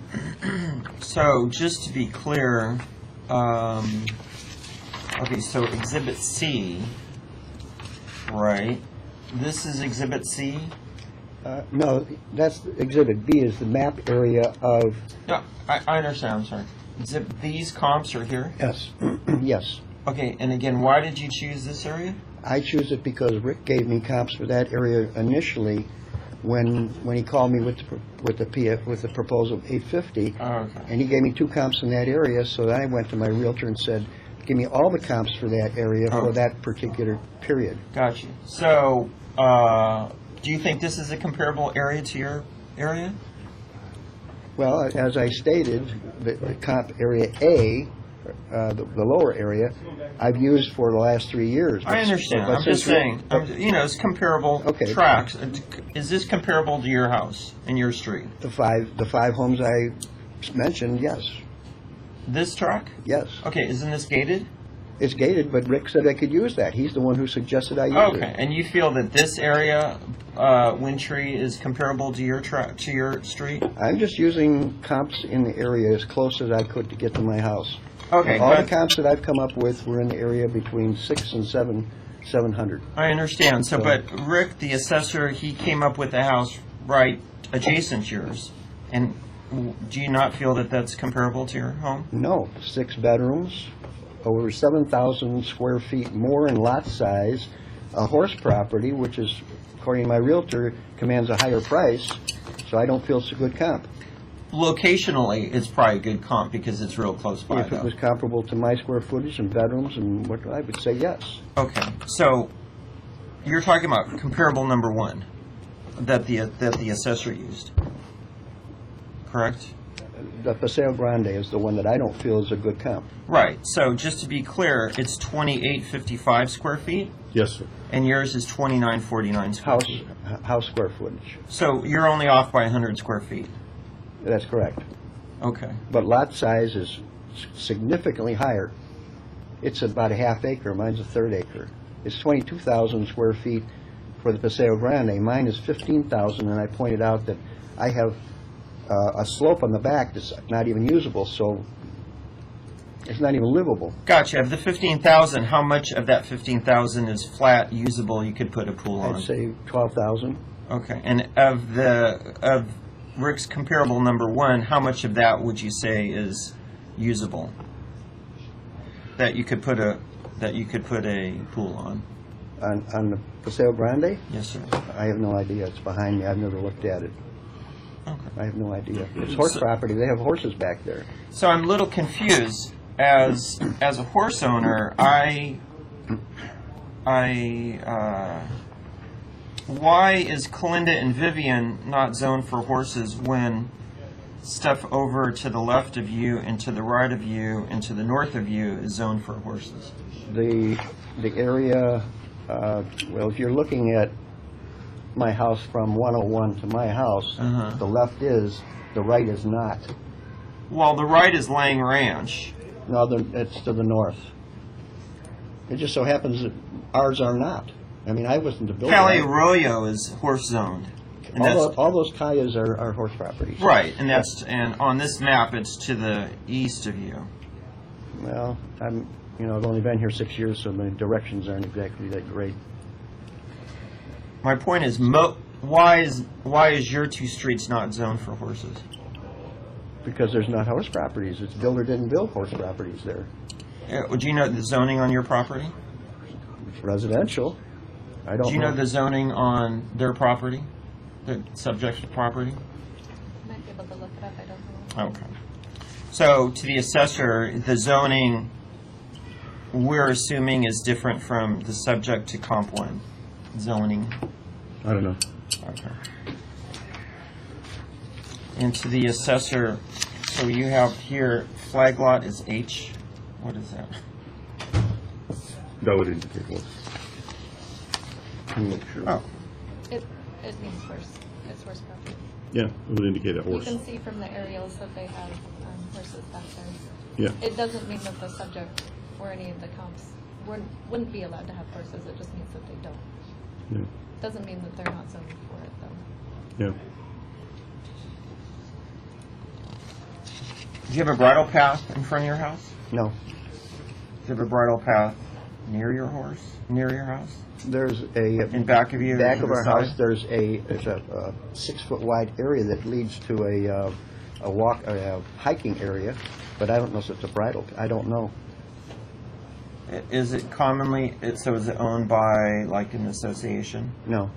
So just to be clear, okay, so Exhibit C, right? This is Exhibit C? No, that's Exhibit B is the map area of, Yeah, I understand, I'm sorry. These comps are here? yes, yes. Okay, and again, why did you choose this area? I choose it because Rick gave me comps for that area initially when he called me with the proposal of 850. Oh, okay. And he gave me two comps in that area, so then I went to my realtor and said, give me all the comps for that area for that particular period. Got you. So, do you think this is a comparable area to your area? Well, as I stated, the comp area A, the lower area, I've used for the last 3 years. I understand. But I'm just since saying, it's comparable Okay. tracks. Is this comparable to your house and your street? The five homes I mentioned, yes, This track? yes. Okay, isn't this gated? It's gated, but Rick said I could use that. He's the one who suggested I use Okay, it. and you feel that this area, Windtree, is comparable to your to your street? I'm just using comps in the area as close as I could to get to my house. Okay, All the but comps that I've come up with were in the area between 600 and 700. I understand. So, but Rick, the assessor, he came up with a house right adjacent to yours, and do you not feel that that's comparable to your home? No, 6 bedrooms, over 7,000 square feet more in lot size, a horse property, which is, according to my realtor, commands a higher price, so I don't feel it's a good comp. Locationally, it's probably a good comp because it's real close by, If it though. was comparable to my square footage and bedrooms and what, I would say yes. Okay, so you're talking about comparable number one that the assessor used, correct? The Paseo Grande is the one that I don't feel is a good comp. Right. So just to be clear, it's 2855 square feet, Yes, sir. and yours is 2949 square feet. House square footage. So you're only off by 100 square feet. That's correct. Okay. but lot size is significantly higher. It's about a half acre, mine's a third acre. It's 22,000 square feet for the Paseo Grande. Mine is 15,000, and I pointed out that I have a slope on the back that's not even usable, so it's not even livable. Gotcha. Of the 15,000, how much of that 15,000 is flat, usable, you could put a pool on? I'd say 12,000. Okay. And of Rick's comparable number 1, how much of that would you say is usable? That you could put a pool on? On the Paseo Grande? Yes, sir. I have no idea. It's behind me. I've never looked at it. Okay. I have no idea. It's horse property. They have horses back there. So I'm a little confused. As a horse owner, why is Calinda and Vivian not zoned for horses when stuff over to the left of you and to the right of you and to the north of you is zoned for horses? The area, well, if you're looking at my house from 101 to my house, the left is, the right is not. Well, the right is Lang Ranch. No, it's to the north. It just so happens that ours are not. I mean, I wasn't the builder. Cali Arroyo is horse zoned. And All those calles are horse properties. right, and on this map it's to the east of you. Well, I've only been here 6 years, so my directions aren't exactly that great. My point is, why is your 2 streets not zoned for horses? Because there's not horse properties. It's builder didn't build horse properties there. Do you know the zoning on your property? It's residential. I don't Do you know the zoning on their property? The subject property? Might be able to look it up, I don't know. Okay. So, to the assessor, the zoning we're assuming is different from the subject to Comp 1 zoning. I don't know. Okay. And to the assessor, so you have here, flag lot is H. What is that? That would indicate horse. I'm not sure. Oh, It means horse, it's horse property. Yeah, it would indicate a You horse. can see from the aerials that they have horses back there. Yeah. It doesn't mean that the subject or any of the comps wouldn't be allowed to have horses, it just means that they don't. Yeah. Doesn't mean that they're not zoned for it, though. Yeah. do you have a bridle path in front of your house? No. Do you have a bridle path near your house? There's a In back of you? back to of the our side? house. There's a 6 foot wide area that leads to a hiking area, but I don't know if it's a bridle. I don't know. Is it commonly, so is it owned by like an association? No.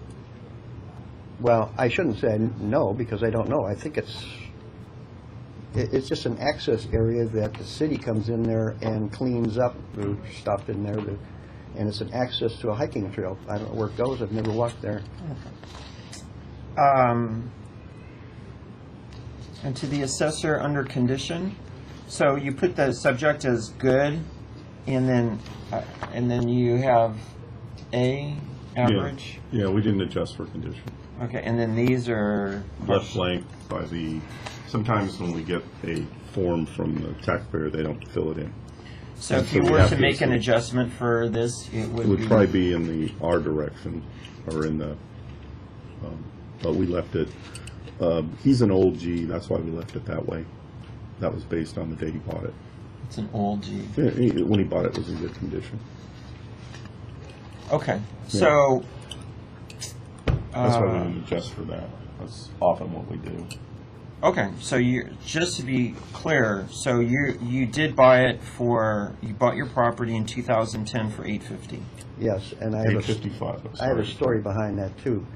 Well, I shouldn't say no because I don't know. I think it's just an access area that the city comes in there and cleans up the stuff in there, and it's an access to a hiking trail. I don't know where it goes. I've never walked there. And to the assessor under condition, so you put the subject as good, and then you have A, average? Yeah, we didn't adjust for condition. Okay, and then these are... Left blank by sometimes when we get a form from the taxpayer, they don't fill it in. So And if so you we were have to to make an assume- adjustment for this, it It would would be... probably be in the R direction, or in the, but we left it, he's an old G, that's why we left it that way. That was based on the date he bought it. It's an old G. Yeah, when he bought it, it was in good condition. Okay, so... That's why we didn't adjust for that. That's often what we do. Okay, so just to be clear, so you did buy it you bought your property in 2010 for $850. Yes, and I have a 855. I have a story behind that too.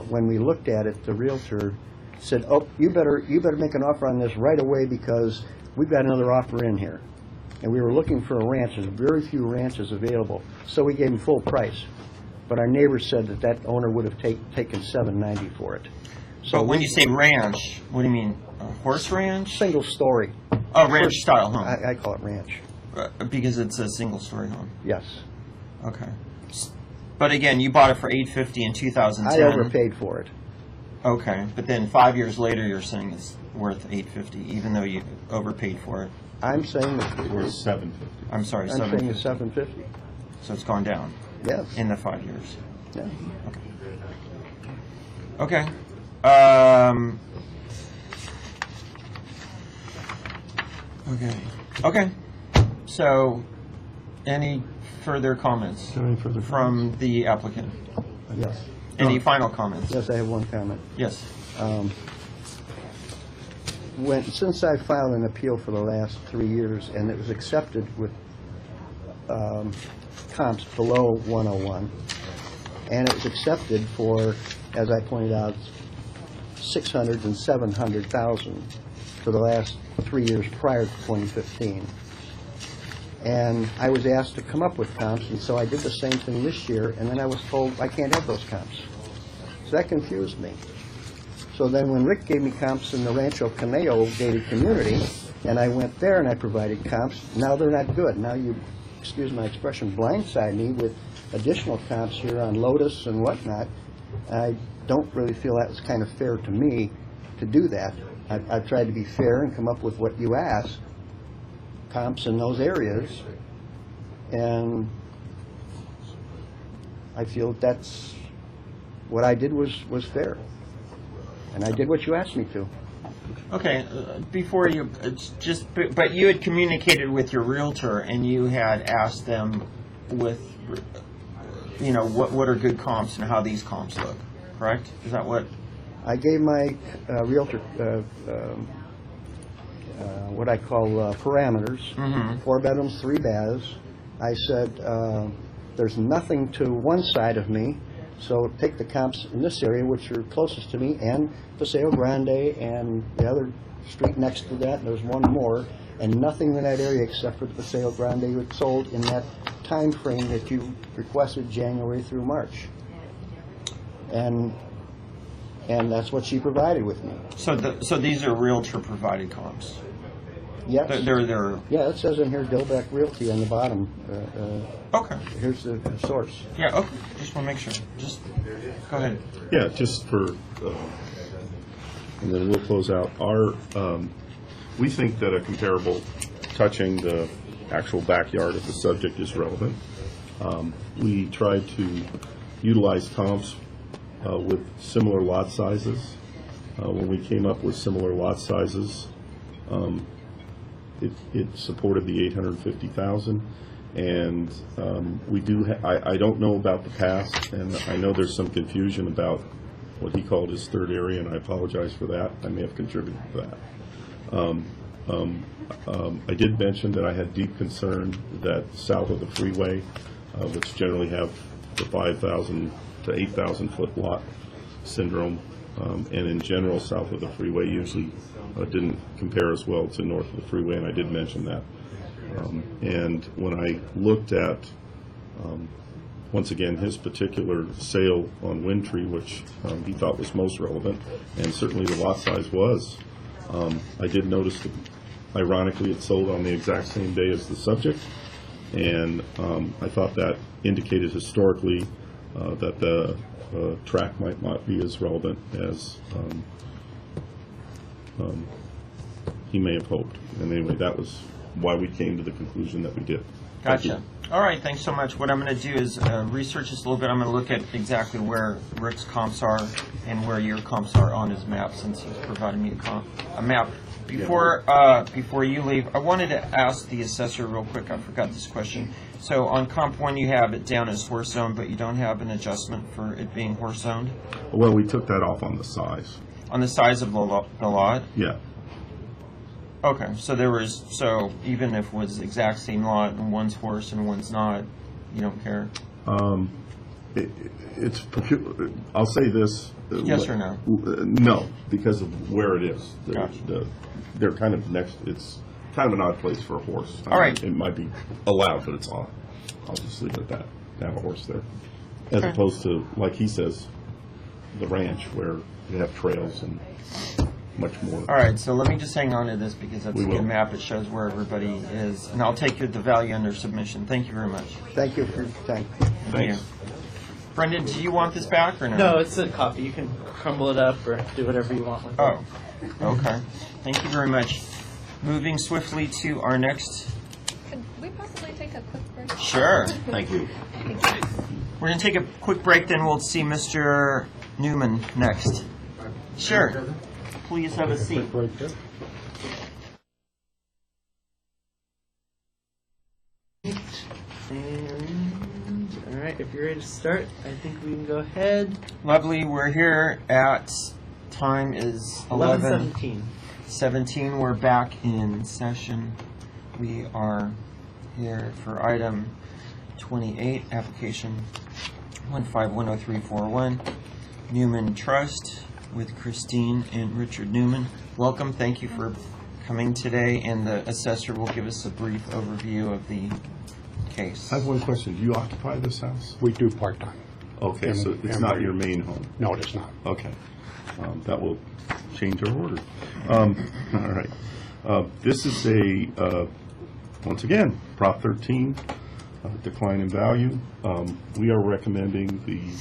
When we looked at it, the realtor said, "Oh, you better make an offer on this right away because we've got another offer in here." And we were looking for a ranch. There's very few ranches available, so we gave him full price. But our neighbor said that owner would have taken $790 for it. So But when you say ranch, what do you mean? A horse ranch? single story, Oh, ranch style home. I call it ranch. Because it's a single story home. Yes, Okay. But again, you bought it for $850 in 2010. I overpaid for it. Okay, but then 5 years later, you're saying it's worth $850, even though you overpaid for it. I'm saying that it Or was, $750. I'm sorry, I'm saying it's $750. $750. So it's gone down Yes. in the 5 years. Yeah. Okay. Okay. So, any further comments Any further from the applicant? Yes. Any final comments? Yes, I have one comment. Yes. Since I filed an appeal for the last 3 years, and it was accepted with comps below 101, and it was accepted for, as I pointed out, 600 and 700,000 for the last 3 years prior to 2015. And I was asked to come up with comps, and so I did the same thing this year, and then I was told I can't have those comps. So that confused me. So then when Rick gave me comps in the Rancho Caneo gated community, and I went there and I provided comps, now they're not good. Now you, excuse my expression, blindside me with additional comps here on Lotus and whatnot. I don't really feel that was kind of fair to me to do that. I've tried to be fair and come up with what you asked, comps in those areas, and I feel that's what I did was fair. And I did what you asked me to. Okay, before you, but you had communicated with your realtor and you had asked them what are good comps and how these comps look, correct? Is that what? I gave my realtor what I call parameters, 4 bedrooms, 3 baths. I said, there's nothing to one side of me, so take the comps in this area, which are closest to me, and Paseo Grande, and the other street next to that, and there's one more, and nothing in that area except for the Paseo Grande was sold in that time frame that you requested, January through March. And that's what she provided with me. So these are realtor-provided comps? Yes. They're Yeah, it says in here Dilbeck Realty on the bottom. okay. Here's the source. Yeah, okay. Just want to make sure. Just go ahead. Yeah, just for, and then we'll close out. We think that a comparable touching the actual backyard of the subject is relevant. We tried to utilize comps with similar lot sizes. When we came up with similar lot sizes, it supported the 850,000, and we do. I don't know about the past, and I know there's some confusion about what he called his third area, and I apologize for that. I may have contributed to that. I did mention that I had deep concern that south of the freeway, which generally have the 5,000 to 8,000 foot lot syndrome, and in general south of the freeway usually didn't compare as well to north of the freeway, and I did mention that. And when I looked at, once again, his particular sale on Windtree, which he thought was most relevant, and certainly the lot size was, I did notice that, ironically, it sold on the exact same day as the subject, and I thought that indicated historically that the track might not be as relevant as he may have hoped. And anyway, that was why we came to the conclusion that we did. Gotcha. All right, thanks so much. What I'm going to do is research this a little bit. I'm going to look at exactly where Rick's comps are and where your comps are on his map, since he's provided me a map. Before you leave, I wanted to ask the assessor real quick. I forgot this question. So on comp 1, you have it down as horse owned, but you don't have an adjustment for it being horse owned? Well, we took that off on the size. On the size of the lot? Yeah. Okay, so even if it was the exact same lot and one's horse and one's not, you don't care? I'll say this. Yes or no? No, because of where it is. Gotcha. They're kind of next. It's kind of an odd place for a horse. All right. It might be allowed, but it's odd. I'll just leave it at that. To have a horse there, as opposed to, like he says, the ranch where you have trails and much more. All right, so let me just hang on to this because that's We a good will. map. It shows where everybody is, and I'll take the value under submission. Thank you very much. Thank you for your time. Thank you. Brendan, do you want this back or no? No, it's a copy. You can crumble it up or do whatever you want with it. Oh, okay. Thank you very much. Moving swiftly to our next. Could we possibly take a quick break? Sure. Thank you. We're going to take a quick break, then we'll see Mr. Newman next. Sure. Please have a seat. And, all right, if you're ready to start, I think we can go ahead. Lovely. We're here at, time is 11:17. 17. We're back in session. We are here for item 28, application 15-10341, Newman Trust with Christine and Richard Newman. Welcome. Thank you for coming today, and the assessor will give us a brief overview of the case. I have one question. Do you occupy this house? We do part-time. Okay, so it's not your main home? No, it is not. Okay. That will change our order. All right. This is a, once again, Prop 13, decline in value. We are recommending the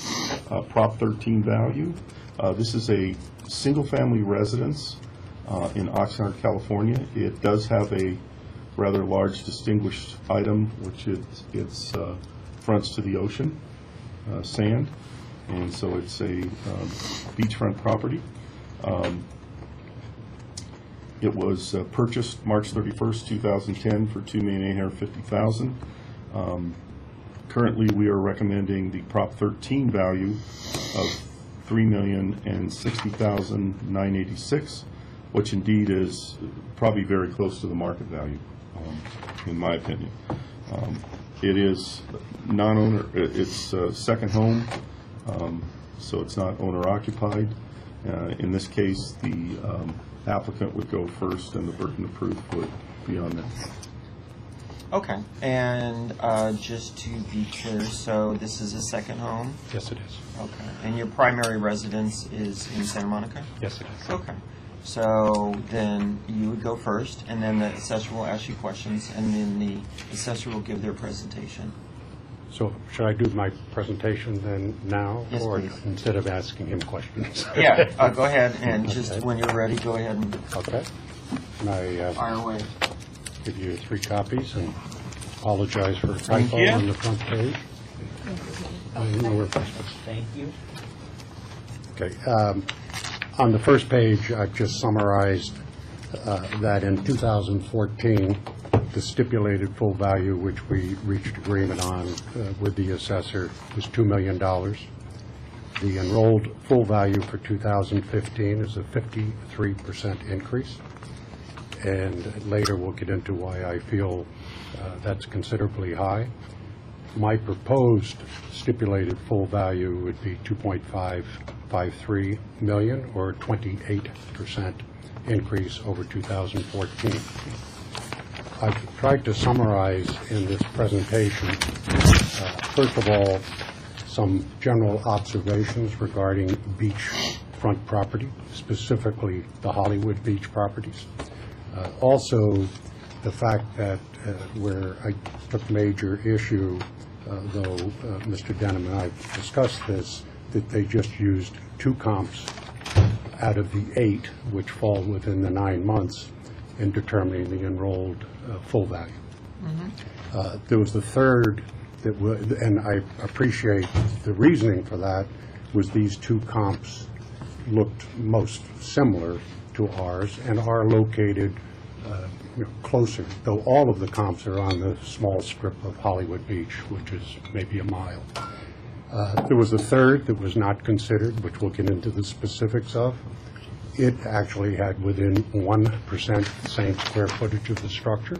Prop 13 value. This is a single-family residence in Oxnard, California. It does have a rather large distinguished item, which it's fronts to the ocean, sand, and so it's a beachfront property. It was purchased March 31st, 2010 for $2,850,000. Currently, we are recommending the Prop 13 value of $3,060,986, which indeed is probably very close to the market value, in my opinion. It is non-owner, it's a second home, so it's not owner-occupied. In this case, the applicant would go first, and the burden of proof would be on them. Okay. And just to be clear, so this is a second home? Yes, it is. Okay. And your primary residence is in Santa Monica? Yes, it is. Okay. So then you would go first, and then the assessor will ask you questions, and then the assessor will give their presentation. So should I do my presentation then now? Yes, or please. instead of asking him questions? Yeah, go ahead, and just when you're ready, go ahead and Okay. And I fire away. give you 3 copies and apologize for a Thank typo you. on the front page. I didn't know where it was. Thank you. Okay. On the first page, I've just summarized that in 2014, the stipulated full value, which we reached agreement on with the assessor, was $2 million. The enrolled full value for 2015 is a 53% increase. And later we'll get into why I feel that's considerably high. My proposed stipulated full value would be $2.553 million, or a 28% increase over 2014. I've tried to summarize in this presentation, first of all, some general observations regarding beachfront property, specifically the Hollywood Beach properties. Also, the fact that where I took major issue, though Mr. Denham and I discussed this, that they just used 2 comps out of the 8, which fall within the 9 months, in determining the enrolled full value. There was the third, that and I appreciate the reasoning for that, was these 2 comps looked most similar to ours and are located closer, though all of the comps are on the small strip of Hollywood Beach, which is maybe a mile. There was a third that was not considered, which we'll get into the specifics of. It actually had within 1% same square footage of the structure.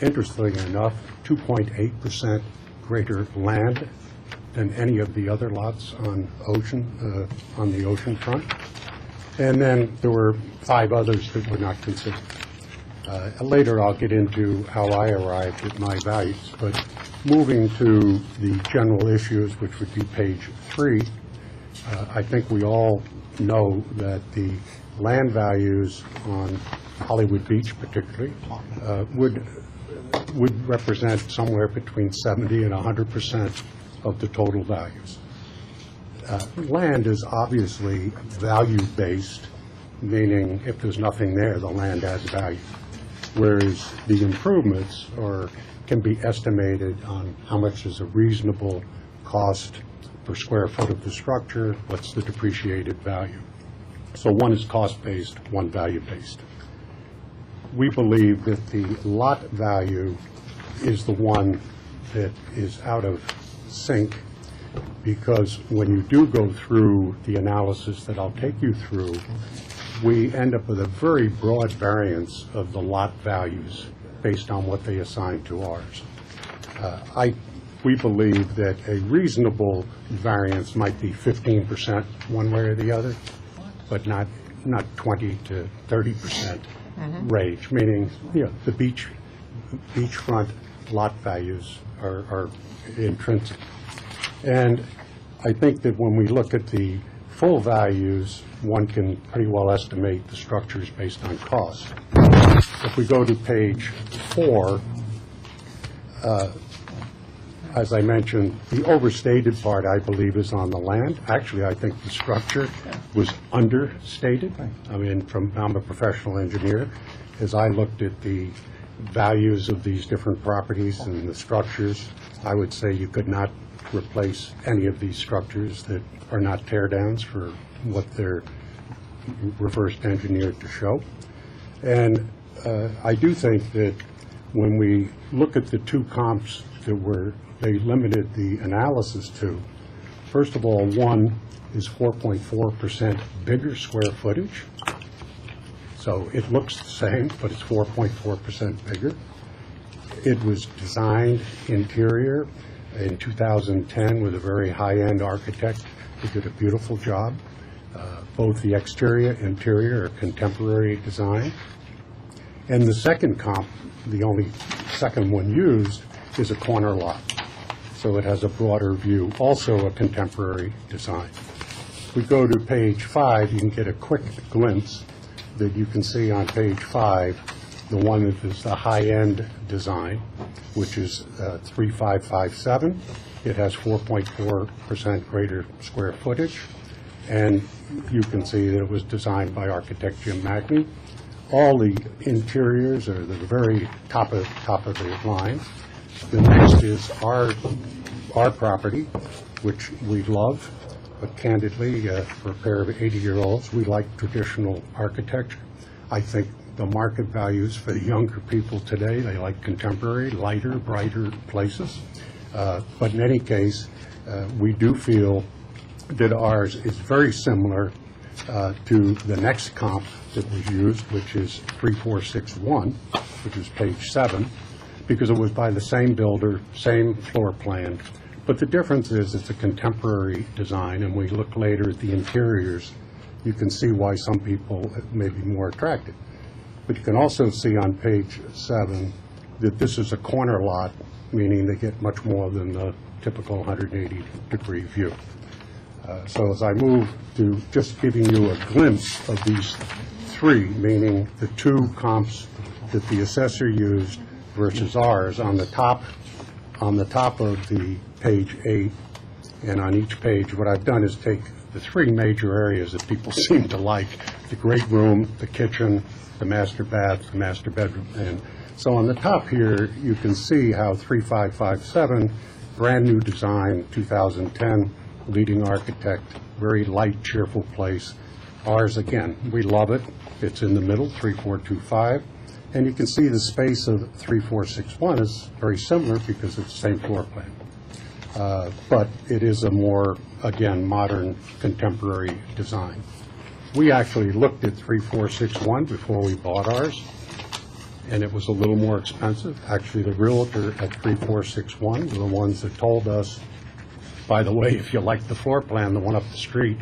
Interestingly enough, 2.8% greater land than any of the other lots on the ocean front. And then there were 5 others that were not considered. Later I'll get into how I arrived at my values, but moving to the general issues, which would be page 3, I think we all know that the land values on Hollywood Beach particularly would represent somewhere between 70 and 100% of the total values. land is obviously value-based, meaning if there's nothing there, the land has value. Whereas the improvements can be estimated on how much is a reasonable cost per square foot of the structure, what's the depreciated value. So one is cost-based, one value-based. We believe that the lot value is the one that is out of sync, because when you do go through the analysis that I'll take you through, we end up with a very broad variance of the lot values based on what they assign to ours. We believe that a reasonable variance might be 15% one way or the other, but not 20 to 30% range, meaning the beachfront lot values are intrinsic. And I think that when we look at the full values, one can pretty well estimate the structures based on cost. If we go to page 4, as I mentioned, the overstated part, I believe, is on the land. Actually, I think the structure was understated. I mean, I'm a professional engineer. As I looked at the values of these different properties and the structures, I would say you could not replace any of these structures that are not tear-downs for what they're reverse engineered to show. And I do think that when we look at the two comps that they limited the analysis to, first of all, one is 4.4% bigger square footage. So it looks the same, but it's 4.4% bigger. It was designed interior in 2010 with a very high-end architect who did a beautiful job. Both the exterior and interior are contemporary design. And the second comp, the only second one used, is a corner lot. So it has a broader view, also a contemporary design. If we go to page 5, you can get a quick glimpse that you can see on page 5, the one that is the high-end design, which is 3557. It has 4.4% greater square footage. And you can see that it was designed by architect Jim Magny. All the interiors are the very top of the line. The next is our property, which we love, but candidly, for a pair of 80-year-olds, we like traditional architecture. I think the market values for the younger people today, they like contemporary, lighter, brighter places. But in any case, we do feel that ours is very similar to the next comp that was used, which is 3461, which is page 7, because it was by the same builder, same floor plan. But the difference is it's a contemporary design, and we look later at the interiors, you can see why some people may be more attracted. But you can also see on page 7 that this is a corner lot, meaning they get much more than the typical 180-degree view. So as I move to just giving you a glimpse of these three, meaning the two comps that the assessor used versus ours, on the top of the page 8, and on each page, what I've done is take the three major areas that people seem to like: the great room, the kitchen, the master bath, the master bedroom. And so on the top here, you can see how 3557, brand new design, 2010, leading architect, very light, cheerful place. Ours, again, we love it. It's in the middle, 3425. And you can see the space of 3461 is very similar because it's the same floor plan. But it is a more, again, modern, contemporary design. We actually looked at 3461 before we bought ours, and it was a little more expensive. Actually, the realtor at 3461 were the ones that told us, by the way, if you like the floor plan, the one up the street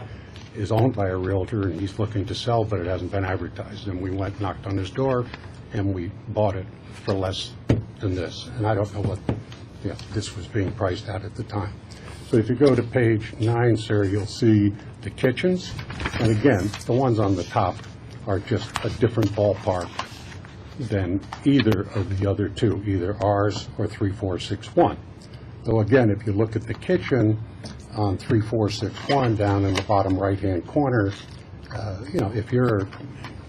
is owned by a realtor, and he's looking to sell, but it hasn't been advertised. And we went, knocked on his door, and we bought it for less than this. And I don't know what this was being priced at the time. So if you go to page 9, sir, you'll see the kitchens. And again, the ones on the top are just a different ballpark than either of the other two, either ours or 3461. So again, if you look at the kitchen on 3461 down in the bottom right-hand corner, if you're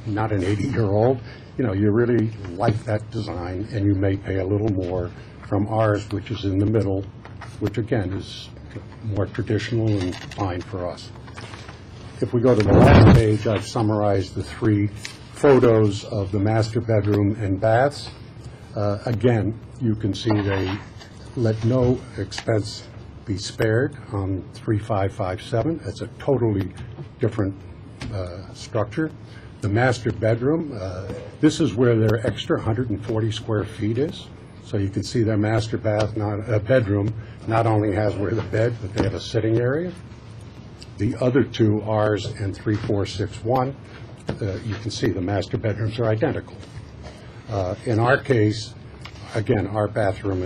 not an 80-year-old, you really like that design, and you may pay a little more from ours, which is in the middle, which again is more traditional and fine for us. If we go to the last page, I've summarized the 3 photos of the master bedroom and baths. Again, you can see they let no expense be spared on 3557. It's a totally different structure. The master bedroom, this is where their extra 140 square feet is. So you can see their master bedroom not only has where the bed, but they have a sitting area. The other 2, ours and 3461, you can see the master bedrooms are identical. In our case, again, our bathroom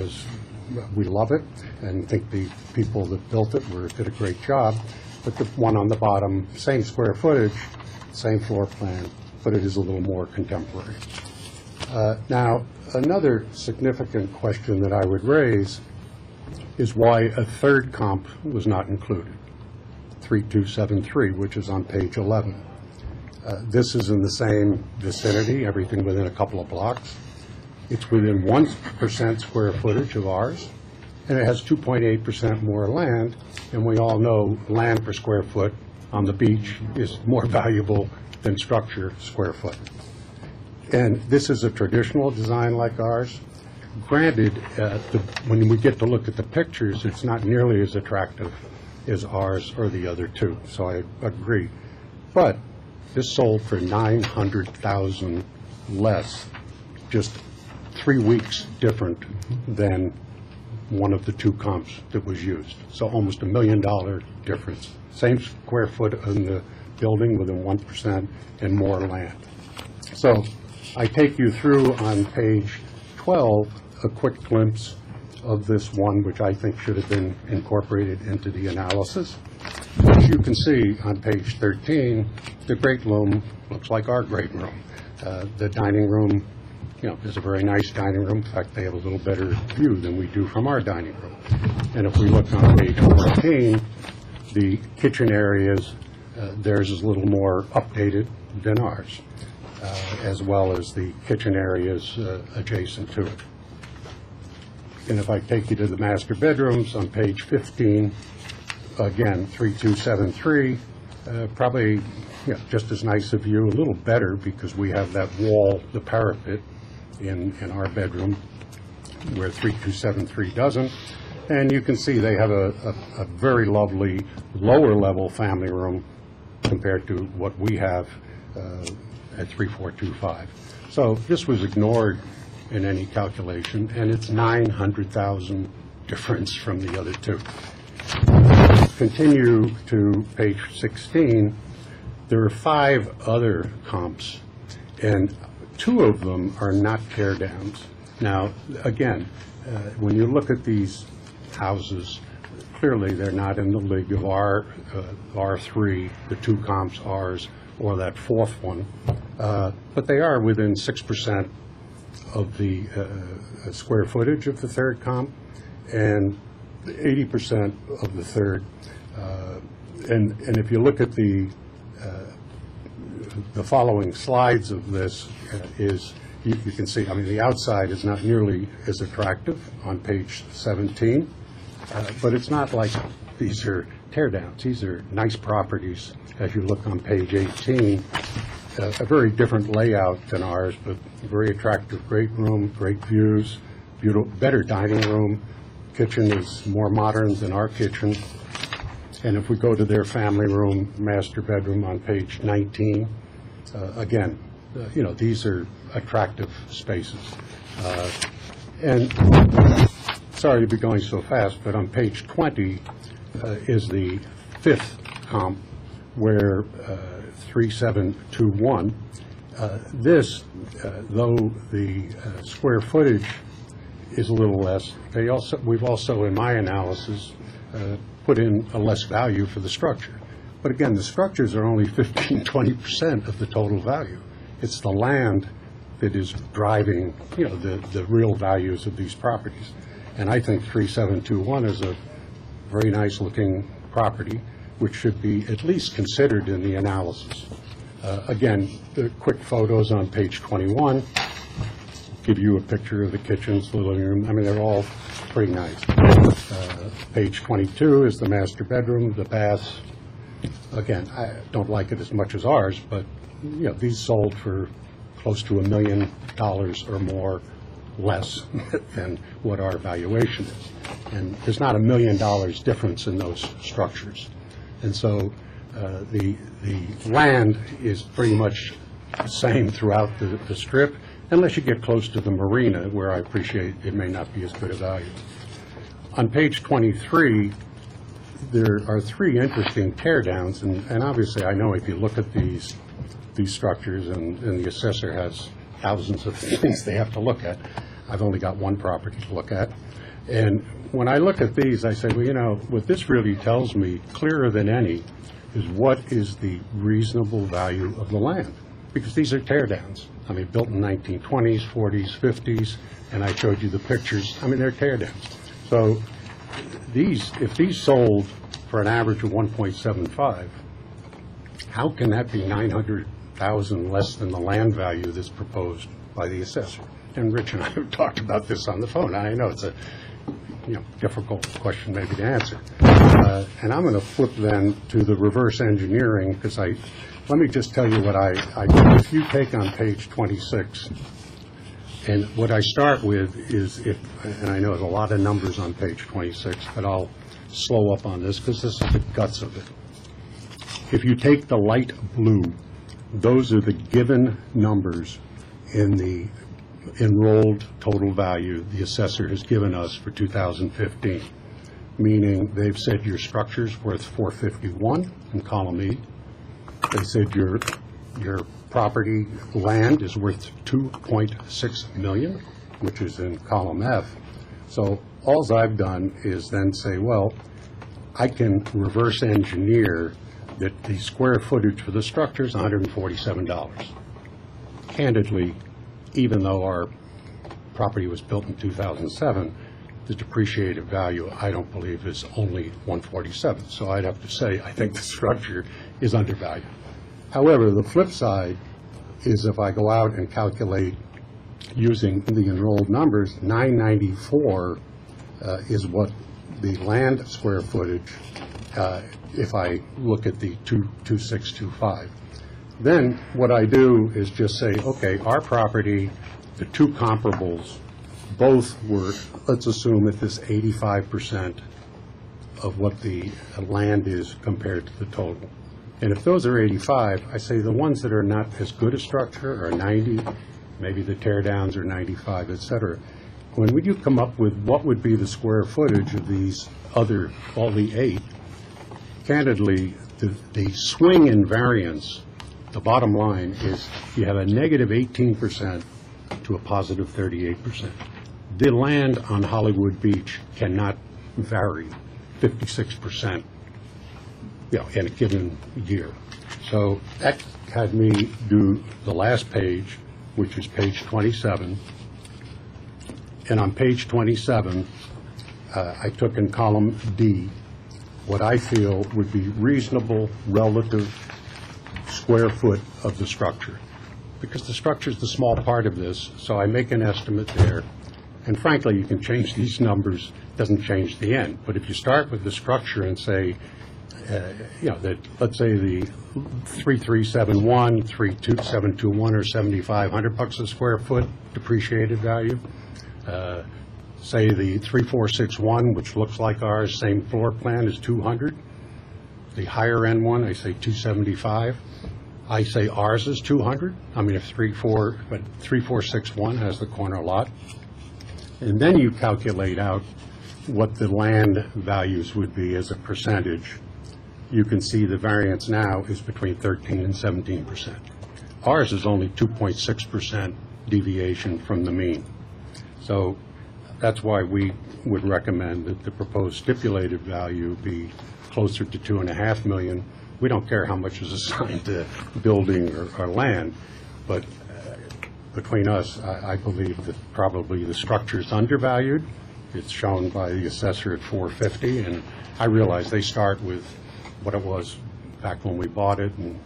we love it, and think the people that built it did a great job. But the one on the bottom, same square footage, same floor plan, but it is a little more contemporary. Now, another significant question that I would raise is why a third comp was not included, 3273, which is on page 11. This is in the same vicinity, everything within a couple of blocks. It's within 1% square footage of ours, and it has 2.8% more land, and we all know land per square foot on the beach is more valuable than structure square foot. And this is a traditional design like ours. Granted, when we get to look at the pictures, it's not nearly as attractive as ours or the other 2, so I agree. But this sold for $900,000 less, just 3 weeks different than one of the 2 comps that was used. So almost $1 million difference. Same square foot in the building within 1% and more land. So I take you through on page 12 a quick glimpse of this one, which I think should have been incorporated into the analysis. As you can see on page 13, the great room looks like our great room. The dining room, is a very nice dining room. In fact, they have a little better view than we do from our dining room. And if we look on page 14, the kitchen areas, theirs is a little more updated than ours, as well as the kitchen areas adjacent to it. And if I take you to the master bedrooms on page 15, again, 3273, probably just as nice a view, a little better because we have that wall, the parapet, in our bedroom, where 3273 doesn't. And you can see they have a very lovely lower level family room compared to what we have at 3425. So this was ignored in any calculation, and it's $900,000 difference from the other 2. Continue to page 16. There are 5 other comps, and 2 of them are not tear downs. Now, again, when you look at these houses, clearly they're not in the league of our R3, the 2 comps, ours, or that 4th one, but they are within 6% of the square footage of the 3rd comp, and 80% of the 3rd. And if you look at the following slides of this, you can see, the outside is not nearly as attractive on page 17, but it's not like these are tear downs. These are nice properties. As you look on page 18, a very different layout than ours, but very attractive, great room, great views, beautiful, better dining room. Kitchen is more modern than our kitchen. And if we go to their family room, master bedroom on page 19, again, these are attractive spaces. And sorry to be going so fast, but on page 20 is the 5th comp, where 3721, this, though the square footage is a little less, we've also, in my analysis, put in a less value for the structure. But again, the structures are only 15-20% of the total value. It's the land that is driving, the real values of these properties. And I think 3721 is a very nice-looking property, which should be at least considered in the analysis. Again, the quick photos on page 21 give you a picture of the kitchens, the living room. I mean, they're all pretty nice. Page 22 is the master bedroom, the baths. Again, I don't like it as much as ours, but you know, these sold for close to $1 million or more less than what our valuation is. And there's not $1 million difference in those structures. And so the land is pretty much the same throughout the strip, unless you get close to the marina, where I appreciate it may not be as good a value. On page 23, there are 3 interesting teardowns, and obviously I know if you look at these structures, and the assessor has thousands of things they have to look at. I've only got one property to look at. And when I look at these, I say, well, you know, what this really tells me, clearer than any, is what is the reasonable value of the land? Because these are teardowns. I mean, built in 1920s, 40s, 50s, and I showed you the pictures. I mean, they're teardowns. So if these sold for an average of 1.75, how can that be 900,000 less than the land value that's proposed by the assessor? And Rich and I have talked about this on the phone. I know it's a difficult question maybe to answer. And I'm going to flip then to the reverse engineering, because let me just tell you what I do. If you take on page 26, and what I start with is, and I know there's a lot of numbers on page 26, but I'll slow up on this because this is the guts of it. If you take the light blue, those are the given numbers in the enrolled total value the assessor has given us for 2015, meaning they've said your structure's worth $451 in column E. They said your property land is worth $2.6 million, which is in column F. So all I've done is then say, well, I can reverse engineer that the square footage for the structure is $147. Candidly, even though our property was built in 2007, the depreciated value, I don't believe, is only $147. So I'd have to say I think the structure is undervalued. However, the flip side is if I go out and calculate using the enrolled numbers, 994 is what the land square footage, if I look at the 2625. Then what I do is just say, okay, our property, the two comparables, both were, let's assume at this 85% of what the land is compared to the total. And if those are 85, I say the ones that are not as good a structure are 90, maybe the teardowns are 95, et cetera. When would you come up with what would be the square footage of these other, all the 8? Candidly, the swing in variance, the bottom line is you have a negative 18% to a positive 38%. The land on Hollywood Beach cannot vary 56%, in a given year. So that had me do the last page, which is page 27. And on page 27, I took in column D what I feel would be reasonable relative square foot of the structure. Because the structure is the small part of this, so I make an estimate there. And frankly, you can change these numbers, it doesn't change the end. But if you start with the structure and say, that let's say the 3371, 32721 or $7,500 a square foot depreciated value. Say the 3461, which looks like ours, same floor plan, is 200. The higher end one, I say 275. I say ours is 200. I mean, if 3461 has the corner lot. And then you calculate out what the land values would be as a percentage. You can see the variance now is between 13 and 17%. Ours is only 2.6% deviation from the mean. So that's why we would recommend that the proposed stipulated value be closer to $2.5 million. We don't care how much is assigned to building or land, but between us, I believe that probably the structure is undervalued, It's shown by the assessor at $450, and I realize they start with what it was back when we bought it and,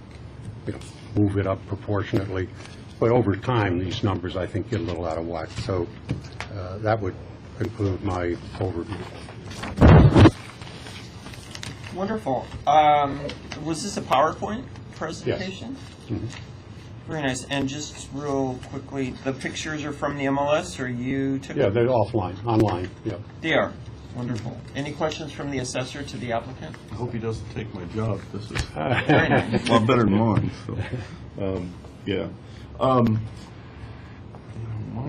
you know, move it up proportionately. But over time, these numbers, I think, get a little out of whack. So that would conclude my overview. Wonderful. Was this a PowerPoint presentation? Mhm. Very nice. And just real quickly, the pictures are from the MLS, or you took Yeah, them? they're offline, online, yeah. They are. Wonderful. Any questions from the assessor to the applicant? I hope he doesn't take my job. This is Very nice. a lot better than mine, so, yeah. Mine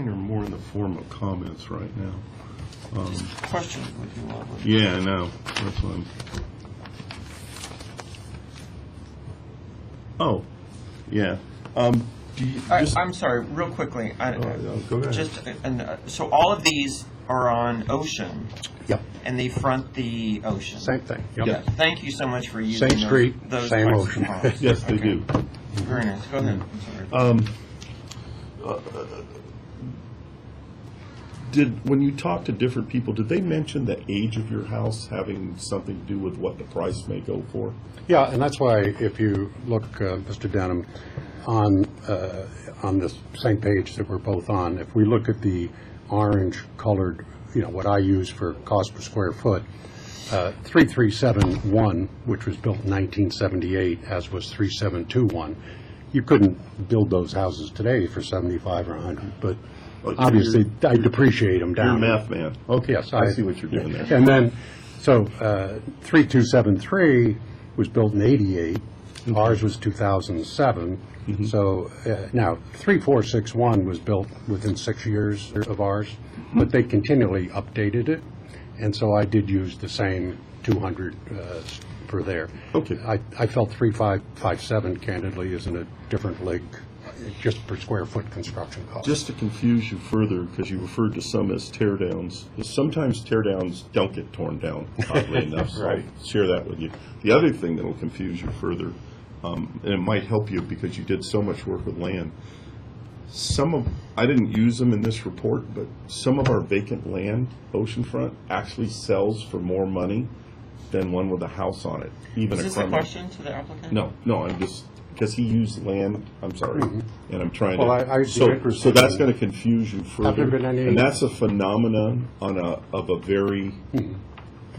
are more in the form of comments right now. Questions would be lovely. Yeah, I know. That's what I'm. Oh, yeah. Do you just, I'm sorry, real quickly. go ahead. Just, so all of these are on Ocean, Yep, and they front the ocean. same thing. Yep. Yeah. Thank you so much for using Same street, those same types of ocean. fonts. Yes, they Okay. do. Very nice. Go ahead. I'm sorry. When you talk to different people, did they mention the age of your house having something to do with what the price may go for? Yeah, and that's why if you look, Mr. Denham, on the same page that we're both on, if we look at the orange-colored, you know, what I use for cost per square foot, 3371, which was built in 1978, as was 3721, you couldn't build those houses today for 75 or 100, but obviously I depreciate them You're a down. math man. Okay, Yes, I see what you're doing there. And then, so 3273 was built in 88. Ours was 2007. So now 3461 was built within 6 years of ours, but they continually updated it, and so I did use the same 200 per there. Okay. I felt 3557 candidly is in a different league, just per square foot construction cost. Just to confuse you further, because you referred to some as tear downs, sometimes tear downs don't get torn down, oddly enough, so Right. I'll share that with you. The other thing that will confuse you further, and it might help you because you did so much work with land, I didn't use them in this report, but some of our vacant land, oceanfront, actually sells for more money than one with a house on it, even Is a this a Crumlin. question to the applicant? No, I'm just, because he used land, I'm sorry, and I'm trying to. Well, I'd be So interested that's in- going to confuse you further. Have there been any- And that's a phenomenon of a very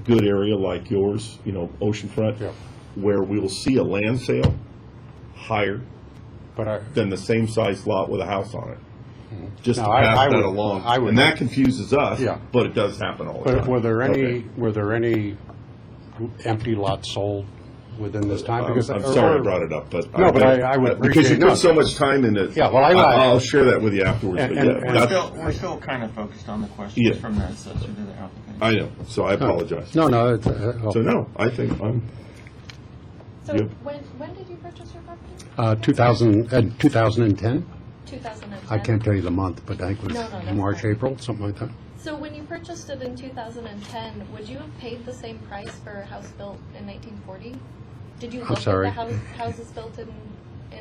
good area like yours, you know, oceanfront, Yeah. where we'll see a land sale higher But than the same size lot with a house on it. Just to No, I pass that would- along. I would- And that confuses us, Yeah. but it does happen all the But time. were there Okay. any empty lots sold within this time? Because I'm sorry I brought it up, but. No, but I would Because you appreciate- put no. so much time in it. Yeah, well, I'll share that with you afterwards, And- but yeah. and- that's- We're still kind of focused on the questions Yeah. from the assessor to the applicant. I know, so I apologize. No, it's, So no, I think I'm, So Yep. when did you purchase your property? 2010? 2010? I can't tell you the month, but I think it No, was that's March, fine. April, something like that. So when you purchased it in 2010, would you have paid the same price for a house built in 1940? Did you I'm look sorry. at the houses built in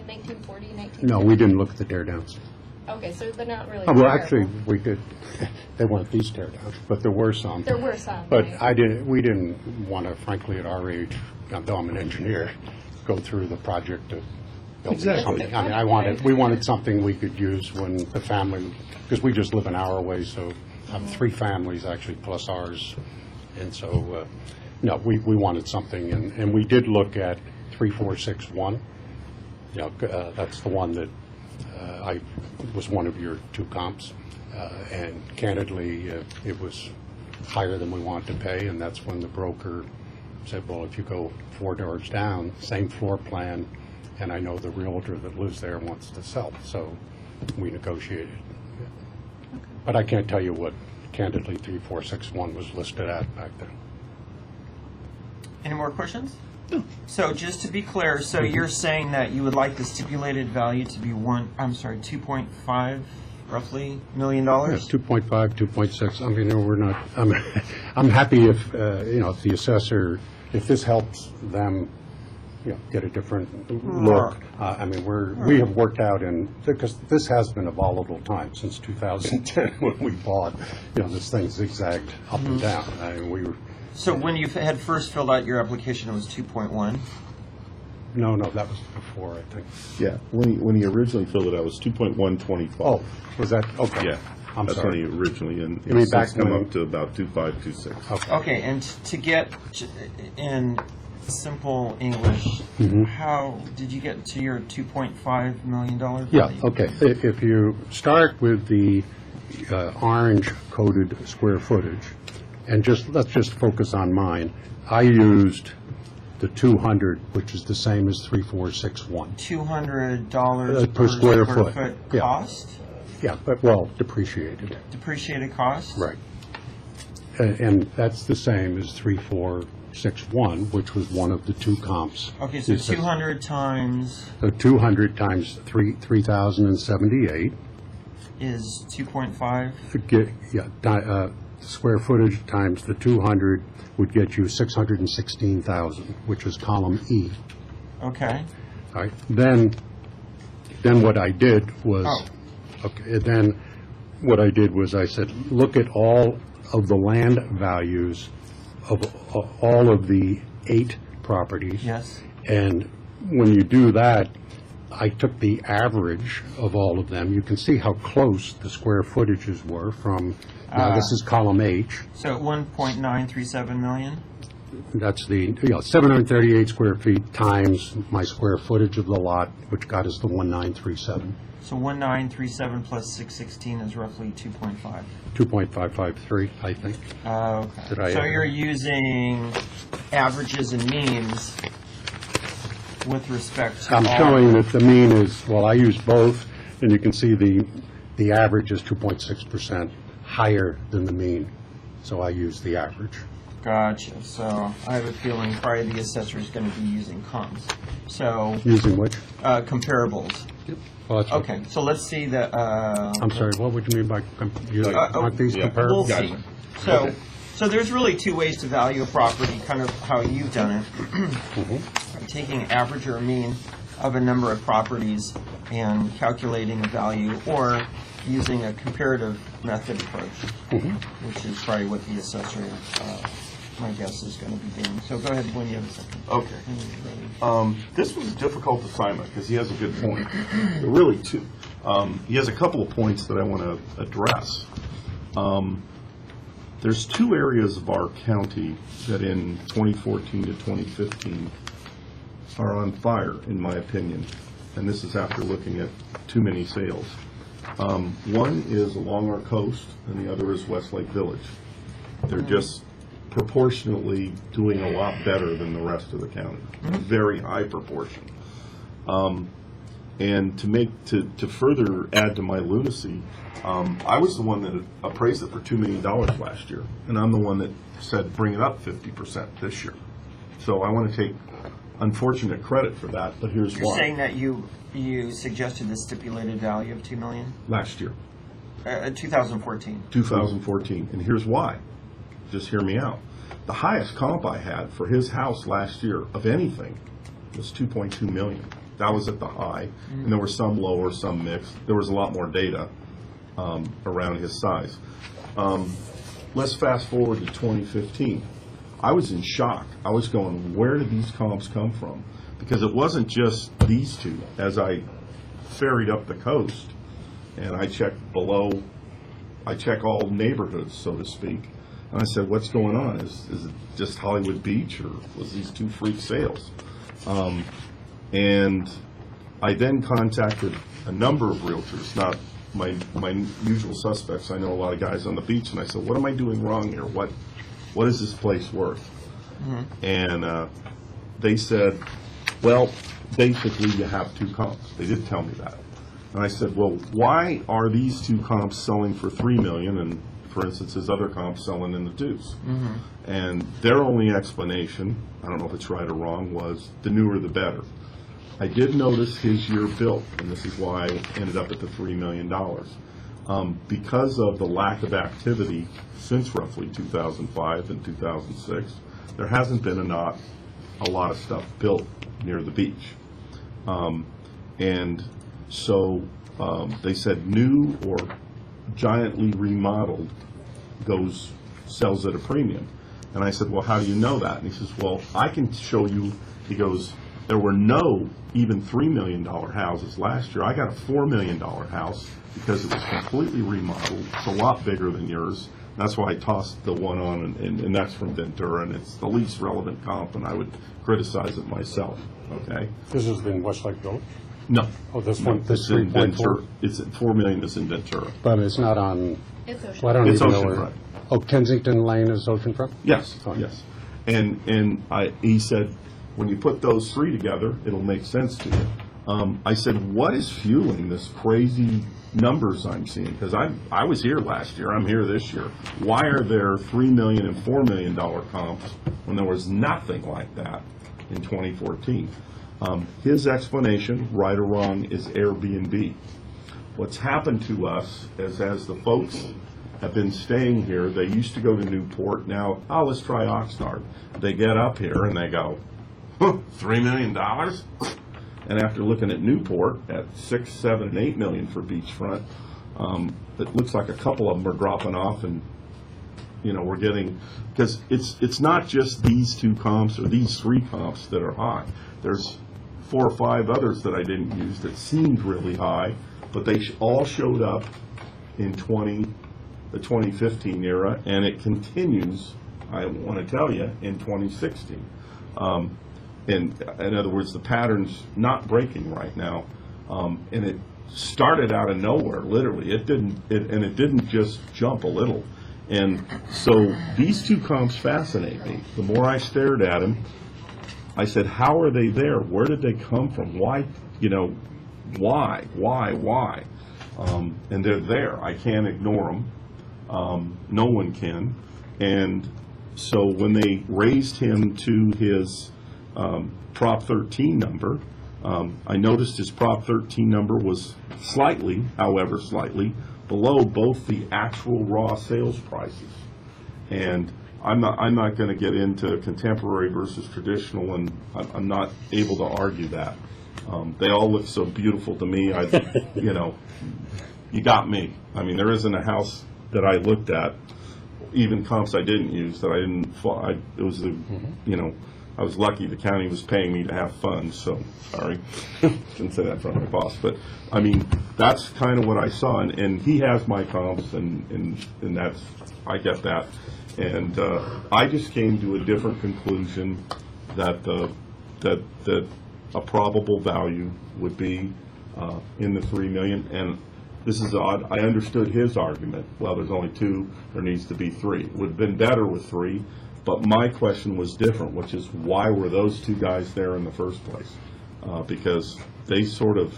1940, 1950? No, we didn't look at the tear downs. Okay, so they're not really Oh, well, comparable. actually, we did, they weren't these tear downs, but there were some. There were some, But right? we didn't want to, frankly, at our age, though I'm an engineer, go through the project of building Exactly. something. I mean, we wanted something we could use when the family, because we just live an hour away, so I have 3 families actually, plus ours. And so, no, we wanted something, and we did look at 3461. You know, that's the one that I was one of your 2 comps. And candidly, it was higher than we wanted to pay, and that's when the broker said, well, if you go 4 doors down, same floor plan, and I know the realtor that lives there wants to sell, so we negotiated. But I can't tell you what candidly 3461 was listed at back then. Any more questions? No. So just to be clear, so you're saying that you would like the stipulated value to be 2.5 roughly $1 million? Yeah, 2.5, 2.6, I mean, we're not, I'm happy if, you know, if the assessor, if this helps them get a different look. I mean, we have worked out because this has been a volatile time since 2010 when we bought, this thing zigzagged up and down. I mean, we were. So when you had first filled out your application, it was 2.1? No, that was before, I think. Yeah, when he originally filled it out, it was 2.125. Oh, was that, okay. Yeah, I'm that's sorry. when he originally, and You mean it's back come when- up to about 2.526. Okay. Okay, and to get in simple English, how did you get to your $2.5 million value? Yeah, okay. If you start with the orange coded square footage, and let's just focus on mine, I used the 200, which is the same as 3461. $200 Per square foot. Yeah. Cost? Yeah, but, depreciated. Depreciated cost? Right. And that's the same as 3461, which was one of the two comps. Okay, so 200 times So 200 times 3,078. is 2.5? Square footage times the 200 would get you 616,000, which is column E. Okay. All right. Then what I did was, I said, look at all of the land values of all of the 8 properties. Yes. And when you do that, I took the average of all of them. You can see how close the square footages were from, this is column H. So 1.937 million? That's the, 738 square feet times my square footage of the lot, which got us the 1937. So 1937 plus 616 is roughly 2.5. 2.553, I think. Okay. So you're using averages and means with respect to I'm all showing that the mean is, I use both, and you can see the average is 2.6% higher than the mean. So I use the average. Gotcha. So I have a feeling probably the assessor is going to be using comps. So Using which? Comparables. Well, that's Okay. So let's see the. I'm sorry, what would you mean by aren't these yeah. comparable? We'll see. So there's really two ways to value a property, kind of how you've done it. Taking an average or a mean of a number of properties and calculating a value, or using a comparative method approach, which is probably what the assessor, my guess, is going to be doing. So go ahead when you have a second. Okay. This was a difficult assignment because he has a good point. Really, two. He has a couple of points that I want to address. There's 2 areas of our county that in 2014 to 2015 are on fire, in my opinion, and this is after looking at too many sales. One is along our coast, and the other is Westlake Village. They're just proportionately doing a lot better than the rest of the county, very high proportion. And to further add to my lunacy, I was the one that appraised it for $2 million last year, and I'm the one that said bring it up 50% this year. So I want to take unfortunate credit for that, but here's why. You're saying that you suggested the stipulated value of $2 million? Last year. 2014. 2014, and here's why. Just hear me out. The highest comp I had for his house last year of anything was 2.2 million. That was at the high, and there were some lower, some mixed. There was a lot more data around his size. Let's fast forward to 2015. I was in shock. I was going, where did these comps come from? Because it wasn't just these two. As I ferried up the coast, and I checked below, I check all neighborhoods, so to speak, and I said, what's going on? Is it just Hollywood Beach, or was these 2 freak sales? And I then contacted a number of realtors, not my usual suspects. I know a lot of guys on the beach, and I said, what am I doing wrong here? What is this place worth? And they said, well, basically you have 2 comps. They did tell me that. And I said, well, why are these 2 comps selling for $3 million, and for instance, his other comps selling in the 2s? And their only explanation, I don't know if it's right or wrong, was the newer the better. I did notice his year built, and this is why I ended up at the $3 million. Because of the lack of activity since roughly 2005 and 2006, there hasn't been a lot of stuff built near the beach. And so they said new or giantly remodeled sells at a premium. And I said, well, how do you know that? And he says, well, I can show you. He goes, there were no even $3 million houses last year. I got a $4 million house because it was completely remodeled. It's a lot bigger than yours. That's why I tossed the one on, and that's from Ventura, and it's the least relevant comp, and I would criticize it myself, okay? This is in Westlake Village? No. Oh, this one, this It's in 3.4? Ventura. It's at $4 million is in Ventura. But it's not on, It's ocean. well, I don't It's even know where. oceanfront. Oh, Kensington Lane is oceanfront? Yes, Oh. yes. And he said, when you put those three together, it'll make sense to you. I said, what is fueling this crazy numbers I'm seeing? Because I was here last year, I'm here this year. Why are there $3 million and $4 million comps when there was nothing like that in 2014? His explanation, right or wrong, is Airbnb. What's happened to us is as the folks have been staying here, they used to go to Newport, now, let's try Oxnard. They get up here and they go, $3 million? And after looking at Newport at 6, 7, and 8 million for beachfront, it looks like a couple of them are dropping off, and we're getting, because it's not just these two comps or these three comps that are high. There's 4 or 5 others that I didn't use that seemed really high, but they all showed up in the 2015 era, and it continues, I want to tell you, in 2016. In other words, the pattern's not breaking right now, and it started out of nowhere, literally. It didn't just jump a little. And so these two comps fascinate me. The more I stared at them, I said, how are they there? Where did they come from? Why, why? And they're there. I can't ignore them. No one can. And so when they raised him to his Prop 13 number, I noticed his Prop 13 number was slightly below both the actual raw sales prices. And I'm not going to get into contemporary versus traditional, and I'm not able to argue that. They all look so beautiful to me. You got me. I mean, there isn't a house that I looked at, even comps I didn't use, that I didn't. It was I was lucky the county was paying me to have fun, so sorry. Didn't say that in front of my boss. But, I mean, that's kind of what I saw. And he has my comps, and that's, I get that. And I just came to a different conclusion that that a probable value would be in the $3 million. And this is odd. I understood his argument. Well, there's only 2. There needs to be 3. It would have been better with 3. But my question was different, which is why were those 2 guys there in the first place? Because they sort of,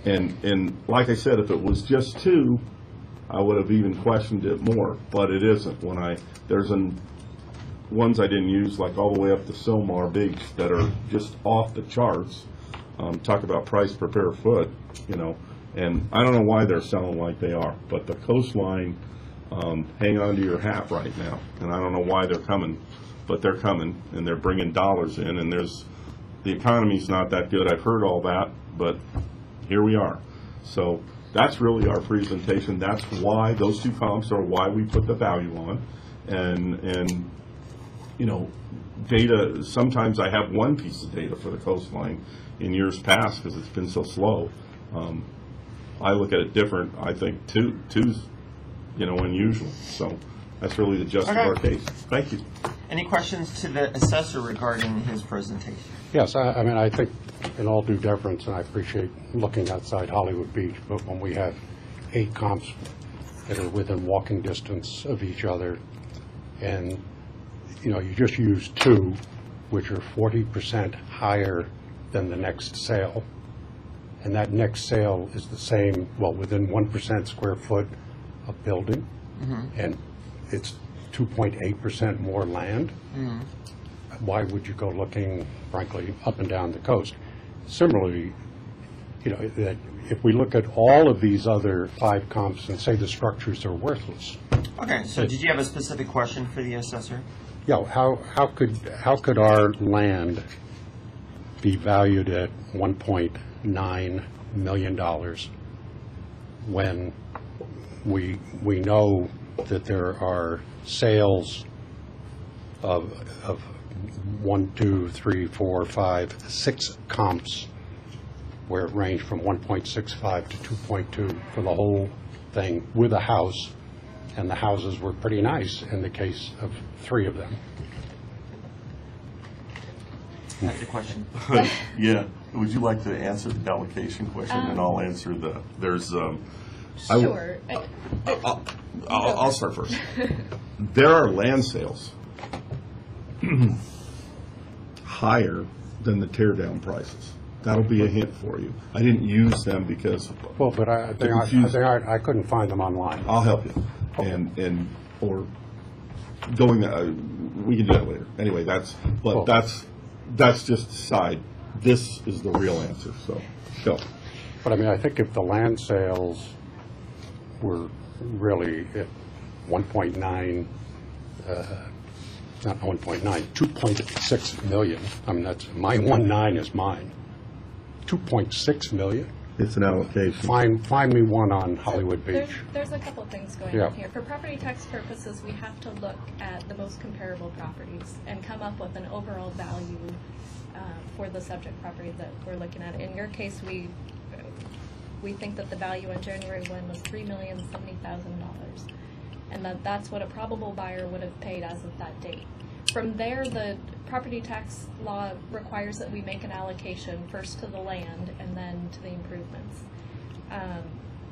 and like I said, if it was just 2, I would have even questioned it more. But it isn't. There's ones I didn't use, like all the way up to Silmar Beach, that are just off the charts. Talk about price per pair foot, and I don't know why they're selling like they are. But the coastline, hang on to your hat right now. And I don't know why they're coming, but they're coming, and they're bringing dollars in, and the economy's not that good. I've heard all that, but here we are. So that's really our presentation. That's why those 2 comps are why we put the value on. And data, sometimes I have one piece of data for the coastline in years past because it's been so slow. I look at it different. I think two's unusual. So that's really the gist of our case. Thank you. Any questions to the assessor regarding his presentation? Yes, I mean, I think in all due deference, and I appreciate looking outside Hollywood Beach, but when we have 8 comps that are within walking distance of each other, and, you just use 2, which are 40% higher than the next sale, and that next sale is the same, within 1% square foot of building, and it's 2.8% more land. Why would you go looking, frankly, up and down the coast? Similarly, that if we look at all of these other 5 comps and say the structures are worthless. Okay, so did you have a specific question for the assessor? Yeah, how could our land be valued at $1.9 million when we know that there are sales of 1, 2, 3, 4, 5, 6 comps where it ranged from 1.65 to 2.2 for the whole thing with a house, and the houses were pretty nice in the case of 3 of them. That's a question. Yeah, would you like to answer the allocation question, and I'll answer there's, Sure. I'll start first. There are land sales higher than the tear down prices. That'll be a hint for you. I didn't use them because. Well, but I couldn't find them online. I'll help you, or going. We can do that later. Anyway, that's just aside. This is the real answer. So, go. But I mean, I think if the land sales were really at 1.9, not 1.9, 2.6 million. I mean, that's my 1.9 is mine. 2.6 million. It's an allocation. Find me one on Hollywood Beach. There's a couple things going on here. For property tax purposes, we have to look at the most comparable properties and come up with an overall value for the subject property that we're looking at. In your case, we think that the value on January 1 was $3,070,000, and that's what a probable buyer would have paid as of that date. From there, the property tax law requires that we make an allocation first to the land and then to the improvements.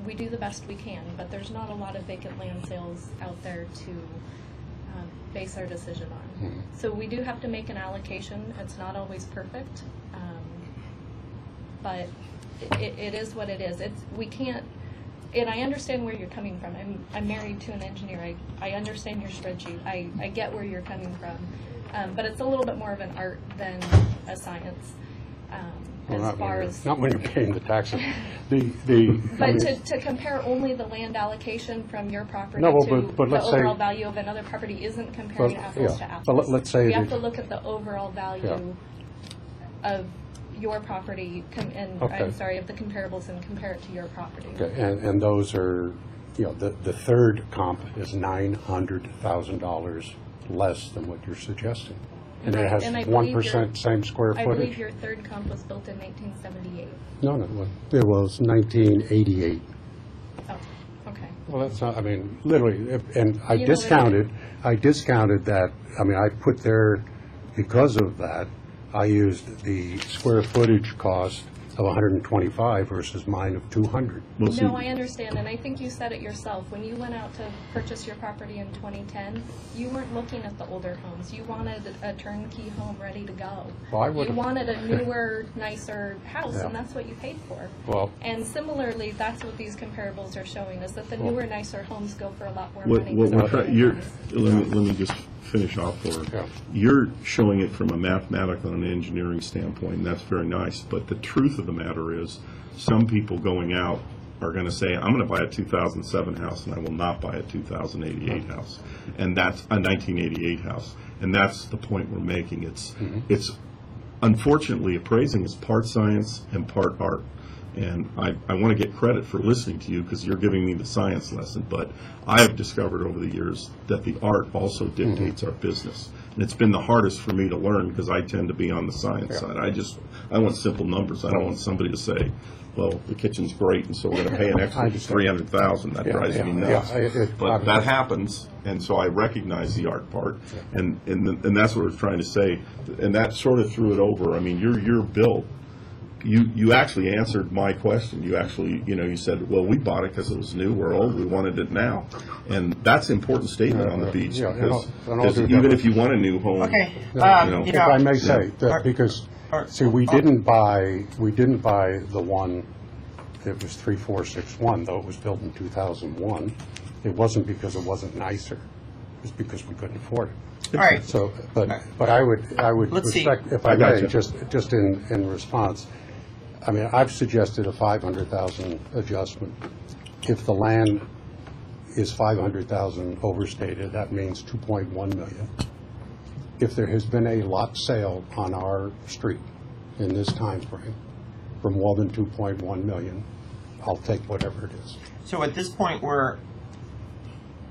We do the best we can, but there's not a lot of vacant land sales out there to base our decision on. So we do have to make an allocation. It's not always perfect, but it is what it is. We can't, and I understand where you're coming from. I'm married to an engineer. I understand your spreadsheet. I get where you're coming from, but it's a little bit more of an art than a science. Not when you're paying the taxes. But to compare only the land allocation from your property to the overall value of another property isn't comparing apples to apples. But let's say we have to look at the overall value of your property, I'm sorry, of the comparables and compare it to your property. Okay, and those are, the third comp is $900,000 less than what you're suggesting. And it has 1% same square footage. I believe your third comp was built in 1978. No, it was 1988. Oh, okay. Well, that's not, I mean, literally, and I discounted that, I mean, I put there, because of that, I used the square footage cost of 125 versus mine of 200. No, I understand, and I think you said it yourself. When you went out to purchase your property in 2010, you weren't looking at the older homes. You wanted a turnkey home ready to go. Well, you wanted a newer, nicer house, and that's what you paid for. Well, and similarly, that's what these comparables are showing, is that the newer, nicer homes go for a lot more money. Let me just finish off for her. You're showing it from a mathematical and engineering standpoint, and that's very nice, but the truth of the matter is some people going out are going to say, I'm going to buy a 2007 house and I will not buy a 2088 house, and that's a 1988 house, and that's the point we're making. It's unfortunately, appraising is part science and part art. And I want to get credit for listening to you because you're giving me the science lesson, but I have discovered over the years that the art also dictates our business. And it's been the hardest for me to learn because I tend to be on the science side. I want simple numbers. I don't want somebody to say, well, the kitchen's great, and so we're going to pay an extra $300,000. That drives me nuts. But that happens, and so I recognize the art part, and that's what I was trying to say. And that sort of threw it over. I mean, your bill. You actually answered my question. You actually, you said, well, we bought it because it was new. We're old. We wanted it now. And that's an important statement on the beach. Because even if you want a new home. Okay. If I may say, because, see, we didn't buy the one that was 3461, though it was built in 2001. It wasn't because it wasn't nicer. It was because we couldn't afford it. All right. So, but I would respect, if I may, just in response. I mean, I've suggested a $500,000 adjustment. If the land is $500,000 overstated, that means $2.1 million. If there has been a lot sale on our street in this time frame for more than 2.1 million, I'll take whatever it is. So at this point, we're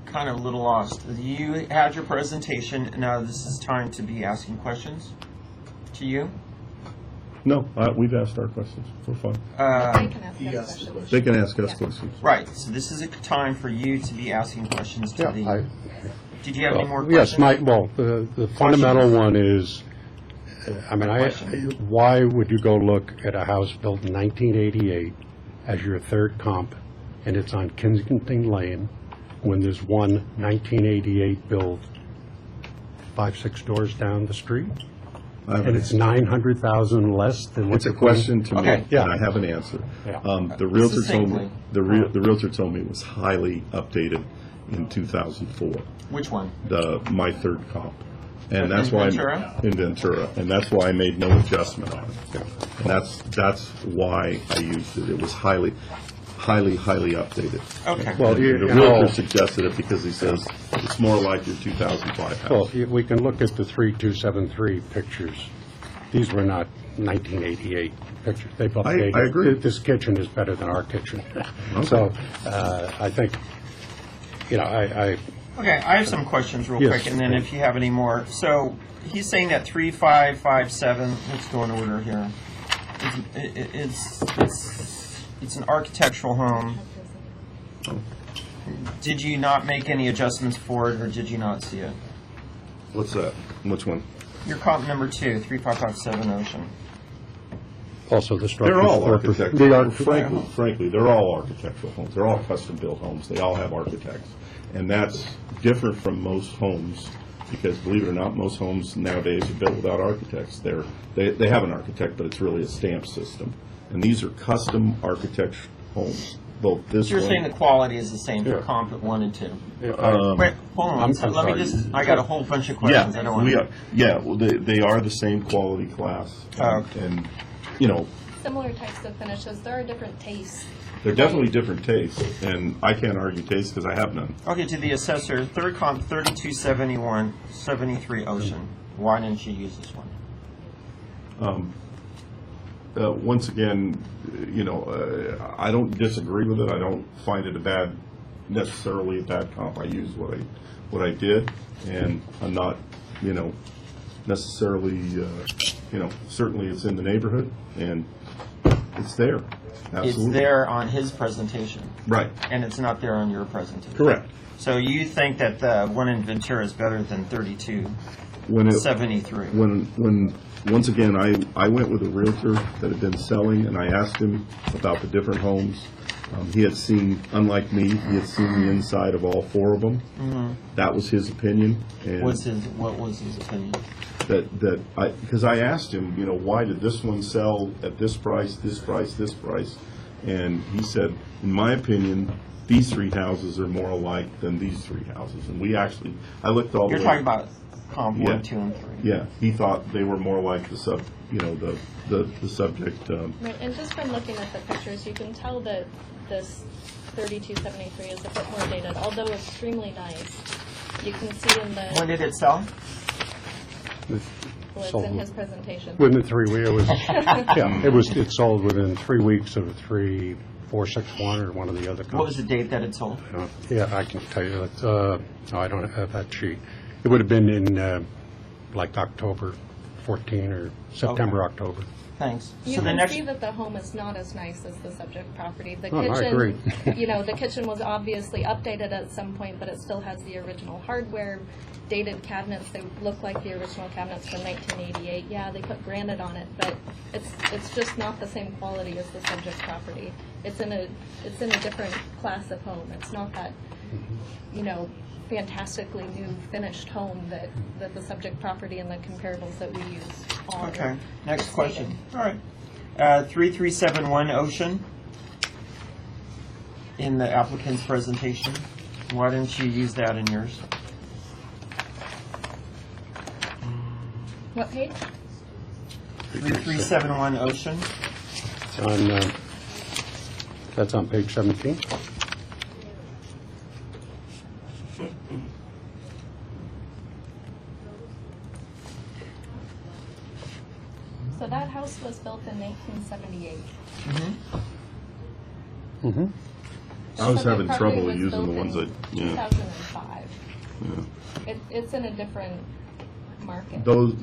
kind of a little lost. You had your presentation. Now this is time to be asking questions to you. No, we've asked our questions. We're fine. They can ask us questions. They can ask us questions. Right. So this is a time for you to be asking questions to the. Did you have any more Yes, questions? the fundamental one is, why would you go look at a house built in 1988 as your third comp, and it's on Kensington Lane, when there's one 1988 built 5-6 doors down the street? And it's 900,000 less than what It's a you're question to me, Okay. and I have an answer. Yeah. The realtor It's the told same me, thing. the realtor told me it was highly updated in 2004, Which one? my third comp. And In that's why, Ventura? in Ventura, and that's why I made no adjustment on it. And that's why I used it. It was highly updated. Okay. Well, And you the know- realtor suggested it because he says it's more like your 2005 house. Well, we can look at the 3273 pictures. These were not 1988 pictures. They've updated. I agree. This kitchen is better than our kitchen. So I think, I Okay, I have some questions real Yes. quick, and then if you have any more. So he's saying that 3557. Let's go in order here. It's an architectural home. Did you not make any adjustments for it, or did you not see it? What's that? Which one? Your comp number 2, 3557 Ocean. also the structure. They're all architectural. They are, Frankly, they're all architectural homes. They're all custom-built homes. They all have architects. And that's different from most homes, because believe it or not, most homes nowadays are built without architects. They have an architect, but it's really a stamp system. And these are custom architect homes, both this So you're one. saying the quality is the same for Yeah. comp at 1 and 2? Wait, hold on. I'm Let me sorry. just. I got a whole bunch of questions. I don't want we to. are, well, they are the same quality class. Oh, okay. And, Similar types of finishes. There are different tastes. they're definitely different tastes, and I can't argue taste because I have none. Okay, to the assessor, third comp 3271, 73 Ocean. Why didn't you use this one? Once again, I don't disagree with it. I don't find it necessarily a bad comp. I used what I did, and I'm not, necessarily, certainly it's in the neighborhood, and it's there. Absolutely. It's there on his presentation, Right. and it's not there on your presentation. Correct. So you think that the one in Ventura is better than 3273? Once again, I went with a realtor that had been selling, and I asked him about the different homes. He had seen, unlike me, he had seen the inside of all 4 of them. That was his opinion. And What was his opinion? because I asked him, why did this one sell at this price, this price, this price? And he said, in my opinion, these 3 houses are more alike than these 3 houses. And I looked all the You're way. talking about comp 1, 2, and 3. Yeah, he thought they were more like the subject. Right, and just from looking at the pictures, you can tell that this 3273 is a bit more dated, although extremely nice. You can see in the, When did it sell? well, it's sold in his presentation. within 3 weeks, it sold within 3 weeks of 3461 or one of the other companies. What was the date that it sold? Yeah, I can tell you that. No, I don't have that sheet. It would have been in like October 14 or September, October. Thanks. You So the can next. see that the home is not as nice as the subject property. The Oh, I kitchen, agree. the kitchen was obviously updated at some point, but it still has the original hardware. Dated cabinets, they look like the original cabinets from 1988. Yeah, they put granite on it, but it's just not the same quality as the subject property. It's in a different class of home. It's not that, fantastically new finished home that the subject property and the comparables that we use are. Okay. Next stated. question. All right. 3371 Ocean. In the applicant's presentation, why didn't you use that in yours? What page? 3371 Ocean. That's on page 17. So that house was built in 1978. Mm-hmm. I was So the having property trouble was using the built ones in that, yeah. 2005. Yeah. It's in a different market. Those,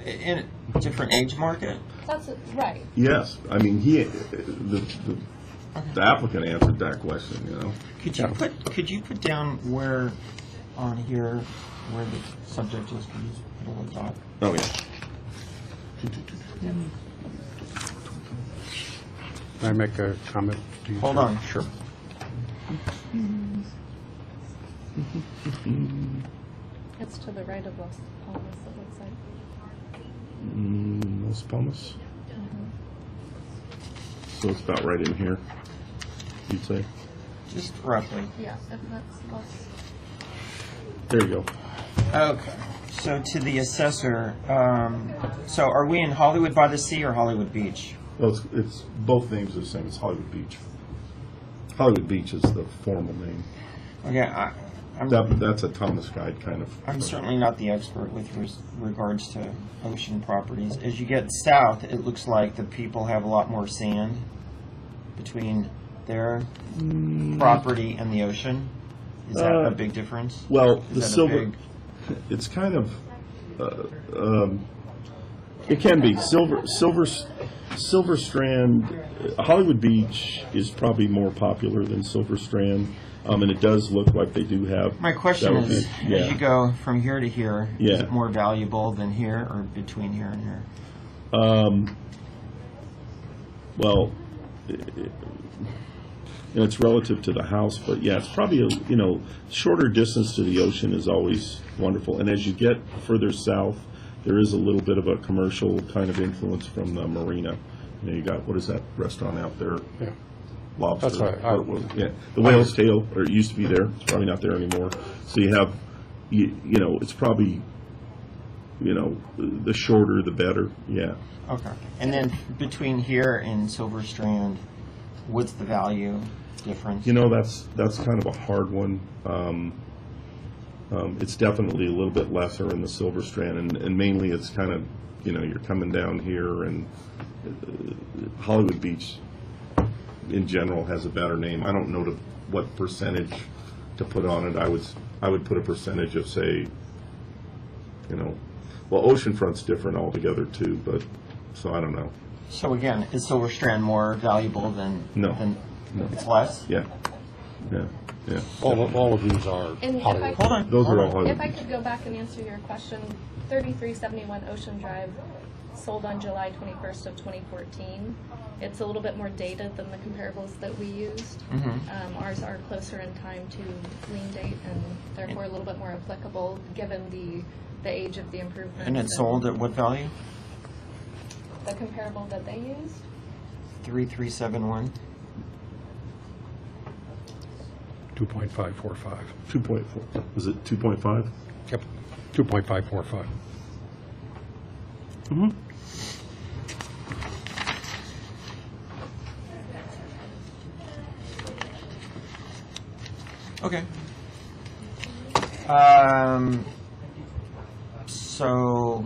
In a different age market? That's right. yes, I mean, the applicant answered that question, you know. Could you put down where on here where the subject is? Can you put a little dot? Oh, yeah. Can I make a comment? to you, Hold Chair? on. Sure. It's to the right of Los Palmas, it looks like. Los Palmas? So it's about right in here, you'd say? Just roughly. Yeah, if that's Los. There you go. Okay. So to the assessor, so are we in Hollywood by the Sea or Hollywood Beach? Well, it's both names are the same, it's Hollywood Beach. Hollywood Beach is the formal name. Okay, That's a Thomas Guide kind of. I'm certainly not the expert with regards to ocean properties. As you get south, it looks like the people have a lot more sand between their property and the ocean. Is that a big difference? Well, Is the that a silver, big- it's kind of, it can be. Silver Strand, Hollywood Beach is probably more popular than Silver Strand, and it does look like they do have. My question that would is, be- as you go from here to here, is Yeah. it more valuable than here or between here and here? Well, it's relative to the house, but yeah, it's probably, shorter distance to the ocean is always wonderful. And as you get further south, there is a little bit of a commercial kind of influence from the marina. You got, what is that restaurant out there? Yeah. Lobster. That's right. Yeah, the Whale's Tail, or it used to be there. It's probably not there anymore. So you have, it's probably, the shorter the better. Yeah. Okay. And then between here and Silver Strand, what's the value difference? That's kind of a hard one. It's definitely a little bit lesser in the Silver Strand, and mainly it's kind of, you're coming down here, and Hollywood Beach in general has a better name. I don't know what percentage to put on it. I would put a percentage of, say, well, Oceanfront's different altogether too, but, so I don't know. So again, is Silver Strand more valuable than? No. No. It's less? Yeah. All of these are And if Hollywood. I- Hold on. Those hold are on. all Hollywood If I Beach. could go back and answer your question, 3371 Ocean Drive sold on July 21st of 2014. It's a little bit more dated than the comparables that we used. Ours are closer in time to lien date and therefore a little bit more applicable given the age of the improvements. And it sold at what value? The comparable that they used? 3371. 2.545. 2.4. Was it 2.5? Yep, 2.545. Okay. So,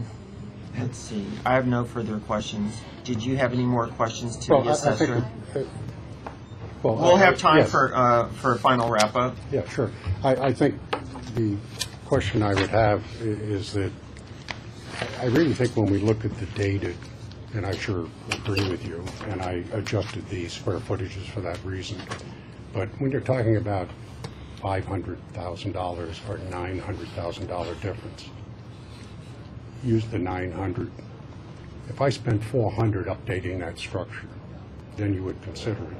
let's see. I have no further questions. Did you have any more questions to the assessor? We'll have time yes. for a final wrap-up. Yeah, sure. I think the question I would have is that I really think when we look at the data, and I sure agree with you, and I adjusted the square footages for that reason, but when you're talking about $500,000 or $900,000 difference, use the 900. If I spent $400 updating that structure, then you would consider it.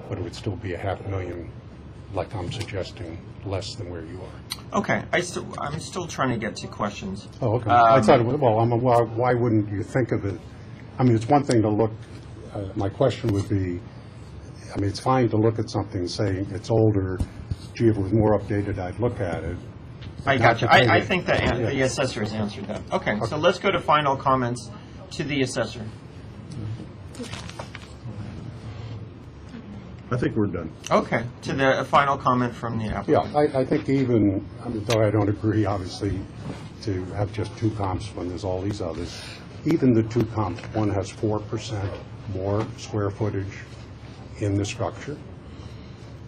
But it would still be $500,000, like I'm suggesting, less than where you are. Okay. I'm still trying to get to questions. Oh, okay. I thought, well, why wouldn't you think of it? I mean, it's one thing to look, my question would be, I mean, it's fine to look at something saying it's older, gee, if it was more updated, I'd look at it. I got you. Not to I take think that the assessor has answered that. Okay, so let's go to final comments to the assessor. I think we're done. Okay, to the final comment from the applicant. Yeah, I think even, though I don't agree, obviously, to have just two comps when there's all these others, even the two comps, one has 4% more square footage in the structure,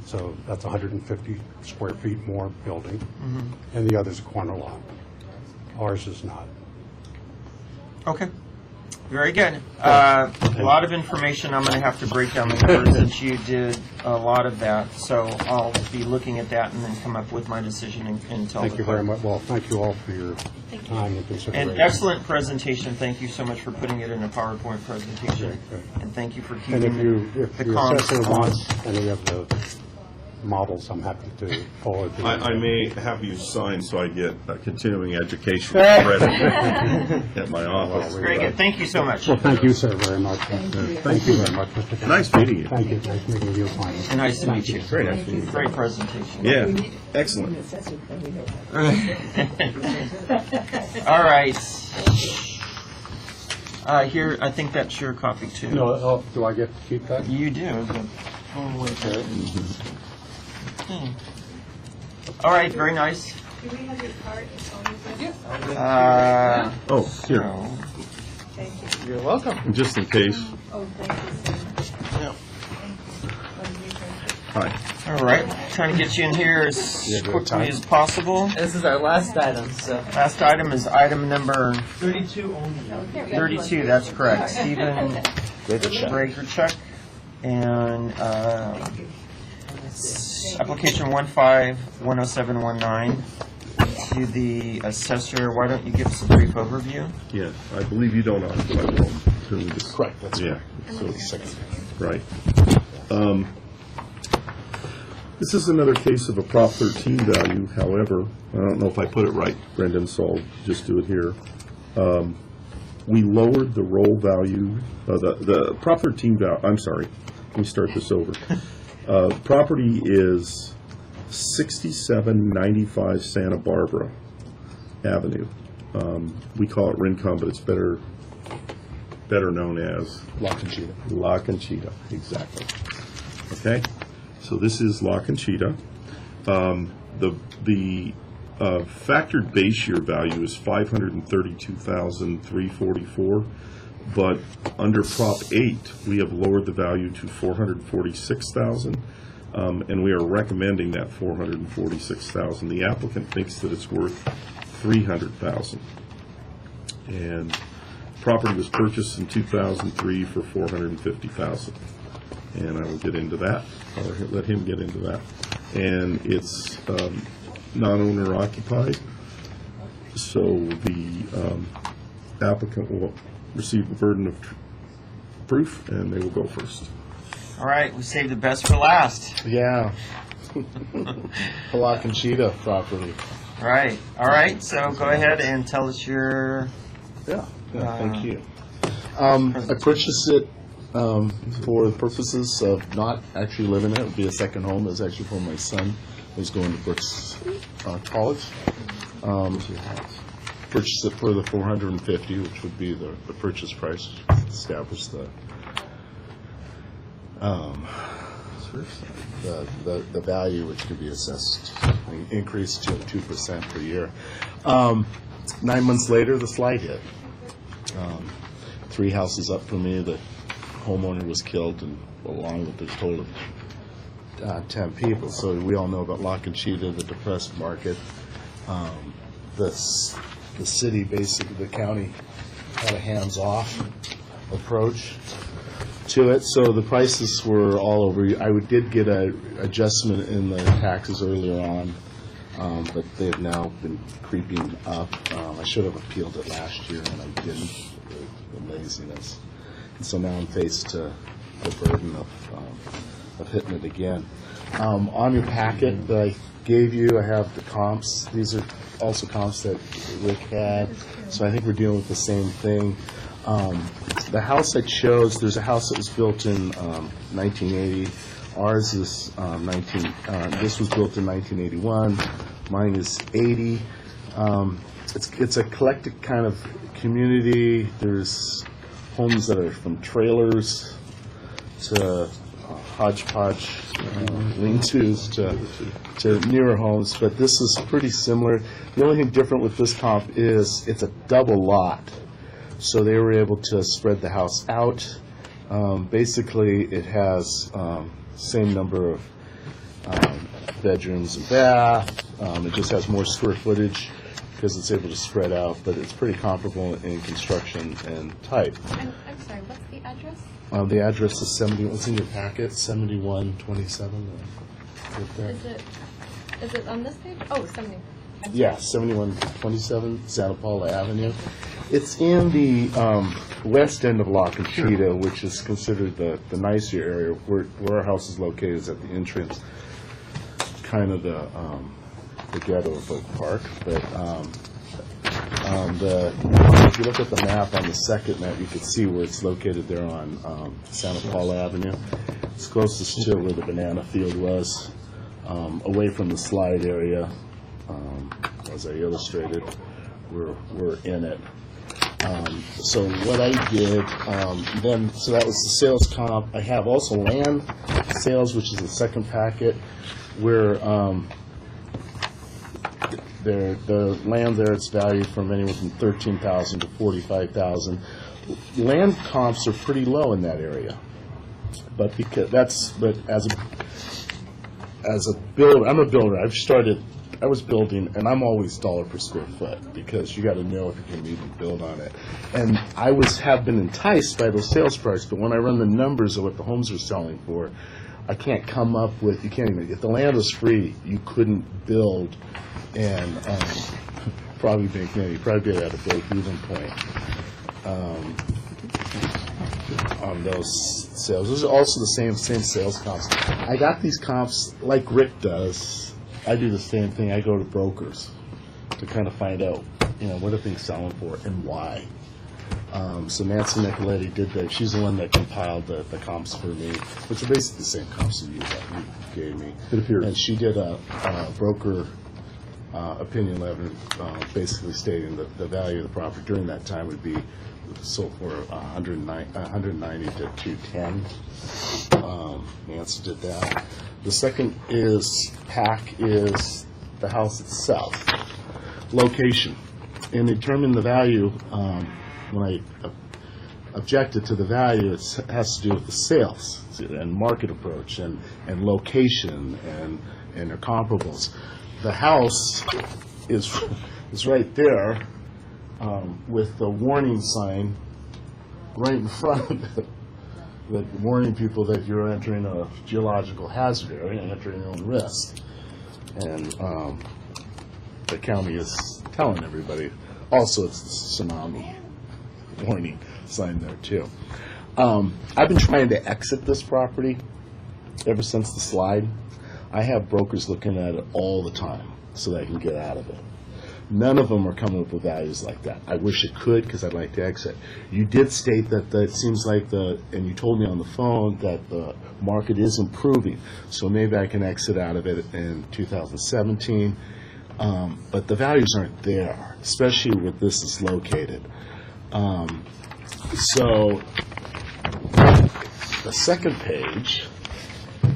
so that's 150 square feet more building, and the other's a corner lot. Ours is not. Okay. Very good. A lot of information. I'm going to have to break down the numbers since you did a lot of that. So I'll be looking at that and then come up with my decision and tell Thank the you clerk. very much. Well, thank you all for your time and consideration. An excellent presentation. Thank you so much for putting it in a PowerPoint presentation. Great. And thank you for And keeping if the the comms assessor on. wants any of the models, I'm happy to forward them. I may have you sign so I get a continuing education credit at my office. Very good. Thank you so much. Well, thank you, sir, very much. Thank you very much, Mr. Kennedy. Nice meeting you. Thank you. Nice meeting you, finally. And nice to meet you. Very nice to meet you. Great presentation. Yeah, excellent. All right. Here, I think that's your copy too. No, do I get to keep that? You do. But we'll wait for it. Okay. All right. Very nice. Do we have your card? Oh, here, So, Thank you. You're welcome. just in case. Oh, thank you, sir. yeah. Hi. All right. Trying to get you in here as quickly as possible. This is our last item, so. Last item is item number 32 only. 32. That's correct. Stephen Brakerchuk and application 15-10719 to the assessor. Why don't you give us a brief overview? Yeah, I believe you don't occupy the home. Correct, that's yeah. So, right. This is another case of a Prop 13 value. However, I don't know if I put it right, Brendan, so I'll just do it here. We lowered the roll value, the Prop 13 value, I'm sorry, let me start this over. Property is 6795 Santa Barbara Avenue. We call it Rincon, but it's better known as La Conchita. La Conchita, exactly. Okay, so this is La Conchita. The factored base year value is $532,344, but under Prop 8, we have lowered the value to $446,000, and we are recommending that $446,000. The applicant thinks that it's worth $300,000, and property was purchased in 2003 for $450,000, and I will get into that, or let him get into that. And it's non-owner occupied, so the applicant will receive the burden of proof, and they will go first. All right, we saved the best for last. Yeah. La Conchita property. Right. All right, so go ahead and tell us your... Yeah, thank you. I purchased it for the purposes of not actually living there. It would be a second home. It was actually for my son who's going to Brooks College. Purchased it for the $450,000, which would be the purchase price. Established the value, which could be assessed, increased to 2% per year. 9 months later, the slide hit. 3 houses up from me, the homeowner was killed, and along with a total of 10 people. So we all know about La Conchita, the depressed market. The city, basically, the county, had a hands-off approach to it. So the prices were all over. I did get an adjustment in the taxes earlier on, but they've now been creeping up. I should have appealed it last year, and I didn't. The laziness. And so now I'm faced to the burden of hitting it again. On your packet that I gave you, I have the comps. These are also comps that Rick had, so I think we're dealing with the same thing. The house I chose, there's a house that was built in 1980. Ours is this was built in 1981. Mine is 80. It's a eclectic kind of community. There's homes that are from trailers to hodgepodge lean-tos to newer homes, but this is pretty similar. The only thing different with this comp is it's a double lot. So they were able to spread the house out. Basically, it has same number of bedrooms and bath. It just has more square footage because it's able to spread out, but it's pretty comparable in construction and type. I'm sorry, what's the address? The address is 70, what's in your packet, 7127? Right there. Is it on this page? Oh, 70. Yeah, 7127 Santa Paula Avenue. It's in the west end of La Conchita, which is considered the nicer area. Where our house is located is at the entrance, kind of the ghetto of Oak Park. But if you look at the map on the second map, you can see where it's located there on Santa Paula Avenue. It's closest to where the banana field was, away from the slide area. As I illustrated, we're in it. So what I did then, so that was the sales comp. I have also land sales, which is the second packet, where the land there, it's valued from anywhere from $13,000 to $45,000. Land comps are pretty low in that area, but as a builder, I'm a builder. I was building, and I'm always dollar per square foot because you got to know if you can even build on it. And I have been enticed by those sales prices, but when I run the numbers of what the homes are selling for, I can't come up with. You can't even. If the land was free, you couldn't build, and probably make money. Probably be at a break-even point on those sales. Those are also the same sales comps. I got these comps like Rick does. I do the same thing. I go to brokers to kind of find out, what are things selling for and why. So Nancy Nicoletti did that. She's the one that compiled the comps for me, which are basically the same comps that you gave me. It appears. And she did a broker opinion letter, basically stating that the value of the property during that time would be sold for 190 to 210. Nancy did that. The second pack is the house itself. Location. In determining the value, when I objected to the value, it has to do with the sales and market approach and location and their comparables. The house is right there with the warning sign right in front of it, that warning people that you're entering a geological hazard area and entering your own risk. And the county is telling everybody. Also, it's the tsunami warning sign there, too. I've been trying to exit this property ever since the slide. I have brokers looking at it all the time so that I can get out of it. None of them are coming up with values like that. I wish it could because I'd like to exit. You did state that it seems like and you told me on the phone that the market is improving, so maybe I can exit out of it in 2017. But the values aren't there, especially where this is located. So the second page,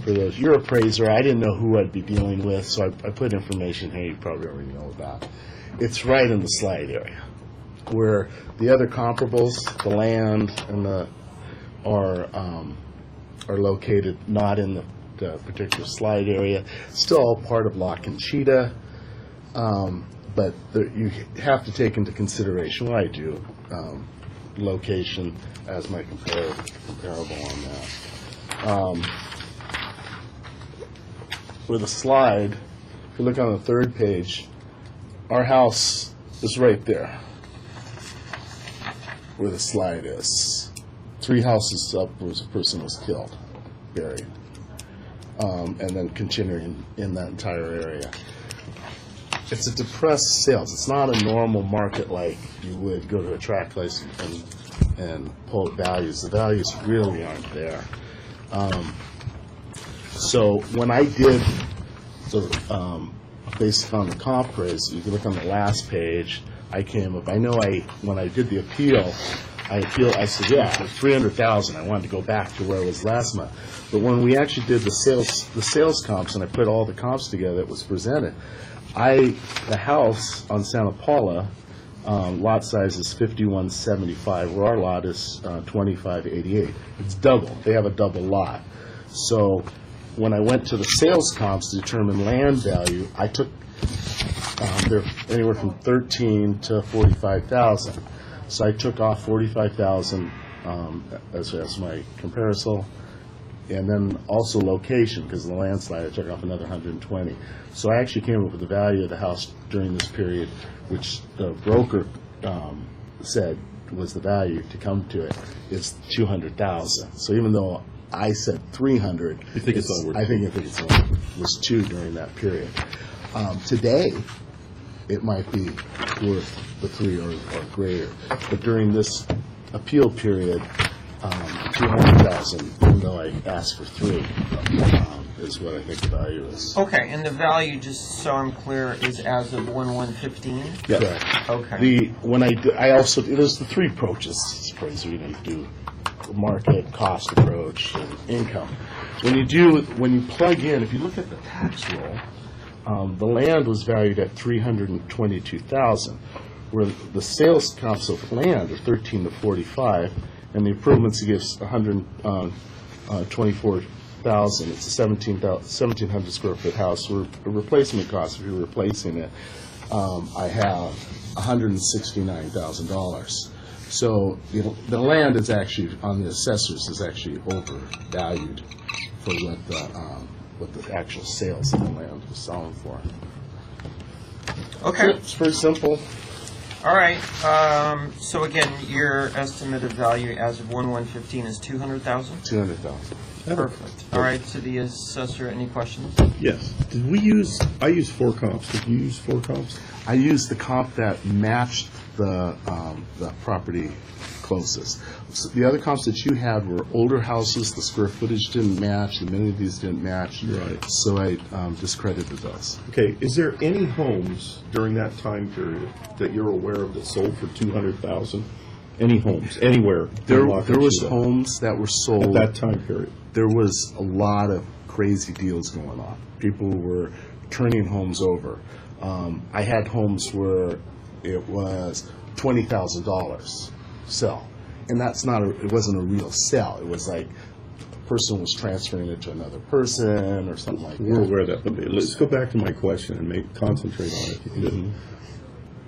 for those, your appraiser, I didn't know who I'd be dealing with, so I put information here you probably already know about. It's right in the slide area, where the other comparables, the land and are located not in the particular slide area. Still all part of La Conchita, but you have to take into consideration, what I do, location as my comparable on that. With a slide, if you look on the third page, our house is right there where the slide is. 3 houses up where a person was killed, buried, and then continuing in that entire area. It's a depressed sales. It's not a normal market like you would go to a tract place and pull values. The values really aren't there. So when I did based on the comp price, you can look on the last page, I came up, when I did the appeal, I said, yeah, $300,000. I wanted to go back to where it was last month. But when we actually did the sales comps, and I put all the comps together that was presented, the house on Santa Paula lot size is 5175, where our lot is 2588. It's double. They have a double lot. So when I went to the sales comps to determine land value, I took they're anywhere from 13 to 45,000. So I took off 45,000 as my comparison, and then also location, because of the landslide, I took off another 120. So I actually came up with the value of the house during this period, which the broker said was the value to come to it. It's 200,000. So even though I said 300, You think it's over? I think it was 2 during that period. Today, it might be worth the 3 or greater, but during this appeal period, 200,000, even though I asked for 3, is what I think the value is. Okay, and the value, just so I'm clear, is as of 1/1/15? Yeah. Correct. Okay. I also, there's the 3 approaches, appraiser, you do market, cost approach, and income. When you plug in, if you look at the tax roll, the land was valued at 322,000, where the sales comps of land are 13 to 45, and the improvements gives 124,000. It's a 1,700 square foot house. A replacement cost, if you're replacing it, I have $169,000. So the land is actually, on the assessors, is actually overvalued for what the actual sales of the land was selling for. Okay. It's very simple. All right. So again, your estimated value as of 1/1/15 is 200,000? 200,000. Perfect. All right. To the assessor, any questions? Yes. I used 4 comps. Did you use 4 comps? I used the comp that matched the property closest. So the other comps that you had were older houses, the square footage didn't match, the amenities didn't match. Right. So I discredited those. Okay, is there any homes during that time period that you're aware of that sold for 200,000? Any homes, anywhere? There was homes that were sold. At that time period? There was a lot of crazy deals going on. People were turning homes over. I had homes where it was $20,000 sell, and it wasn't a real sell. It was like a person was transferring it to another person or something like that. We're aware of that, but let's go back to my question and concentrate on it. Mm-hmm.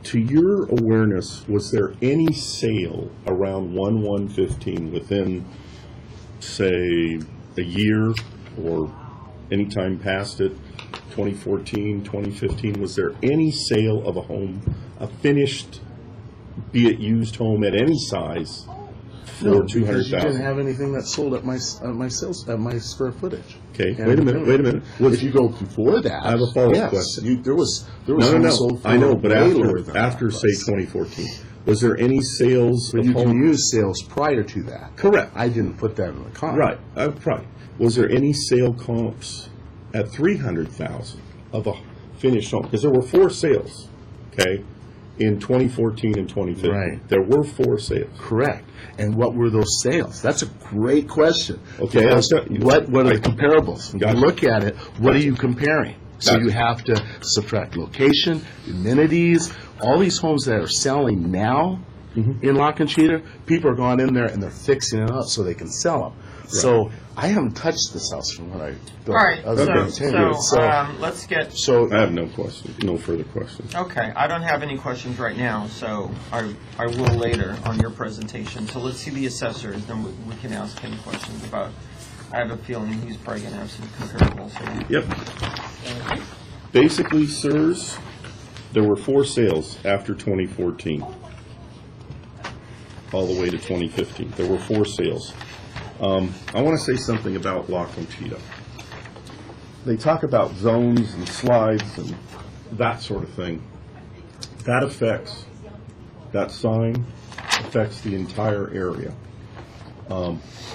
To your awareness, was there any sale around 1/1/15 within, say, a year or any time past it, 2014, 2015? Was there any sale of a home, a finished, be it used home at any size, for 200,000? Because you didn't have anything that sold at my square footage. Okay, And wait a minute. If you go before that, I have a follow-up yes, question. there was No. sold for I know, but way lower than after that. say 2014, was there any sales But of you can home? use sales prior to that. Correct. I didn't put that in the comp. Right. Was there any sale comps at 300,000 of a finished home? Because there were 4 sales, okay, in 2014 and 2015. Right. There were 4 sales. Correct. And what were those sales? That's a great question. Okay, Because I'll tell you. what are the comparables? When Gotcha. you look at it, what are you comparing? So Gotcha. you have to subtract location, amenities, all these homes that are selling now in La Conchita, people are going in there and they're fixing it up so they can sell them. So I haven't touched this house from when I built All right. it, other than 10 years. Let's get. So I have no questions, no further questions. Okay, I don't have any questions right now, so I will later on your presentation. So let's see the assessors, then we can ask him questions about. I have a feeling he's probably going to have some comparables here. Yep. Basically, sirs, there were 4 sales after 2014, all the way to 2015. There were 4 sales. I want to say something about La Conchita. They talk about zones and slides and that sort of thing. That sign affects the entire area.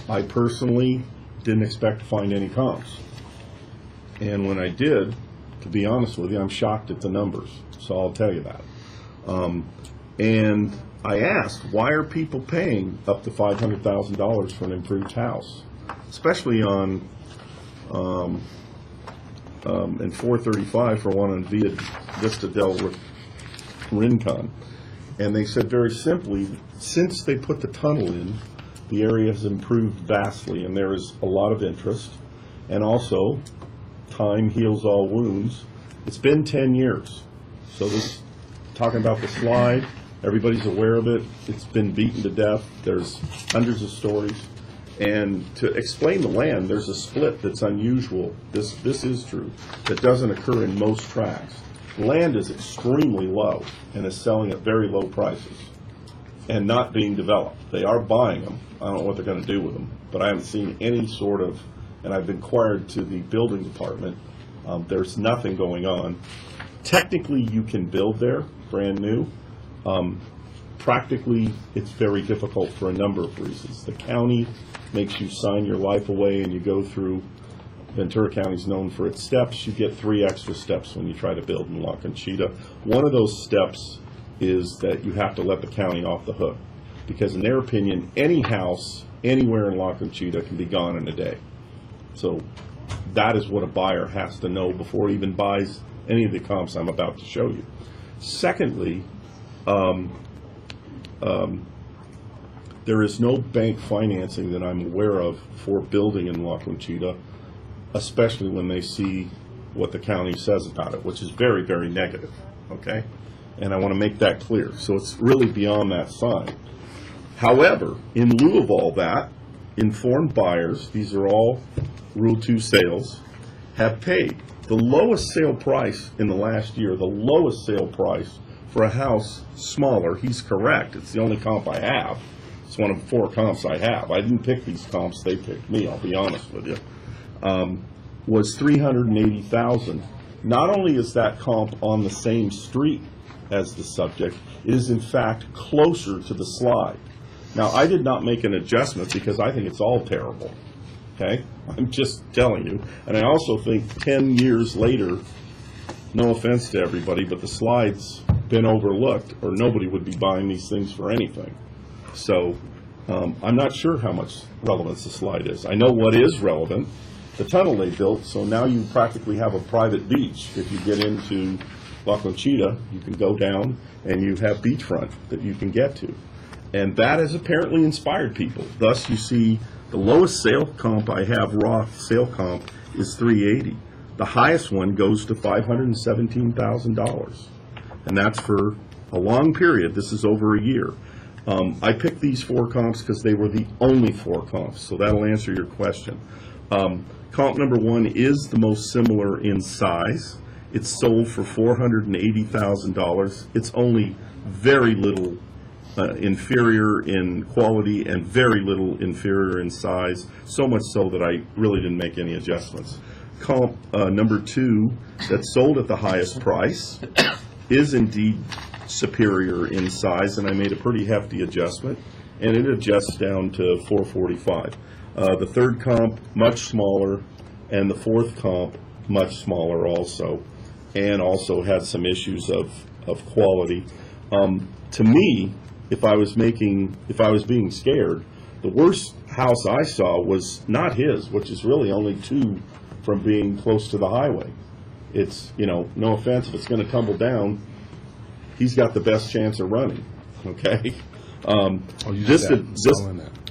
I personally didn't expect to find any comps. And when I did, to be honest with you, I'm shocked at the numbers. So I'll tell you that. And I asked, why are people paying up to $500,000 for an improved house? Especially on, and $435 for one on Vista del Rincon. And they said very simply, since they put the tunnel in, the area has improved vastly, and there is a lot of interest. And also, time heals all wounds. It's been 10 years. So this, talking about the slide, everybody's aware of it. It's been beaten to death. There's hundreds of stories. And to explain the land, there's a split that's unusual. This is true. That doesn't occur in most tracts. Land is extremely low and is selling at very low prices and not being developed. They are buying them. I don't know what they're going to do with them, but I haven't seen any sort of, and I've inquired to the building department, there's nothing going on. Technically, you can build there, brand new. Practically, it's very difficult for a number of reasons. The county makes you sign your life away, and you go through, Ventura County is known for its steps. You get 3 extra steps when you try to build in La Conchita. One of those steps is that you have to let the county off the hook, because in their opinion, any house anywhere in La Conchita can be gone in a day. So that is what a buyer has to know before he even buys any of the comps I'm about to show you. Secondly, there is no bank financing that I'm aware of for building in La Conchita, especially when they see what the county says about it, which is very, very negative, okay? And I want to make that clear. So it's really beyond that sign. However, in lieu of all that, informed buyers, these are all Rule 2 sales, have paid the lowest sale price in the last year, the lowest sale price for a house smaller. He's correct. It's the only comp I have. It's one of 4 comps I have. I didn't pick these comps. They picked me, I'll be honest with you. Was $380,000. Not only is that comp on the same street as the subject, it is in fact closer to the slide. Now, I did not make an adjustment because I think it's all terrible. Okay? I'm just telling you. And I also think 10 years later, no offense to everybody, but the slide's been overlooked, or nobody would be buying these things for anything. So I'm not sure how much relevance the slide is. I know what is relevant, the tunnel they built, so now you practically have a private beach. If you get into La Conchita, you can go down and you have beachfront that you can get to. And that has apparently inspired people. Thus, you see the lowest sale comp I have, raw sale comp, is $380,000. The highest one goes to $517,000. And that's for a long period. This is over a year. I picked these 4 comps because they were the only 4 comps, so that'll answer your question. Comp number 1 is the most similar in size. It's sold for $480,000. It's only very little inferior in quality and very little inferior in size, so much so that I really didn't make any adjustments. Comp number 2, that's sold at the highest price, is indeed superior in size, and I made a pretty hefty adjustment, and it adjusts down to $445,000. The third comp, much smaller, and the fourth comp, much smaller also, and also had some issues of quality. To me, if I was being scared, the worst house I saw was not his, which is really only 2 from being close to the highway. It's, no offense, if it's going to tumble down, he's got the best chance of running, okay?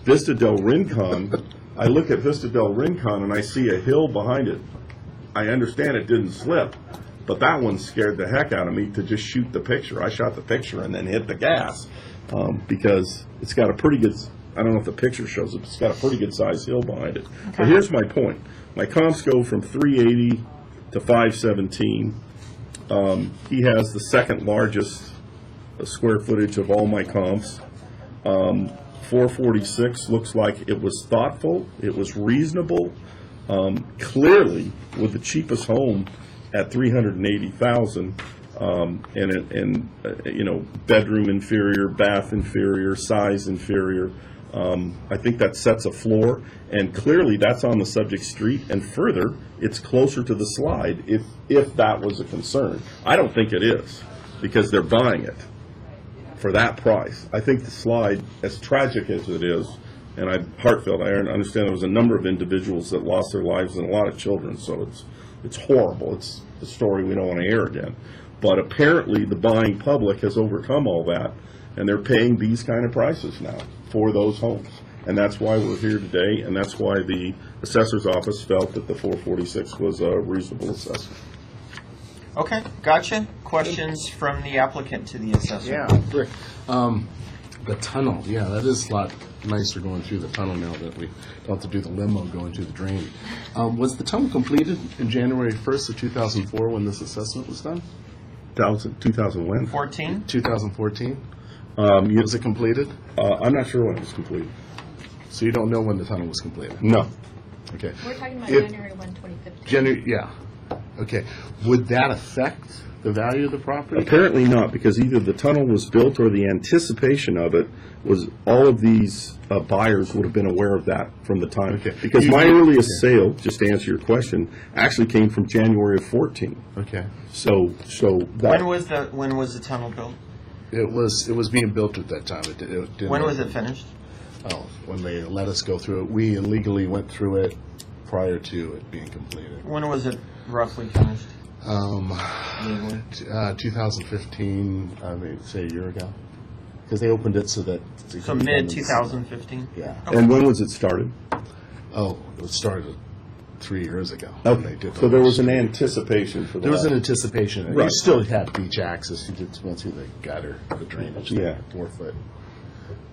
Vista del Rincon, I look at Vista del Rincon and I see a hill behind it. I understand it didn't slip, but that one scared the heck out of me to just shoot the picture. I shot the picture and then hit the gas because it's got a pretty good, I don't know if the picture shows it, but it's got a pretty good sized hill behind it. Okay. But here's my point. My comps go from 380 to 517. He has the second largest square footage of all my comps. 446 looks like it was thoughtful, it was reasonable. Clearly, with the cheapest home at $380,000, and bedroom inferior, bath inferior, size inferior. I think that sets a floor, and clearly that's on the subject street, and further, it's closer to the slide if that was a concern. I don't think it is, because they're buying it for that price. I think the slide, as tragic as it is, and I understand there was a number of individuals that lost their lives and a lot of children, so it's horrible. It's the story we don't want to air again. But apparently, the buying public has overcome all that, and they're paying these kind of prices now for those homes. And that's why we're here today, and that's why the assessor's office felt that the 446 was a reasonable assessment. Okay, gotcha. Questions from the applicant to the assessor? Yeah, Rick. The tunnel, yeah, that is a lot nicer going through the tunnel now that we don't have to do the limo going through the drain. Was the tunnel completed in January 1st of 2004 when this assessment was done? 2000 when? 14? 2014? Was it completed? I'm not sure when it was completed. So you don't know when the tunnel was completed? No. Okay. We're talking about If- January 1, 2015. January, yeah. Okay. Would that affect the value of the property? Apparently not, because either the tunnel was built or the anticipation of it was, all of these buyers would have been aware of that from the time. Okay. Because my earliest sale, just to answer your question, actually came from January of 14. Okay. So that. When was the tunnel built? It was being built at that time. It didn't. When was it finished? Oh, when they let us go through it. We illegally went through it prior to it being completed. When was it roughly finished? 2015, I mean, say a year ago. Because they opened it so that... So mid-2015? Yeah. And when was it started? Oh, it started 3 years ago. Okay, so there was an anticipation for that. There was an anticipation. You Right. still had beach access. You just went through the gutter, the drainage, Yeah. 4 foot.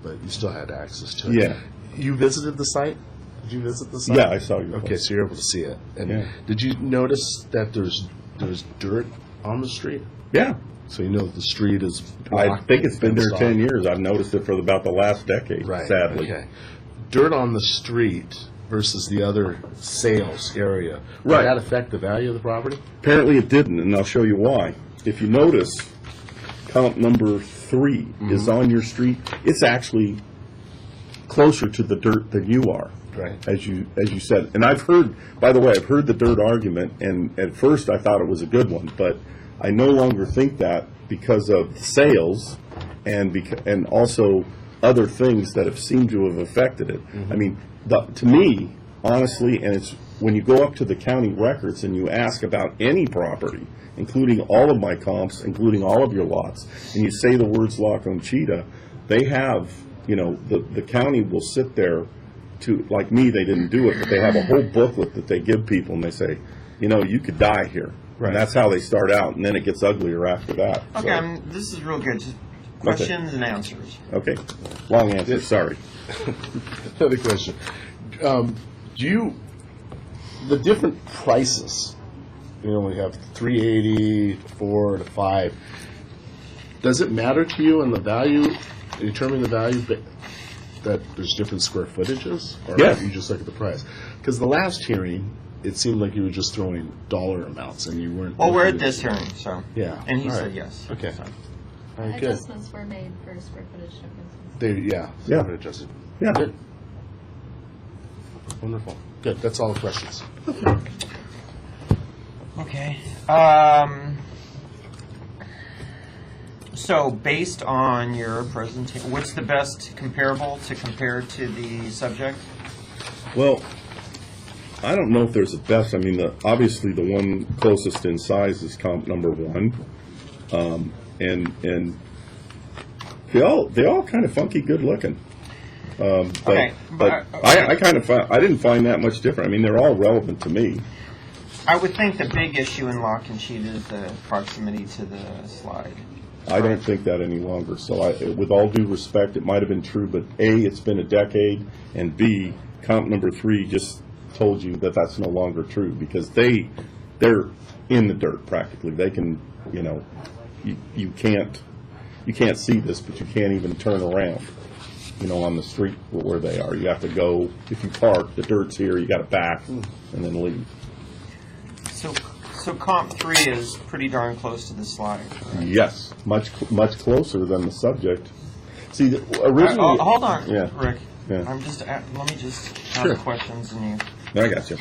But you still had access to it. Yeah. You visited the site? Did you visit the site? Yeah, I saw your Okay, place. so you're able to see it. And Yeah. did you notice that there's dirt on the street? Yeah. So you know the street is I blocked, think it's been there fenced off. 10 years. I've noticed it for about the last decade, Right. sadly. Okay. Dirt on the street versus the other sales area. Would Right. that affect the value of the property? Apparently it didn't, and I'll show you why. If you notice, count number 3 is on your street. It's actually closer to the dirt than you are. Right. As you said. And I've heard, by the way, I've heard the dirt argument, and at first I thought it was a good one, but I no longer think that because of sales and also other things that have seemed to have affected it. I mean, to me, honestly, and it's when you go up to the county records and you ask about any property, including all of my comps, including all of your lots, and you say the words La Conchita, they have, the county will sit there to, like me, they didn't do it, but they have a whole booklet that they give people, and they say, you could die here. Right. And that's how they start out, and then it gets uglier after that. Okay, this is real good. Just questions and answers. Okay. Long answer, sorry. Another question. The different prices, we have 380, 4 to 5. Does it matter to you in the value, determining the value that there's different square footages? Or Yes. you just look at the price? Because the last hearing, it seemed like you were just throwing dollar amounts and you weren't. Well, we're at this hearing, so. Yeah. And he All said right. yes. Okay. So. All right, good. Adjustments were made for square footage differences. Yeah. Yeah. So adjusted. Yeah. Good. Wonderful. Good. That's all the questions. Okay. So based on your presentation, what's the best comparable to compare to the subject? Well, I don't know if there's a best. I mean, obviously the one closest in size is comp number 1, and they all kind of funky, good looking. Okay, but I didn't find that much different. I mean, they're all relevant to me. I would think the big issue in La Conchita is the proximity to the slide. I don't think that any longer. So with all due respect, it might have been true, but A, it's been a decade, and B, comp number 3 just told you that that's no longer true because they're in the dirt practically. They can, you can't see this, but you can't even turn around, on the street where they are. You have to go, if you park, the dirt's here, you got to back and then leave. So comp 3 is pretty darn close to the slide. Right? Yes, much closer than the subject. See, originally. Hold on, Yeah. Rick. Yeah. Let me just Sure. ask questions and I got you.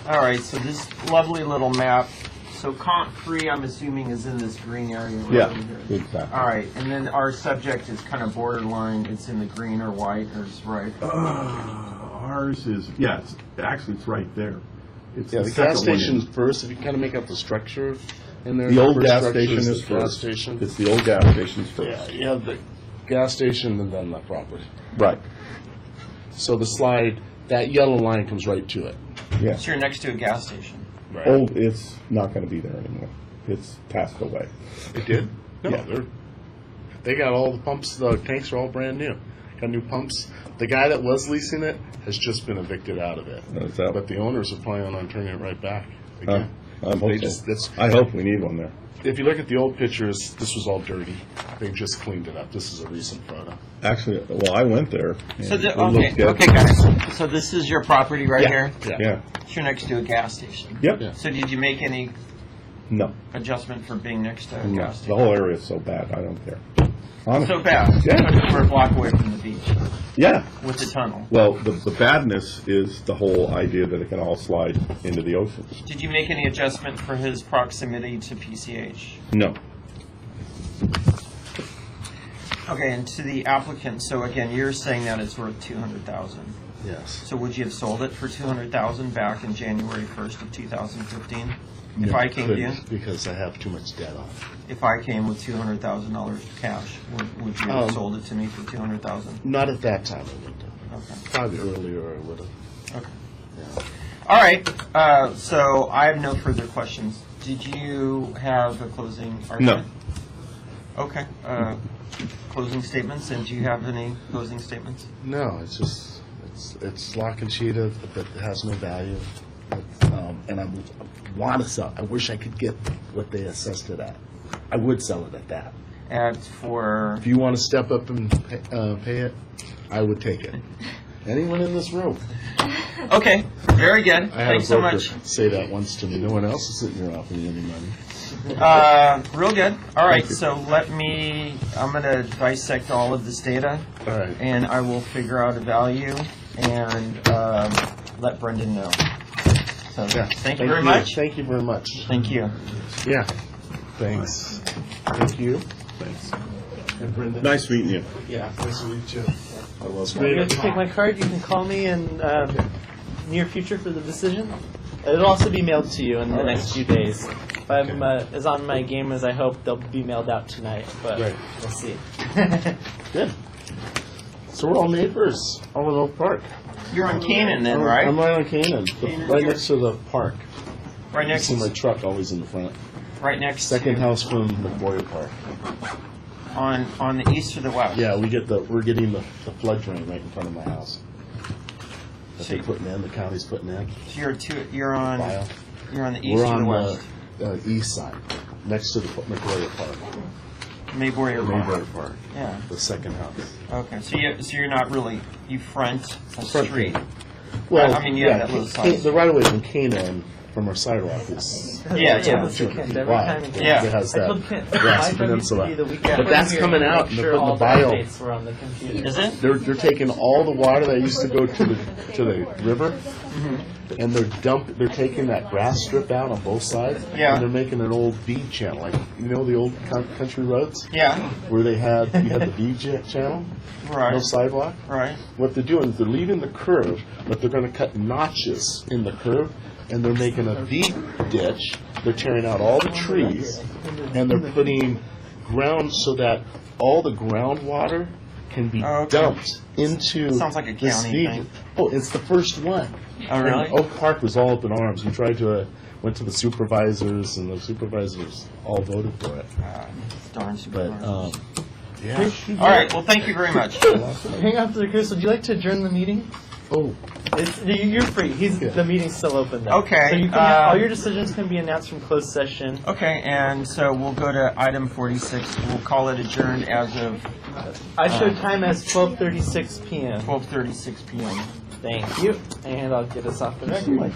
All right, so this lovely little map. So comp 3, I'm assuming, is in this green area right Yeah, over here. exactly. All right, and then our subject is kind of borderline. It's in the green or white, or it's right. Ours is, it's right there. It's Yeah, the second gas one in. station's first. If you kind of make out the structure And their The old first gas structure station is is the gas first. station. It's the old gas station's Yeah, first. you have the gas station and then the property. Right, So the slide, that yellow line comes right to it. yeah. So you're next to a gas station. Right. Old, it's not gonna be there anymore. It's passed away. It did? No, Yeah. they got all the pumps, the tanks are all brand new. Got new pumps. The guy that was leasing it has just been evicted out of it. Is that- But the owners are planning on turning it right back Uh, again. I'm They hopeful. just- that's- I hope we need one there. If you look at the old pictures, this was all dirty. They just cleaned it up. This is a recent photo. Actually, well, I went there. and So, it looked good. okay, guys. So this is your property right here? Yeah, So you're next to a gas station? yep, Yeah. So did you make any no, adjustment for being next to a no, gas the station? whole area is so bad, I don't care. Honestly. So bad? Yeah. We're a block away from the beach Yeah, with the tunnel. well, the badness is the whole idea that it can all slide into the ocean. Did you make any adjustment for his proximity to PCH? No, Okay, and to the applicant, so again, you're saying that it's worth 200,000. Yes. So would you have sold it for 200,000 back in January 1st of 2015? If I came to you, Because I have too much debt on it. if I came with $200,000 cash, would you have Um, sold it to me for 200,000? Not at that time I would have. Okay. Probably earlier I would have. Okay. Yeah. All right. So I have no further questions. Did you have a closing argument? No. Okay. Closing statements, and do you have any closing statements? No, it's just, it's lock and sheeted, but it has no value. And I want to sell, I wish I could get what they assessed it at. I would sell it at that. And for If you want to step up and pay it, I would take it. Anyone in this room? okay, very good. I had Thanks a so broker much. say that once to me. No one else is sitting here offering any money. Real good. All right, so I'm going to dissect all of this data, All right. and I will figure out a value and let Brendan know. So Yeah. thank you very much. Thank you very much. Thank you. Yeah. Thanks. Thank you. Thanks. And Brendan? nice meeting you. Yeah, nice to meet you. I love You have to take my card. You can call me in near future for the decision. It'll also be mailed to you in the next few days. If I'm as on my game as I hope, they'll be mailed out tonight. But Right. we'll see. Good. So we're all neighbors, all in Oak Park. You're on Canaan then, right? I'm right on Canaan, right next to the park. Right You next, see my truck always in the front. right next Second to, house from McBoyer Park. on the east or the west. Yeah, we're getting the flood drain right in front of my house. That they're putting in, the county's putting in. So you're on File. the east We're or the on west. the east side, next to the McBoyer Park. Maybury or Park. Mayberry Park, Yeah. the second house. Okay. So you're not really you front a Front street. Well, I mean, you have that little side. the right of way from Canaan from our sidewalk is Yeah, That's yeah. what the weekend, every wide. time. Yeah. It has I that told Kent, grassy my peninsula. WPP the weekend. But that's Here, coming out, make and sure they're putting all the bio. updates were on the computer. Is it? They're taking all the water that used to go to the river, and they're taking that grass strip out on both sides, Yeah. and they're making an old bead channel, like the old country roads Yeah. where you had the bead channel, no Right. sidewalk. Right. What they're doing is they're leaving the curve, but they're going to cut notches in the curve, and they're making a bead ditch. They're tearing out all the trees, and they're putting ground so that all the groundwater can be Oh, okay. dumped into Sounds like a this county bead. thing. Oh, it's the first one. Oh, really? And Oak Park was all up in arms. We tried to went to the supervisors, and the supervisors all voted for it. Darn super. But yeah. All right. Well, thank you very much. Hang on for the Chris. Would you like to adjourn the meeting? Oh, You're free. The meeting's still open though. Okay, So you can, all your decisions can be announced from closed session. Okay, and so we'll go to item 46. We'll call it adjourned as of I showed time as 12:36 p.m. 12:36 p.m. Thank you. And I'll get us off the record.